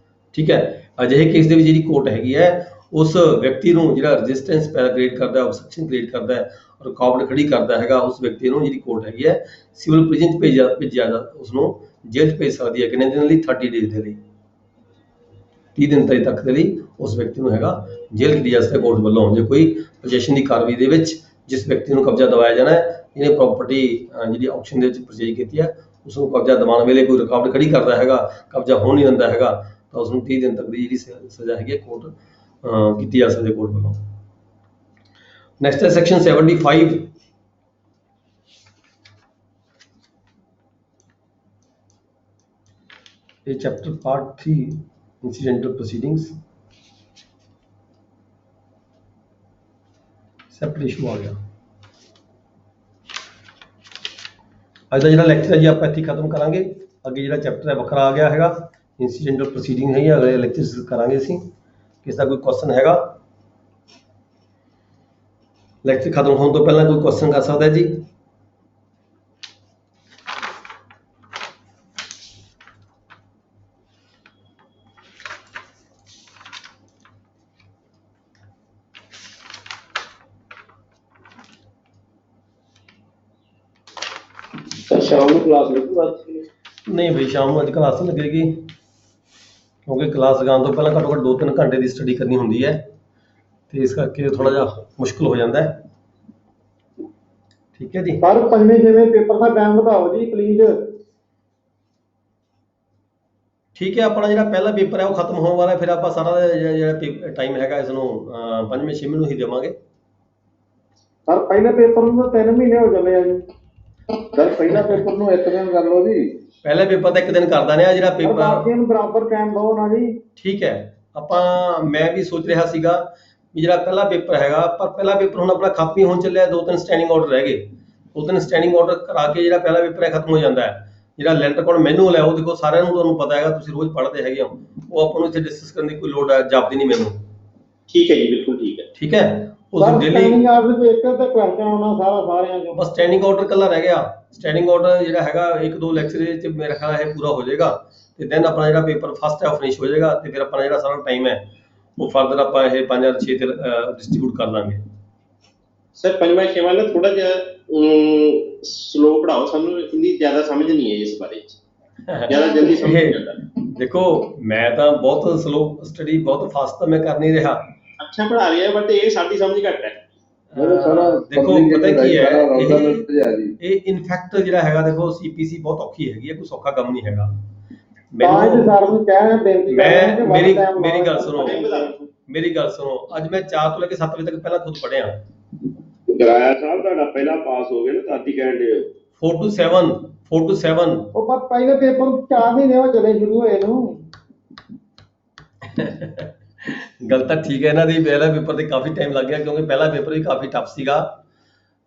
ਠੀਕ ਹੈ, ਅਜਿਹੇ ਕੇਸ ਦੇ ਵਿੱਚ ਜਿਹੜੀ ਕੋਰਟ ਹੈਗੀ ਹੈ ਉਸ ਵਿਅਕਤੀ ਨੂੰ ਜਿਹੜਾ ਰੈਜ਼ਿਸਟੈਂਸ ਪੈਦਾ ਕ੍ਰੀਏਟ ਕਰਦਾ, ਆਬਸਟਰਕਸ਼ਨ ਕ੍ਰੀਏਟ ਕਰਦਾ ਹੈ, ਰੁਕਾਵਟ ਖੜੀ ਕਰਦਾ ਹੈਗਾ, ਉਸ ਵਿਅਕਤੀ ਨੂੰ ਜਿਹੜੀ ਕੋਰਟ ਹੈਗੀ ਹੈ ਸਿਵਲ ਪ੍ਰਿਜ਼ਨ 'ਚ ਭੇਜਿਆ ਉਸ ਨੂੰ ਜੇਲ੍ਹ 'ਚ ਭੇਜ ਸਕਦੀ ਹੈ। ਕਿੰਨੇ ਦਿਨ ਲਈ? 30 ਡੇਜ਼ ਦੇ ਲਈ, 30 ਦਿਨ ਤੱਕ ਦੇ ਲਈ ਉਸ ਵਿਅਕਤੀ ਨੂੰ ਹੈਗਾ ਜੇਲ੍ਹ ਕੀਤੀ ਜਾ ਸਕਦੀ ਹੈ ਕੋਰਟ ਵੱਲੋਂ। ਜੇ ਕੋਈ ਪੋਜੈਸ਼ਨ ਦੀ ਕਾਰਵਾਈ ਦੇ ਵਿੱਚ ਜਿਸ ਵਿਅਕਤੀ ਨੂੰ ਕਬਜ਼ਾ ਦਿਵਾਇਆ ਜਾਣਾ ਹੈ, ਇਹਨੇ ਪ੍ਰਾਪਰਟੀ ਜਿਹੜੀ ਆਕਸ਼ਨ ਦੇ ਵਿੱਚ ਪਰਚੇਜ ਕੀਤੀ ਹੈ ਉਸ ਨੂੰ ਕਬਜ਼ਾ ਦਿਵਾਉਣ ਵੇਲੇ ਕੋਈ ਰੁਕਾਵਟ ਖੜੀ ਕਰਦਾ ਹੈਗਾ, ਕਬਜ਼ਾ ਹੋਣ ਨਹੀਂ ਦਿੰਦਾ ਹੈਗਾ, ਤਾਂ ਉਸ ਨੂੰ 30 ਦਿਨ ਤੱਕ ਦੀ ਜਿਹੜੀ ਸਜ਼ਾ ਹੈਗੀ ਹੈ ਕੋਰਟ ਕੀਤੀ ਜਾ ਸਕਦੀ ਹੈ ਕੋਰਟ ਵੱਲੋਂ। ਨੈਕਸਟ ਹੈ ਸੈਕਸ਼ਨ 75। ਇਹ chapter part 3 incidental proceedings separate issue ਆ ਗਿਆ। ਅੱਜ ਦਾ ਜਿਹੜਾ ਲੈਕਚਰ ਹੈ ਜੀ ਆਪਾਂ ਇੱਥੇ ਖਤਮ ਕਰਾਂਗੇ। ਅੱਗੇ ਜਿਹੜਾ ਚੈਪਟਰ ਹੈ ਵੱਖਰਾ ਆ ਗਿਆ ਹੈਗਾ, incidental proceeding ਹੈ। ਅਗਲੇ ਲੈਕਚਰ ਕਰਾਂਗੇ ਅਸੀਂ। ਕਿਸ ਦਾ ਕੋਈ ਕੁਐਸਚਨ ਹੈਗਾ? ਲੈਕਚਰ ਖਤਮ ਹੋਣ ਤੋਂ ਪਹਿਲਾਂ ਕੋਈ ਕੁਐਸਚਨ ਕਰ ਸਕਦਾ ਹੈ ਜੀ? शाम को क्लास लगूगा? ਨਹੀਂ ਬਈ, ਸ਼ਾਮ ਨੂੰ ਅੱਜ ਕਲਾਸ ਨਹੀਂ ਲੱਗੇਗੀ ਕਿਉਂਕਿ ਕਲਾਸ ਲਗਾਉਣ ਤੋਂ ਪਹਿਲਾਂ ਘੱਟੋ ਘੱਟ 2-3 ਘੰਟੇ ਦੀ ਸਟੱਡੀ ਕਰਨੀ ਹੁੰਦੀ ਹੈ ਤੇ ਇਸ ਕਰਕੇ ਥੋੜਾ ਜਿਹਾ ਮੁਸ਼ਕਲ ਹੋ ਜਾਂਦਾ ਹੈ। ਠੀਕ ਹੈ ਜੀ। ਸਰ 5ਵੇਂ-6ਵੇਂ ਪੇਪਰ ਦਾ ਟਾਈਮ ਵਧਾਓ ਜੀ ਪਲੀਜ਼। ਠੀਕ ਹੈ, ਆਪਣਾ ਜਿਹੜਾ ਪਹਿਲਾ ਪੇਪਰ ਹੈ ਉਹ ਖਤਮ ਹੋਣ ਵਾਲਾ, ਫਿਰ ਆਪਾਂ ਸਾਰਾ ਜਿਹੜਾ ਟਾਈਮ ਹੈਗਾ ਇਸ ਨੂੰ 5ਵੇਂ-6ਵੇਂ ਨੂੰ ਹੀ ਦੇਵਾਂਗੇ। ਸਰ ਪਹਿਲੇ ਪੇਪਰ ਨੂੰ ਤਾਂ 3 ਮਹੀਨੇ ਹੋ ਚੱਲੇ ਆ ਜੀ। ਸਰ ਪਹਿਲਾ ਪੇਪਰ ਨੂੰ 1 ਦਿਨ ਕਰ ਲਓ ਜੀ। ਪਹਿਲੇ ਪੇਪਰ ਤਾਂ 1 ਦਿਨ ਕਰ ਦਿੰਦੇ ਆ, ਜਿਹੜਾ ਪੇਪਰ ਬਾਕੀਆਂ ਨੂੰ ਬਰਾਬਰ ਟਾਈਮ ਦਿਓ ਨਾ ਜੀ। ਠੀਕ ਹੈ। ਆਪਾਂ ਮੈਂ ਵੀ ਸੋਚ ਰਿਹਾ ਸੀਗਾ ਵੀ ਜਿਹੜਾ ਪਹਿਲਾ ਪੇਪਰ ਹੈਗਾ, ਪਰ ਪਹਿਲਾ ਪੇਪਰ ਹੁਣ ਆਪਣਾ ਖਤਮ ਹੀ ਹੋਣ ਚੱਲਿਆ। 2-3 ਸਟੈਂਡਿੰਗ ਆਰਡਰ ਰਹਿ ਗਏ, 2-3 ਸਟੈਂਡਿੰਗ ਆਰਡਰ ਕਰਾ ਕੇ ਜਿਹੜਾ ਪਹਿਲਾ ਪੇਪਰ ਹੈ ਖਤਮ ਹੋ ਜਾਂਦਾ ਹੈ। ਜਿਹੜਾ ਲੈਂਡਰ ਕੋਡ ਮੈਨੂਅਲ ਹੈ ਉਹ ਦੇਖੋ ਸਾਰਿਆਂ ਨੂੰ ਤੁਹਾਨੂੰ ਪਤਾ ਹੈਗਾ, ਤੁਸੀਂ ਰੋਜ਼ ਪੜ੍ਹਦੇ ਹੈਗੇ ਹੋ, ਉਹ ਆਪਾਂ ਨੂੰ ਇੱਥੇ ਡਿਸਕਸ ਕਰਨ ਦੀ ਕੋਈ ਲੋੜ ਹੈ ਜਾਪਦੀ ਨਹੀਂ ਮੈਨੂੰ। ठीक है जी, बिल्कुल ठीक है। ਠੀਕ ਹੈ, ਉਸ ਸਰ ਡੇਲੀ ਸਟੈਂਡਿੰਗ ਆਰਡਰ ਦੇ ਇੱਕ ਤਾਂ ਕੁਐਸਚਨ ਆਉਣਾ ਸਾਰਿਆਂ ਚੋਂ। ਬਸ ਸਟੈਂਡਿੰਗ ਆਰਡਰ ਕੱਲਾ ਰਹਿ ਗਿਆ। ਸਟੈਂਡਿੰਗ ਆਰਡਰ ਜਿਹੜਾ ਹੈਗਾ 1-2 ਲੈਕਚਰ ਵਿੱਚ ਮੇਰਾ ਖਿਆਲ ਹੈ ਪੂਰਾ ਹੋ ਜਾਏਗਾ ਤੇ ਦੈਨ ਆਪਣਾ ਜਿਹੜਾ ਪੇਪਰ ਫਸਟ ਹੈ ਉਹ ਫਿਨਿਸ਼ ਹੋ ਜਾਏਗਾ ਤੇ ਫਿਰ ਆਪਣਾ ਜਿਹੜਾ ਸਾਰਾ ਟਾਈਮ ਹੈ ਉਹ ਫਰਦਰ ਆਪਾਂ ਇਹ 5 ਜਾਂ 6 ਤੇ ਡਿਸਟ੍ਰੀਬਿਊਟ ਕਰ ਲਾਂਗੇ। सर 5वां-6वां ना थोड़ा जिहा स्लो पढ़ाओ, सानू इतनी ज्यादा समझ नहीं है इस बारे च, ज्यादा जल्दी समझ नहीं आता। ਦੇਖੋ ਮੈਂ ਤਾਂ ਬਹੁਤ ਸਲੋ ਸਟੱਡੀ, ਬਹੁਤ ਫਾਸਟ ਤਾਂ ਮੈਂ ਕਰ ਨਹੀਂ ਰਿਹਾ। अच्छा पढ़ा रहे हैं बट ये साडी समझ घट है। ਦੇਖੋ ਪਤਾ ਕੀ ਹੈ, ਇਹ ਇਨਫੈਕਟ ਜਿਹੜਾ ਹੈਗਾ ਦੇਖੋ ਸੀਪੀਸੀ ਬਹੁਤ ਔਖੀ ਹੈਗੀ ਹੈ, ਕੋਈ ਸੌਖਾ ਕੰਮ ਨਹੀਂ ਹੈਗਾ। ਤਾਂ ਇਹ ਸਰ ਨੂੰ ਕਹਿ ਬੇਨਤੀ ਕਰ ਰਹੇ ਹਾਂ ਕਿ ਮੇਰੀ one time ਮੇਰੀ ਗੱਲ ਲਾਓ। ਸੁਣੋ, ਮੇਰੀ ਗੱਲ ਸੁਣੋ। ਅੱਜ ਮੈਂ 4 ਤੋਂ ਲੈ ਕੇ 7 ਵਜੇ ਤੱਕ ਪਹਿਲਾਂ ਖੁਦ ਪੜ੍ਹਿਆ। ਗਰਾਇਆ ਸਾਹਿਬ ਤੁਹਾਡਾ ਪਹਿਲਾ ਪਾਸ ਹੋ ਗਿਆ ਨਾ, ਤਾਤੀ ਕਹਿਣ ਦੇ 4 to 7 ਉਹ ਪਰ ਪਹਿਲੇ ਪੇਪਰ ਨੂੰ 4 ਮਹੀਨੇ ਹੋ ਚੱਲੇ ਸ਼ੁਰੂ ਹੋਏ ਨੂੰ। ਗੱਲ ਤਾਂ ਠੀਕ ਹੈ ਇਹਨਾਂ ਦੀ। ਪਹਿਲਾ ਪੇਪਰ ਤੇ ਕਾਫੀ ਟਾਈਮ ਲੱਗ ਗਿਆ ਕਿਉਂਕਿ ਪਹਿਲਾ ਪੇਪਰ ਵੀ ਕਾਫੀ ਟਫ ਸੀਗਾ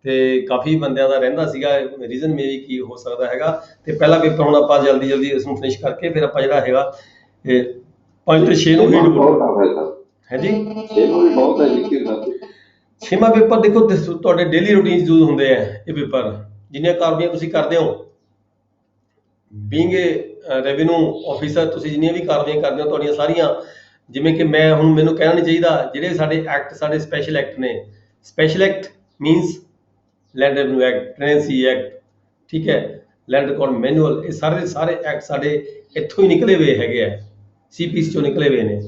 ਤੇ ਕਾਫੀ ਬੰਦਿਆਂ ਦਾ ਰਹਿੰਦਾ ਸੀਗਾ। ਰੀਜ਼ਨ ਮੇਰੀ ਕੀ ਹੋ ਸਕਦਾ ਹੈਗਾ, ਤੇ ਪਹਿਲਾ ਪੇਪਰ ਹੁਣ ਆਪਾਂ ਜਲਦੀ ਇਸ ਨੂੰ ਫਿਨਿਸ਼ ਕਰਕੇ ਫਿਰ ਆਪਾਂ ਜਿਹੜਾ ਹੈਗਾ ਇਹ 5 ਤੇ 6 ਨੂੰ ਹੀ ਬਹੁਤ ਟਫ ਹੈ ਸਰ। ਹੈ ਜੀ। ਇਹਨੂੰ ਵੀ ਬਹੁਤ ਹੈ ਜੀ ਕਿ 6ਵਾਂ ਪੇਪਰ ਦੇਖੋ ਤੁਹਾਡੇ ਡੇਲੀ ਰੂਟੀਨ ਯੂਜ਼ ਹੁੰਦੇ ਆ ਇਹ ਪੇਪਰ, ਜਿੰਨੀਆਂ ਕਾਰਵਾਈਆਂ ਤੁਸੀਂ ਕਰਦੇ ਹੋ ਬੀਇੰਗ ਏ ਰੈਵਨਿਊ ਆਫੀਸਰ, ਤੁਸੀਂ ਜਿੰਨੀਆਂ ਵੀ ਕਾਰਵਾਈਆਂ ਕਰਦੇ ਹੋ ਤੁਹਾਡੀਆਂ ਸਾਰੀਆਂ, ਜਿਵੇਂ ਕਿ ਮੈਂ ਹੁਣ ਮੈਨੂੰ ਕਹਿਣਾ ਨਹੀਂ ਚਾਹੀਦਾ, ਜਿਹੜੇ ਸਾਡੇ ਐਕਟ, ਸਾਡੇ ਸਪੈਸ਼ਲ ਐਕਟ ਨੇ। Special act means land revenue act, tenancy act, ਠੀਕ ਹੈ, ਲੈਂਡ ਰਿਕਾਰਡ ਮੈਨੂਅਲ, ਇਹ ਸਾਰੇ ਦੇ ਸਾਰੇ ਐਕਟ ਸਾਡੇ ਇੱਥੋਂ ਹੀ ਨਿਕਲੇ ਹੋਏ ਹੈਗੇ ਆ, ਸੀਪੀਸੀ ਚੋਂ ਨਿਕਲੇ ਹੋਏ ਨੇ।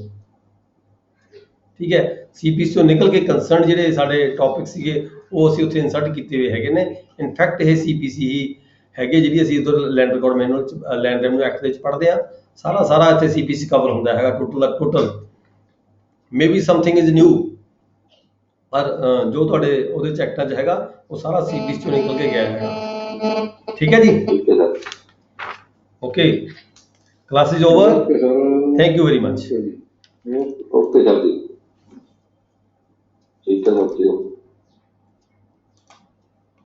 ਠੀਕ ਹੈ, ਸੀਪੀਸੀ ਚੋਂ ਨਿਕਲ ਕੇ ਕੰਸਰਨ ਜਿਹੜੇ ਸਾਡੇ ਟੌਪਿਕ ਸੀਗੇ ਉਹ ਅਸੀਂ ਉੱਥੇ ਇਨਸਰਟ ਕੀਤੇ ਹੋਏ ਹੈਗੇ ਨੇ। ਇਨਫੈਕਟ ਇਹ ਸੀਪੀਸੀ ਹੀ ਹੈਗੇ ਜਿਹੜੀ ਅਸੀਂ ਉਧਰ ਲੈਂਡ ਰਿਕਾਰਡ ਮੈਨੂਅਲ ਚ, ਲੈਂਡ ਰੈਵਨਿਊ ਐਕਟ ਦੇ ਵਿੱਚ ਪੜ੍ਹਦੇ ਆ। ਸਾਰਾ ਇੱਥੇ ਸੀਪੀਸੀ ਕਵਰ ਹੁੰਦਾ ਹੈਗਾ total. Maybe something is new, ਪਰ ਜੋ ਤੁਹਾਡੇ ਉਹਦੇ ਚ ਐਕਟਾਂ 'ਚ ਹੈਗਾ ਉਹ ਸਾਰਾ ਸੀਪੀਸੀ ਚੋਂ ਨਿਕਲ ਕੇ ਗਿਆ ਹੈਗਾ। ਠੀਕ ਹੈ ਜੀ, okay, class is over, thank you very much. Okay sir ਜੀ, ਠੀਕ ਹੈ ਸਰ ਜੀ।